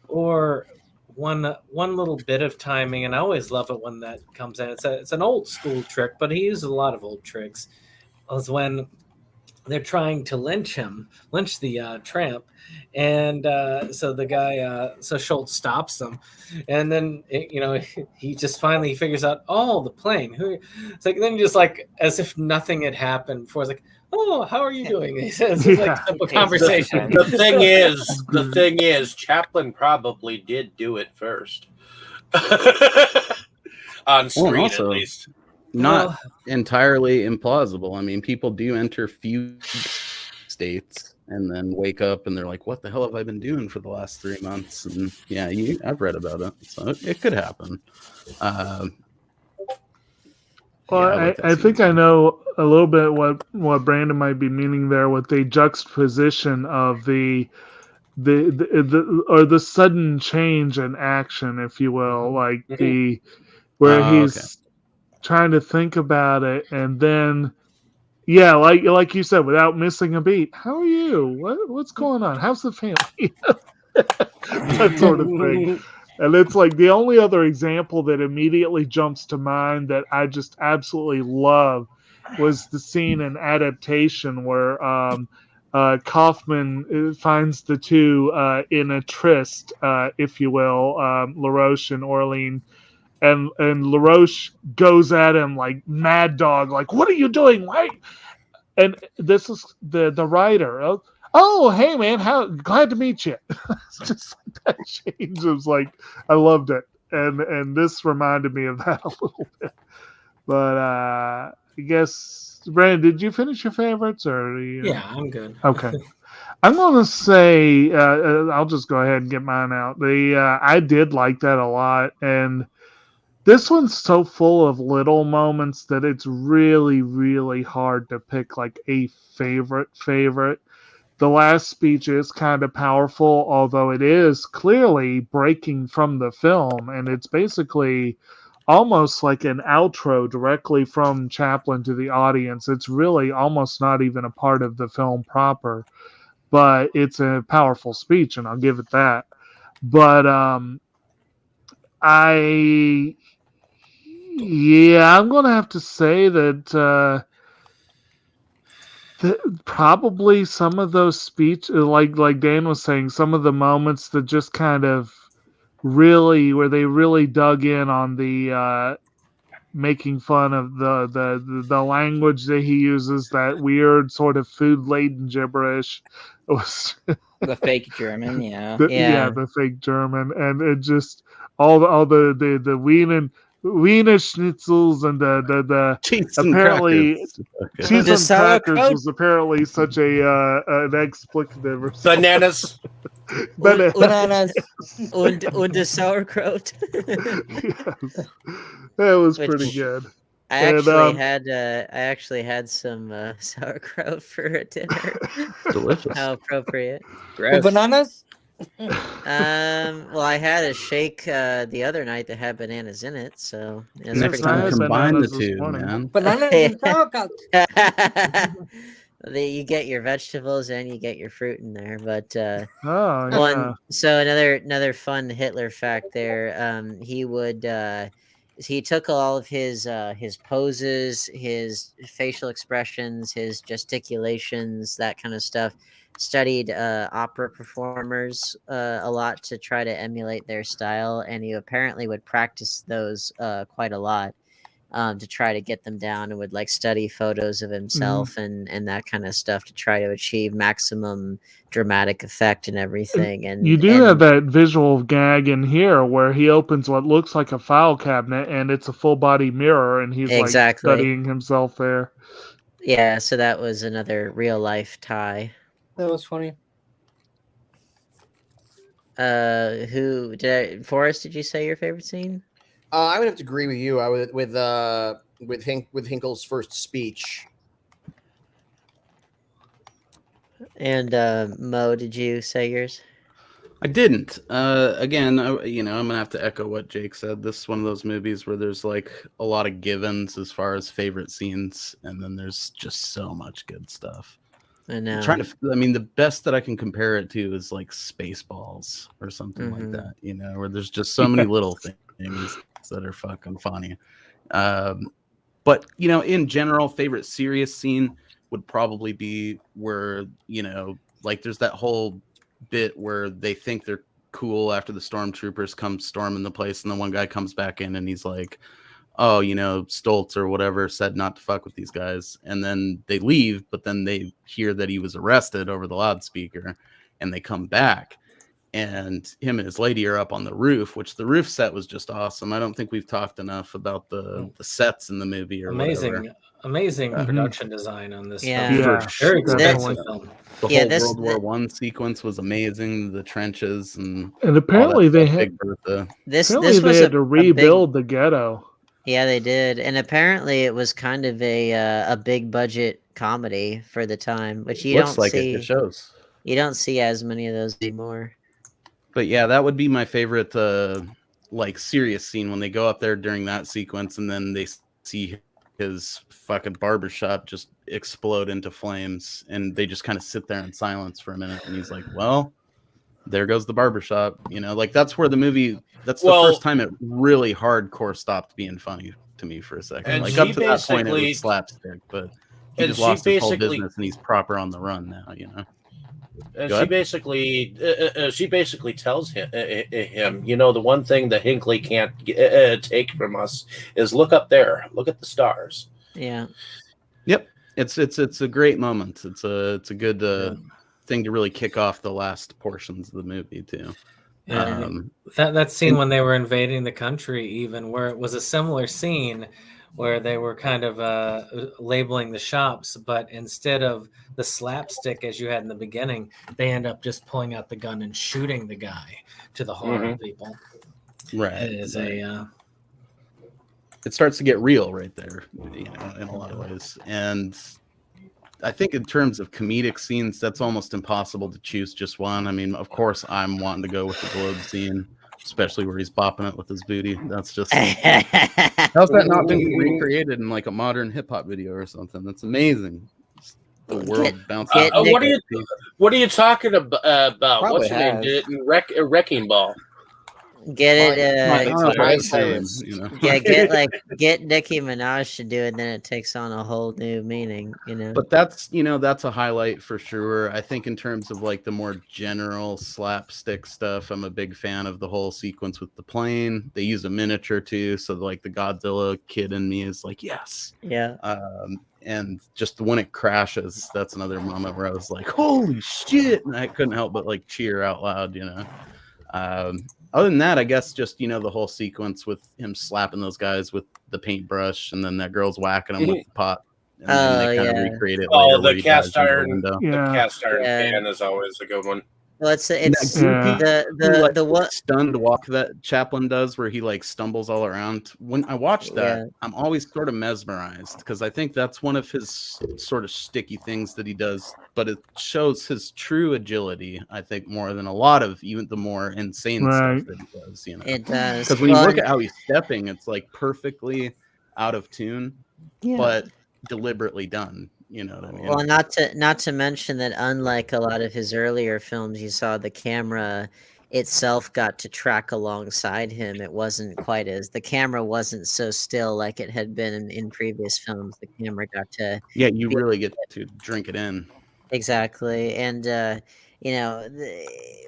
or one little bit of timing, and I always love it when that comes in. It's an old school trick, but he uses a lot of old tricks. Was when they're trying to lynch the tramp, and so the guy, so Schultz stops them, and then he just finally figures out, oh, the plane. Who? It's like then just like as if nothing had happened before. It's like, oh, how are you doing? He says it's like simple conversation. The thing is, Chaplin probably did do it first. On screen, also, at least. Not entirely implausible. I mean, people do enter fugue states and then wake up and they're like, what the hell have I been doing for the last 3 months? And yeah, I've read about it. So it could happen. Well, I think I know a little bit what Brandon might be meaning there with the juxtaposition of the sudden change in action, if you will, like where he's trying to think about it, and then like you said, without missing a beat. How are you? What's going on? How's the family? That sort of thing. And it's like the only other example that immediately jumps to mind that I just absolutely love was the scene in Adaptation where Kaufman finds the two in a tryst, if you will, LaRoche and Orlean. And LaRoche goes at him like mad dog, like, what are you doing? Why? And this is the writer. Oh, hey man, glad to meet you. It's just like that change. It was like I loved it, and this reminded me of that a little bit. But I guess, Brandon, did you finish your favorites, or Yeah, I'm good. Okay. I'm gonna say I'll just go ahead and get mine out. I did like that a lot, and this one's so full of little moments that it's really, really hard to pick like a favorite. The last speech is kind of powerful, although it is clearly breaking from the film, and it's basically almost like an outro directly from Chaplin to the audience. It's really almost not even a part of the film proper, but it's a powerful speech, and I'll give it that. But I'm going to have to say that probably some of those speeches, like Dan was saying, some of the moments that just kind of really, where they really dug in on the making fun of the language that he uses, that weird sort of food laden gibberish. It was the fake German, the fake German, and it just all the Wiener schnitzels and the cheese apparently and cheese and crackers sauerkraut. was apparently such an explicative or something. Bananas. Bananas und the sauerkraut. Yes. That was pretty good. I actually had some sauerkraut for dinner. Delicious. How appropriate. With bananas? Well, I had a shake the other night that had bananas in it, so it was Next pretty time, cool. combine the two, man. Bananas and sauerkraut. You get your vegetables and you get your fruit in there, but so another fun Hitler fact there. He took all of his poses, his facial expressions, his gesticulations, that kind of stuff. Studied opera performers a lot to try to emulate their style, and he apparently would practice those quite a lot. to try to get them down, and would like study photos of himself and that kind of stuff to try to achieve maximum dramatic effect and everything. And you do have that visual gag in here where he opens what looks like a file cabinet and it's a full body mirror, and he's like studying himself there. Yeah, so that was another real life tie. That was funny. Forrest, did you say your favorite scene? I would have to agree with you. I would with Hinkle's first speech. And Mo, did you say yours? I didn't. Again, I'm gonna have to echo what Jake said. This is one of those movies where there's like a lot of givens as far as favorite scenes, and then there's just so much good stuff. I know. The best that I can compare it to is like Spaceballs or something like that. Where there's just so many little things that are fucking funny. But in general, favorite serious scene would probably be where like there's that whole bit where they think they're cool after the stormtroopers come storming the place, and the one guy comes back in and he's like, oh, Stoltz or whatever said not to fuck with these guys, and then they leave, but then they hear that he was arrested over the loudspeaker, and they come back, and him and his lady are up on the roof, which the roof set was just awesome. I don't think we've talked enough about the sets in the movie. Or amazing production design on this film. Very expensive film. The whole World War I sequence was amazing. The trenches and apparently they had this they had to rebuild the ghetto. Yeah, they did, and apparently it was kind of a big budget comedy for the time, which you don't see. It shows. You don't see as many of those anymore. But yeah, that would be my favorite, like serious scene when they go up there during that sequence, and then they see his fucking barbershop just explode into flames, and they just kind of sit there in silence for a minute, and he's like, well, there goes the barbershop. Like that's where the movie, that's the first time it really hardcore stopped being funny to me for a second. And like up to that point it was slapstick, but he just lost his whole business and he's proper on the run now, And she basically tells him, the one thing that Hinckley can't take from us is look up there, look at the stars. Yeah. Yep. It's a great moment. It's a good thing to really kick off the last portions of the movie too. Yeah, that scene when they were invading the country, even where it was a similar scene where they were kind of labeling the shops, but instead of the slapstick as you had in the beginning, they end up just pulling out the gun and shooting the guy to the horror people. Right. It is it starts to get real right there, in a lot of ways. And I think in terms of comedic scenes, that's almost impossible to choose just one. I mean, of course, I'm wanting to go with the globe scene, especially where he's bopping it with his booty. That's just how's that not been recreated in like a modern hip hop video or something? That's amazing. The world bouncing. What are you talking about? What's your name? Did it in Wrecking Ball? Get get Nicki Minaj to do it, then it takes on a whole new meaning, But that's a highlight for sure. I think in terms of like the more general slapstick stuff, I'm a big fan of the whole sequence with the plane. They use a miniature too, so like the Godzilla kid in me is like, yes. Yeah. And just when it crashes, that's another moment where I was like, holy shit, and I couldn't help but like cheer out loud, Other than that, I guess just, the whole sequence with him slapping those guys with the paintbrush, and then that girl's whacking him with the pot. And then they kind of recreate it. The cast iron. The cast iron pan is always a good one. Well, it's the what stunned walk that Chaplin does, where he like stumbles all around. When I watch that, I'm always sort of mesmerized because I think that's one of his sort of sticky things that he does, but it shows his true agility. I think more than a lot of even the more insane stuff that he does. It does, because when you look at how he's stepping, it's like perfectly out of tune, but deliberately done. You know what I mean? Well, not to mention that unlike a lot of his earlier films, you saw the camera itself got to track alongside him. It wasn't quite the camera wasn't so still like it had been in previous films. The camera got to you really get to drink it in. Exactly, and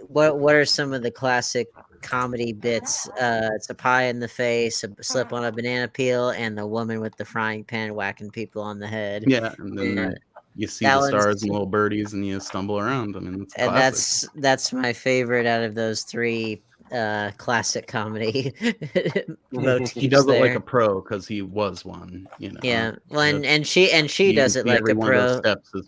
what are some of the classic comedy bits? It's a pie in the face, a slip on a banana peel, and the woman with the frying pan whacking people on the head. Yeah, and then you see that the one's- stars and little birdies, and you stumble around. I mean, it's and classic. that's my favorite out of those three classic comedy motifs. He does it like there. a pro because he was one. Yeah, well, That's- and she you does can it see like every a one of those pro. steps is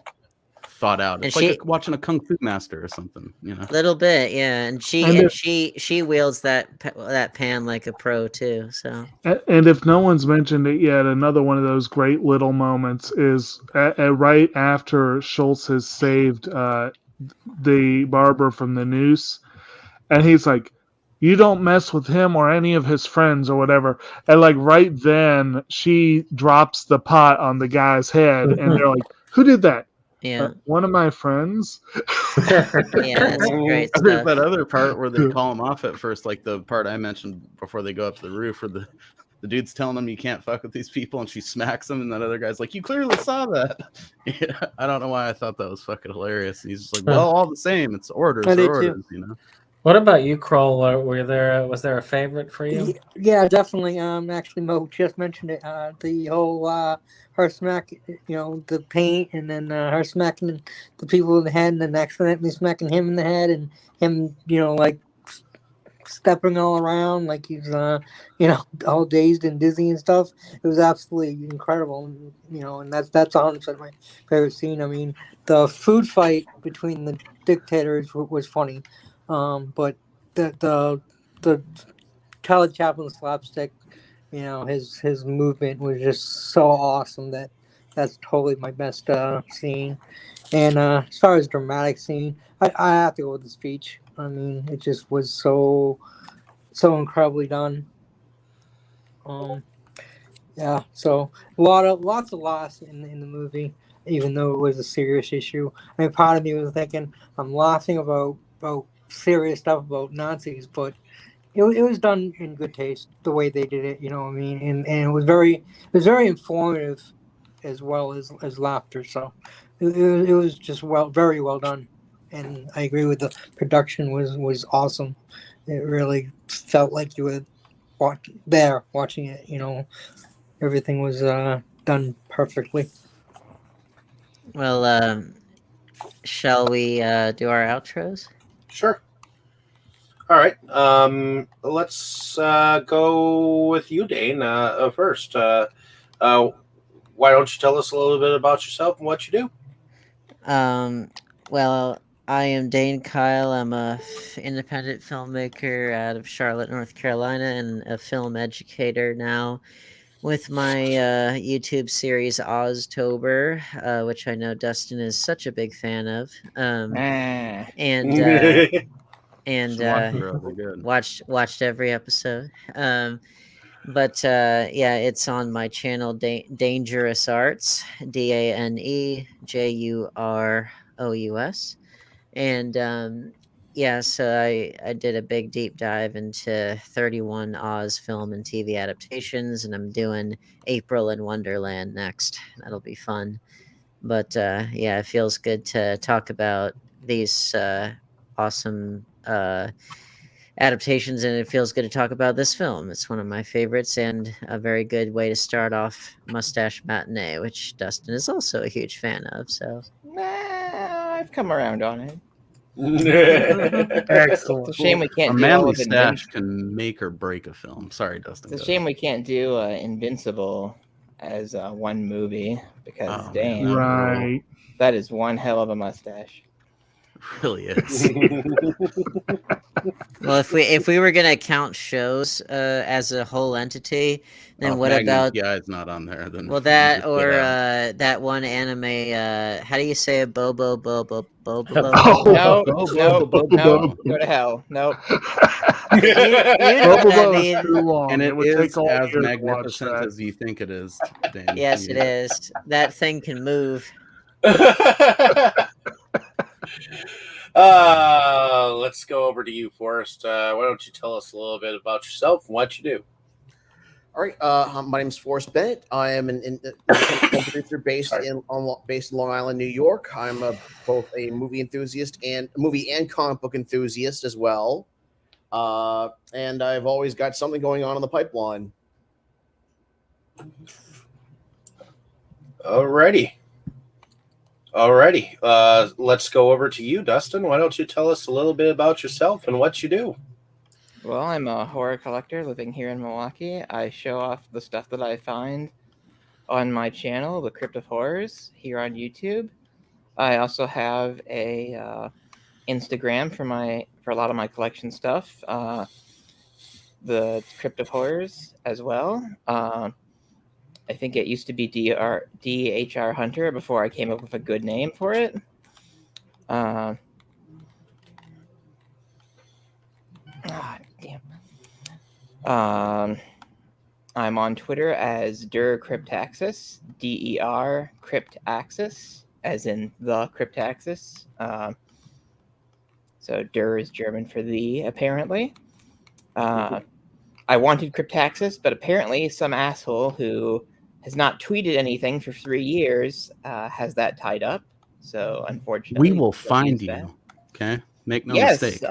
thought out. And It's like watching a kung fu master or something. Little bit, yeah. And she wields that pan like a pro too. So. And if no one's mentioned it yet, another one of those great little moments is right after Schultz has saved the barber from the noose, and he's like, "You don't mess with him or any of his friends or whatever." And like right then, she drops the pot on the guy's head, and they're like, "Who did that?" Yeah, one of my friends. Yeah, that's great There's stuff. that other part where they call him off at first, like the part I mentioned before they go up to the roof, where the dude's telling them you can't fuck with these people, and she smacks him, and that other guy's like, "You clearly saw that." Yeah, I don't know why I thought that was fucking hilarious. And he's just like, "Well, all the same, it's orders, I did orders, too. What about you, Kroll? Was there a favorite for you? Yeah, definitely. Actually, Mo just mentioned it. The whole her smack, the paint, and then her smacking the people in the head, and then accidentally smacking him in the head, and him, like stepping all around like he's, all dazed and dizzy and stuff. It was absolutely incredible, and that's 100% my favorite scene. I mean, the food fight between the dictators was funny. But the Charlie Chaplin slapstick, his movement was just so awesome that's totally my best scene. And as far as dramatic scene, I have to go with the speech. I mean, it just was so incredibly done. Yeah, so lots of laughs in the movie, even though it was a serious issue. I mean, part of me was thinking I'm laughing about serious stuff about Nazis, but it was done in good taste the way they did it. You know what I mean? And it was very informative as well as laughter. So it was just very well done. And I agree with the production was awesome. It really felt like you were watching it. Everything was done perfectly. Well, shall we do our outros? Sure. All right. Let's go with you, Dane, first. Why don't you tell us a little bit about yourself and what you do? Well, I am Dane Kyle. I'm a independent filmmaker out of Charlotte, North Carolina, and a film educator now with my YouTube series Oztober, which I know Dustin is such a big fan of. And watched every episode. But yeah, it's on my channel, Dangerous Arts, DANEJUROUS, and yeah, so I did a big deep dive into 31 Oz film and TV adaptations, and I'm doing April in Wonderland next. That'll be fun. But yeah, it feels good to talk about these awesome adaptations, and it feels good to talk about this film. It's one of my favorites and a very good way to start off Mustache Matinee, which Dustin is also a huge fan of. So I've come around on it. Excellent. It's a shame we can't a do all manly of stash can make or break a film. Sorry, Dustin. It's a shame we can't do Invincible as one movie because damn, right, that is one hell of a mustache. Really is. Well, if we were gonna count shows as a whole entity, then what Magnum about PI is not on there? Then well that or that one anime? How do you say it? Bobo. No, go to hell. Nope. You know what I mean. Too long. and it would is take all as year to watch magnificent that. as you think it is. Dan. Yes, it is. That thing can move. Let's go over to you, Forrest. Why don't you tell us a little bit about yourself and what you do? All right. My name is Forrest Bennett. I am an independent producer based in Long Island, New York. I'm both a movie enthusiast and comic book enthusiast as well. And I've always got something going on in the pipeline. Alrighty. Let's go over to you, Dustin. Why don't you tell us a little bit about yourself and what you do? Well, I'm a horror collector living here in Milwaukee. I show off the stuff that I find on my channel, The Crypt of Horrors, here on YouTube. I also have a Instagram for a lot of my collection stuff, The Crypt of Horrors as well. I think it used to be DHR Hunter before I came up with a good name for it. Damn. I'm on Twitter as Der Cryptaxis, DER Cryptaxis, as in the Cryptaxis. So Der is German for the, apparently. I wanted Cryptaxis, but apparently some asshole who has not tweeted anything for 3 years has that tied up. So unfortunately, We will find you. that. Okay, make no Yes, mistake.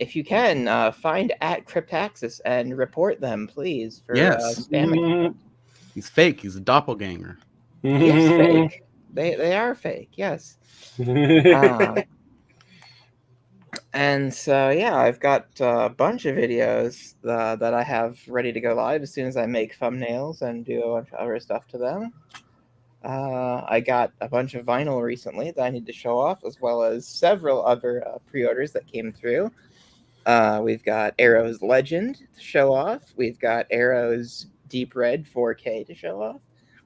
if you can, find at Cryptaxis and report them, please, for Yes. spamming. He's fake. He's a doppelganger. Yes, fake. They are fake. Yes. And so yeah, I've got a bunch of videos that I have ready to go live as soon as I make thumbnails and do a bunch of other stuff to them. I got a bunch of vinyl recently that I need to show off, as well as several other pre-orders that came through. We've got Arrow's Legend to show off. We've got Arrow's Deep Red 4K to show off.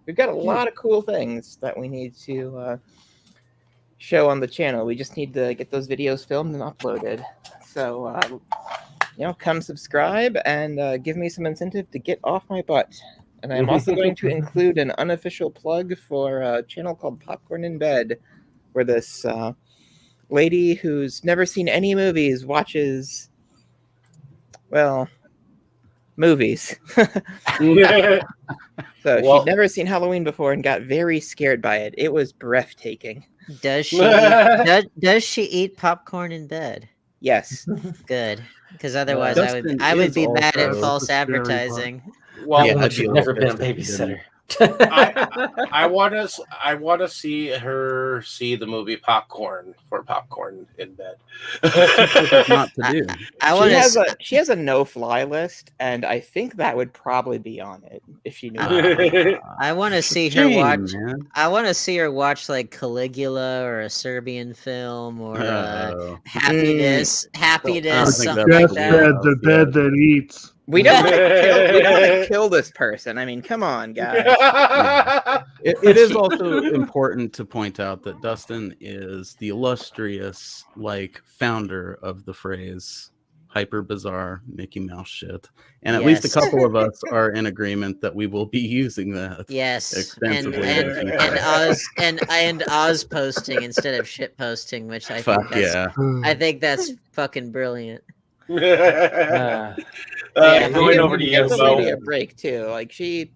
We've got a lot of cool things that we need to show on the channel. We just need to get those videos filmed and uploaded. So, come subscribe and give me some incentive to get off my butt. And I'm also going to include an unofficial plug for a channel called Popcorn in Bed, where this lady who's never seen any movies watches, well, movies. So she'd never seen Halloween before and got very scared by it. It was breathtaking. Does she eat popcorn in bed? Yes. Good, because otherwise Dustin I would be is mad at also false the scary part. advertising. Well, Yeah, I've I'd be never been a pissed if you didn't. babysitter. I want to see her see the movie Popcorn in Bed. Not to do. I want to. She has a no-fly list, and I think that would probably be on it if she knew. I want to see her Shame, watch. man. I want to see her watch like Caligula or a Serbian film or Happiness, I don't think something that's like Death that. bed, the bed that eats. We don't want to kill this person. I mean, come on, guys. It is also important to point out that Dustin is the illustrious, founder of the phrase hyper bizarre Mickey Mouse shit. And at least a Yes. couple of us are in agreement that we will be using that. Yes, Extensively in the future. and Oz posting instead of shit posting, which I Fuck think yeah. I think that's fucking brilliant. Going over to you, Give the Mo. lady a break too. Like she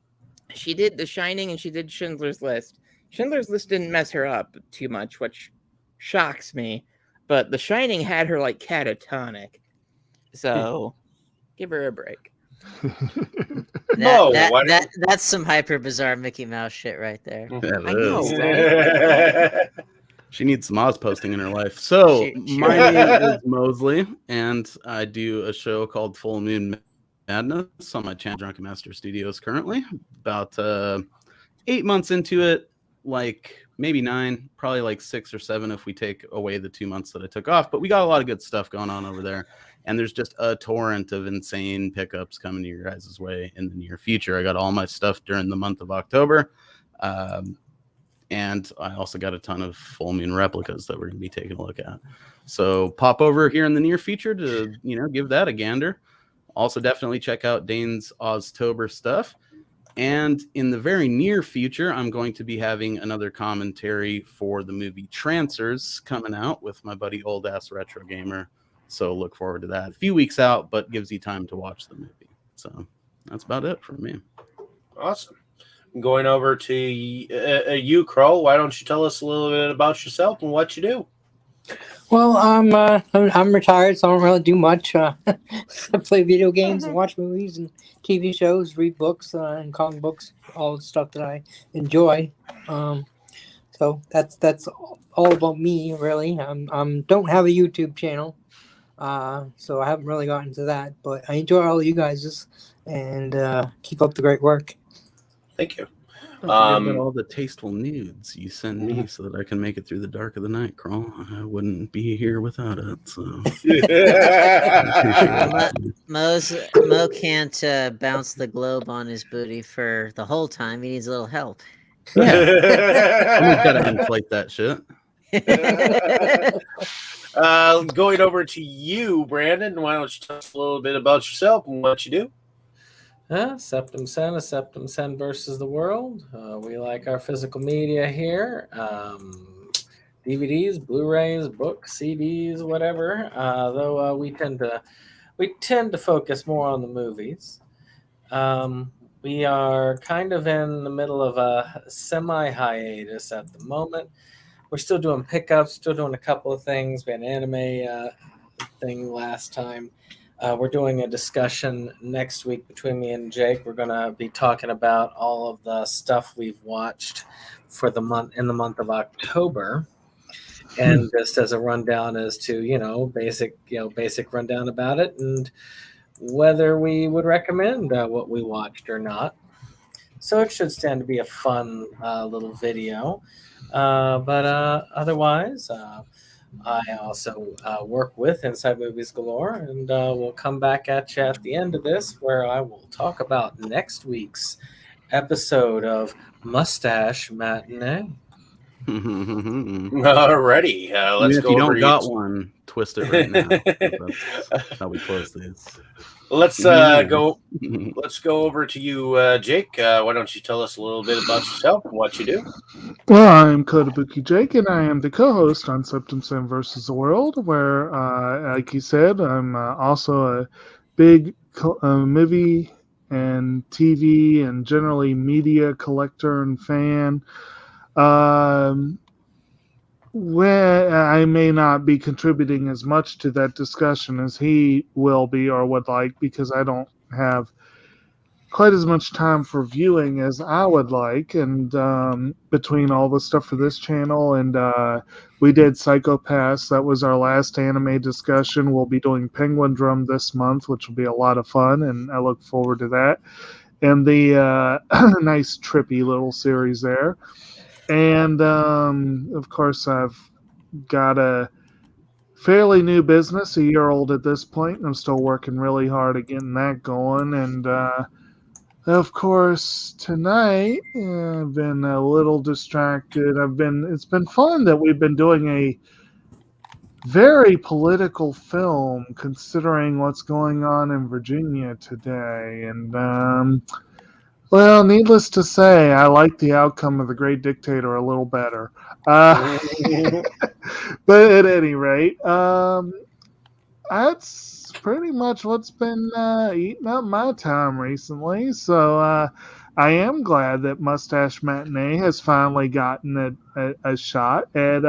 did The Shining and she did Schindler's List. Schindler's List didn't mess her up too much, which shocks me. But The Shining had her like catatonic. So give her a break. That's some hyper bizarre Mickey Mouse shit right there. I know, right? She needs some Oz posting in her life. So She- my name is Mosley, and I do a show called Full Moon Madness on my channel, Drunkin Master Studios. Currently, about 8 months into it, maybe 9, probably 6 or 7 if we take away the 2 months that I took off. But we got a lot of good stuff going on over there, and there's just a torrent of insane pickups coming to your guys' way in the near future. I got all my stuff during the month of October. And I also got a ton of full moon replicas that we're going to be taking a look at. So pop over here in the near future to, give that a gander. Also, definitely check out Dane's Oztober stuff. And in the very near future, I'm going to be having another commentary for the movie Trancers coming out with my buddy Old Ass Retro Gamer. So look forward to that. A few weeks out, but gives you time to watch the movie. So That's about it for me. Awesome. Going over to you, Kroll. Why don't you tell us a little bit about yourself and what you do? Well, I'm retired, so I don't really do much. I play video games, and watch movies and TV shows, read books and comic books, all the stuff that I enjoy. So that's all about me, really. Don't have a YouTube channel, so I haven't really gotten to that. But I enjoy all you guys and keep up the great work. Thank you. Don't forget about all the tasteful nudes you send me so that I can make it through the dark of the night, Kroll. I wouldn't be here without it. So Mo can't bounce the globe on his booty for the whole time. He needs a little help. Yeah, someone's got to inflate that shit. Going over to you, Brandon. Why don't you tell us a little bit about yourself and what you do? Septum Sen, a Septum Sen versus the world. We like our physical media here. DVDs, Blu-rays, books, CDs, whatever. Though we tend to focus more on the movies. We are kind of in the middle of a semi-hiatus at the moment. We're still doing pickups, still doing a couple of things. We had an anime thing last time. We're doing a discussion next week between me and Jake. We're going to be talking about all of the stuff we've watched for the month in the month of October, and just as a rundown as to basic rundown about it and whether we would recommend what we watched or not. So it should stand to be a fun little video. But otherwise, I also work with Inside Movies Galore, and we'll come back at you at the end of this where I will talk about next week's episode of Mustache Matinee. Alrighty, let's go. If you don't got one, twist it right now. That's how we close this. Let's go. Let's go over to you, Jake. Why don't you tell us a little bit about yourself and what you do? Well, I'm Kotobuki Jake, and I am the co-host on Septum Sen versus the World, where, like you said, I'm also a big movie and TV and generally media collector and fan. Where I may not be contributing as much to that discussion as he will be or would like, because I don't have quite as much time for viewing as I would like, and between all the stuff for this channel, and we did Psychopaths. That was our last anime discussion. We'll be doing Penguin Drum this month, which will be a lot of fun, and I look forward to that. And the nice trippy little series there. And, of course, I've got a fairly new business, a year old at this point, and I'm still working really hard at getting that going. And, of course, tonight, I've been a little distracted. It's been fun that we've been doing a very political film, considering what's going on in Virginia today. And, well, needless to say, I like the outcome of The Great Dictator a little better. But at any rate, that's pretty much what's been eating up my time recently. So I am glad that Mustache Matinee has finally gotten a shot at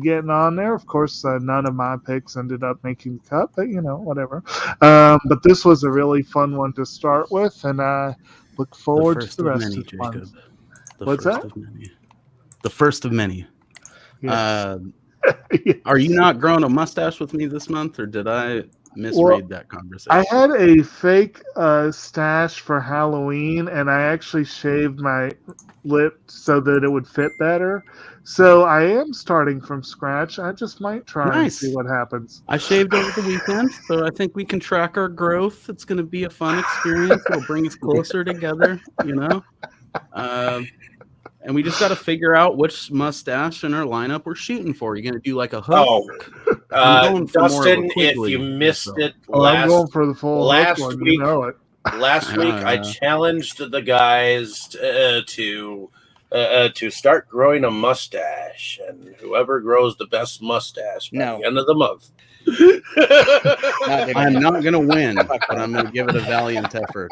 getting on there. Of course, none of my picks ended up making the cut, but whatever. But this was a really fun one to start with, and I look forward to the rest of the month. What's that? The first of many. Yes. Are you not growing a mustache with me this month, or did I misread that conversation? I had a fake stash for Halloween, and I actually shaved my lip so that it would fit better. So I am starting from scratch. I just might try and see what happens. I shaved over the weekend, so I think we can track our growth. It's going to be a fun experience. It'll bring us closer together, And we just got to figure out which mustache in our lineup we're shooting for. You're going to do like a hook? Dustin, if you missed it I'm going for the full last hook one, week, Last week I challenged the guys to start growing a mustache, and whoever grows the best mustache by the end of the month. I'm not going to win, but I'm going to give it a valiant effort.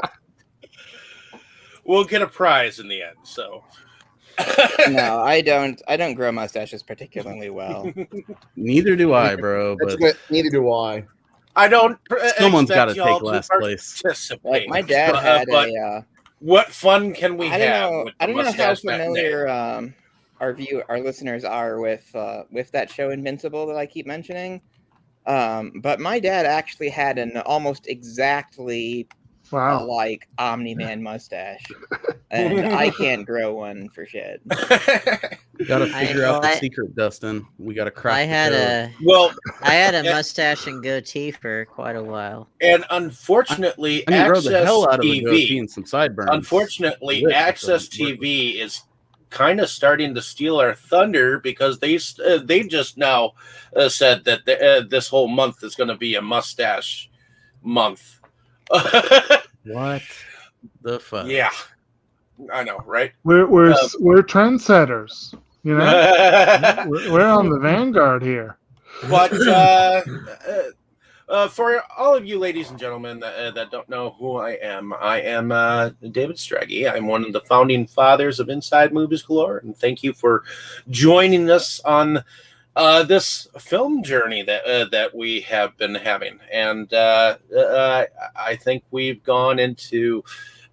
we'll get a prize in the end. So. No, I don't grow mustaches particularly well. Neither do I, bro. That's But good. Neither do I. I don't. someone's got got to take last place. Like my dad had but a. What fun can we I don't have? know. With I the don't know how mustache matinee? familiar our listeners are with that show Invincible that I keep mentioning. But my dad actually had an almost exactly Wow. like Omni-Man mustache, and I can't grow one for shit. Got to figure out the I- secret, Dustin. We got to crack. I had a Well, I had a Yeah. mustache and goatee for quite a while. and unfortunately, I can grow Access the hell out of a goatee TV. and some sideburns. Unfortunately, Which Access doesn't work with- TV is kind of starting to steal our thunder because they just now said that this whole month is going to be a mustache month. What the fuck? Yeah, I know, right? We're trendsetters. You know, we're on the vanguard here. But for all of you ladies and gentlemen that don't know who I am David Straggy. I'm one of the founding fathers of Inside Movies Galore, and thank you for joining us on this film journey that we have been having. And I think we've gone into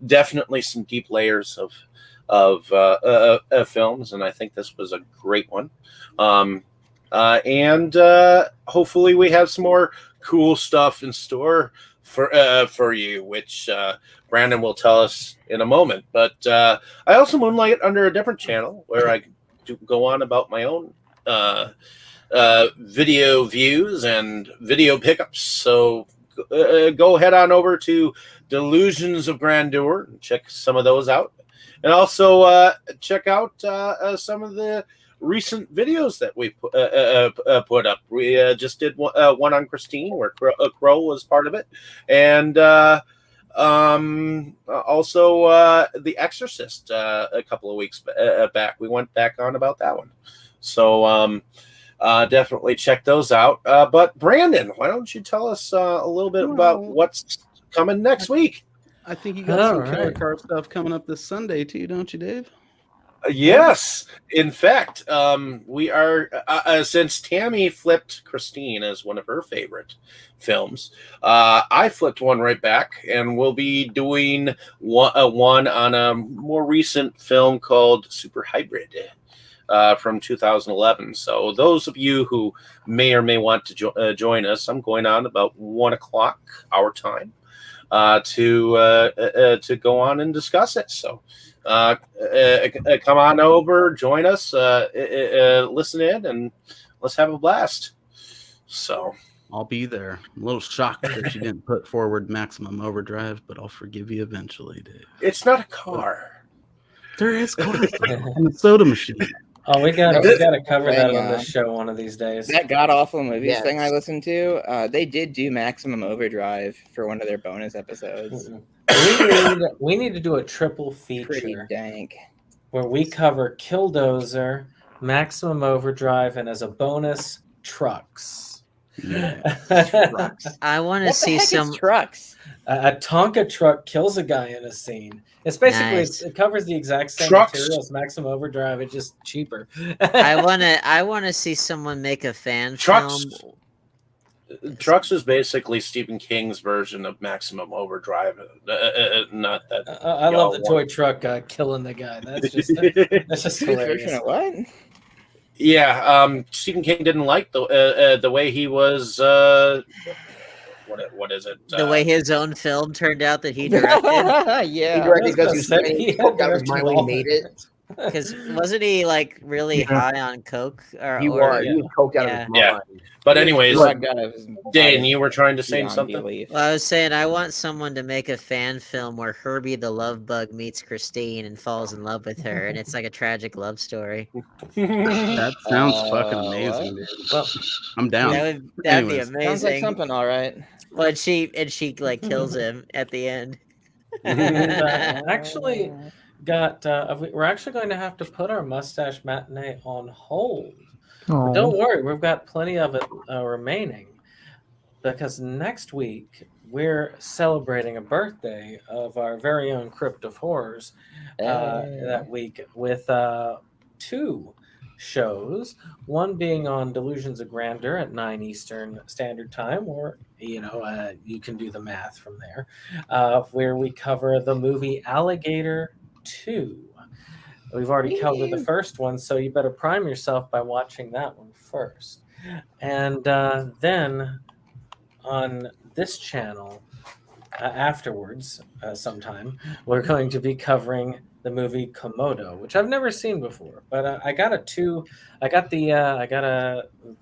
definitely some deep layers of films, and I think this was a great one. And hopefully we have some more cool stuff in store for you, which Brandon will tell us in a moment. But I also moonlight under a different channel where I do go on about my own video views and video pickups. So go head on over to Delusions of Grandeur and check some of those out. And also check out some of the recent videos that we put up. We just did one on Christine where Crow was part of it. And also The Exorcist a couple of weeks back. We went back on about that one. So definitely check those out. But Brandon, why don't you tell us a little bit about what's coming next week? I think you got some killer car stuff coming up this Sunday too, don't you, Dave? Yes, in fact, we are since Tammy flipped Christine as one of her favorite films. I flipped one right back, and we'll be doing one on a more recent film called Super Hybrid from 2011. So those of you who may or may want to join us, I'm going on about 1:00 our time to go on and discuss it. So. Come on over, join us, listen in, and let's have a blast. So I'll be there. I'm a little shocked that you didn't put forward Maximum Overdrive, but I'll forgive you eventually, Dave. It's not a car. There is cars and a soda machine. Oh, we gotta cover that on this show one of these days. That god awful movies thing I listened to, they did do Maximum Overdrive for one of their bonus episodes. We need to do a triple feature. Pretty dank. Where we cover Killdozer, Maximum Overdrive, and as a bonus, trucks. Trucks. I want to What the see heck some. is trucks? A Tonka truck kills a guy in a scene. It's basically Nice. it covers the exact same Trucks. material as Maximum Overdrive. It's just cheaper. I want to see someone make a fan Trucks. film. Trucks is basically Stephen King's version of Maximum Overdrive. Not that. I love the toy truck killing the guy. That's just His version hilarious. of what? Yeah, Stephen King didn't like the way he was. What is it? The way his own film turned out that he directed. He Yeah. directed because That's what I said. he He had got his directed mind all when of he made it. it. Because wasn't he like really Yeah. high on coke? He was coked out of his Yeah. mind. But anyways, Drugged out of his Dane, body you were trying to say beyond something. belief. Well, I was saying I want someone to make a fan film where Herbie the Love Bug meets Christine and falls in love with her, and it's like a tragic love story. That sounds fucking amazing, dude. Well, I'm down. That'd be Anyways. amazing. Sounds like something, all right. Well, and she like kills him at the end. actually got we're actually going to have to put our mustache matinee on hold. Oh, Don't worry, we've got plenty of it remaining. because next week we're celebrating a birthday of our very own Crypt of Horrors that week with 2 shows. One being on Delusions of Grandeur at 9 Eastern Standard Time, or you can do the math from there, where we cover the movie Alligator 2. We've already covered the first one, so you better prime yourself by watching that one first. And then on this channel, afterwards, sometime, we're going to be covering the movie Komodo, which I've never seen before. But I got a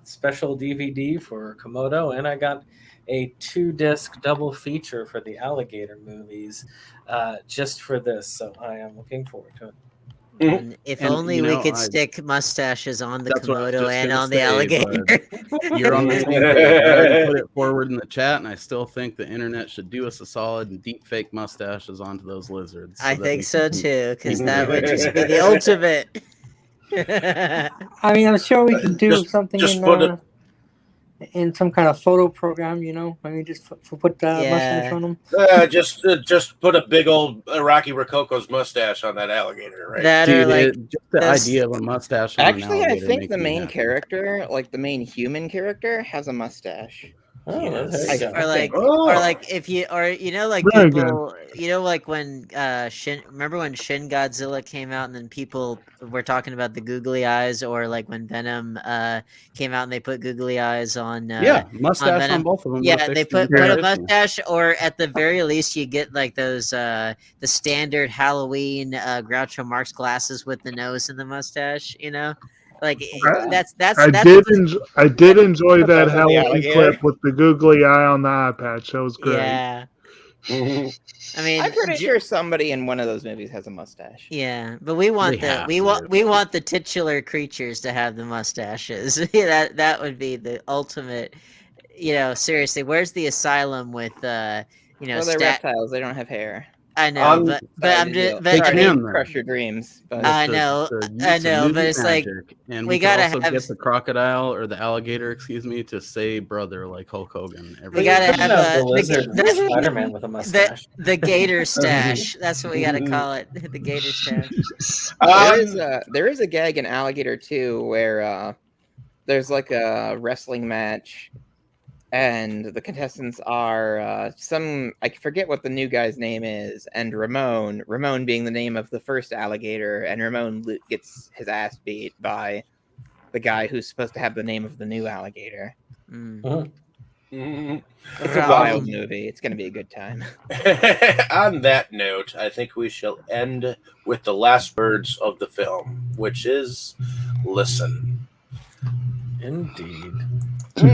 special DVD for Komodo, and I got a 2-disc double feature for the Alligator movies, just for this. So I am looking forward to it. And if only we could stick mustaches on the Komodo and on the alligator. You're on the same page. I already put it forward in the chat, and I still think the internet should do us a solid and deep fake mustaches onto those lizards. I think so too, because that would just be the ultimate. I mean, I'm sure we can do something in some kind of photo program, I mean, just put mustache on them. Just put a big old Rocky Rococo's mustache on that alligator, right? Just the idea of a mustache. Actually, I think the main character, like the main human character, has a mustache. Oh, yes. Or like if you like people, like when remember when Shin Godzilla came out and then people were talking about the googly eyes, or like when Venom came out and they put googly eyes on mustache on both of them. Yeah, they put a mustache, or at the very least you get like those the standard Halloween Groucho Marx glasses with the nose and the mustache, Like that's. I did enjoy that Halloween clip with the googly eye on the eye patch. That was great. Yeah. I mean, I'm pretty sure somebody in one of those movies has a mustache. Yeah, but we want the titular creatures to have the mustaches. that would be the ultimate. Seriously, where's the asylum with Well, they're reptiles. They don't have hair. I know, but I'm just crush your dreams. But I know, but it's like and we gotta also have get the crocodile or the alligator, like say brother, like Hulk Hogan. We gotta have the lizard Spider-Man with a mustache. The gator stash. That's what we gotta call it. The gator stash. There is a gag in Alligator 2 where there's like a wrestling match. And the contestants are I forget what the new guy's name is, and Ramon being the name of the first alligator, and Ramon gets his ass beat by the guy who's supposed to have the name of the new alligator. It's a wild movie. It's going to be a good time. On that note, I think we shall end with the last words of the film, which is listen. Indeed.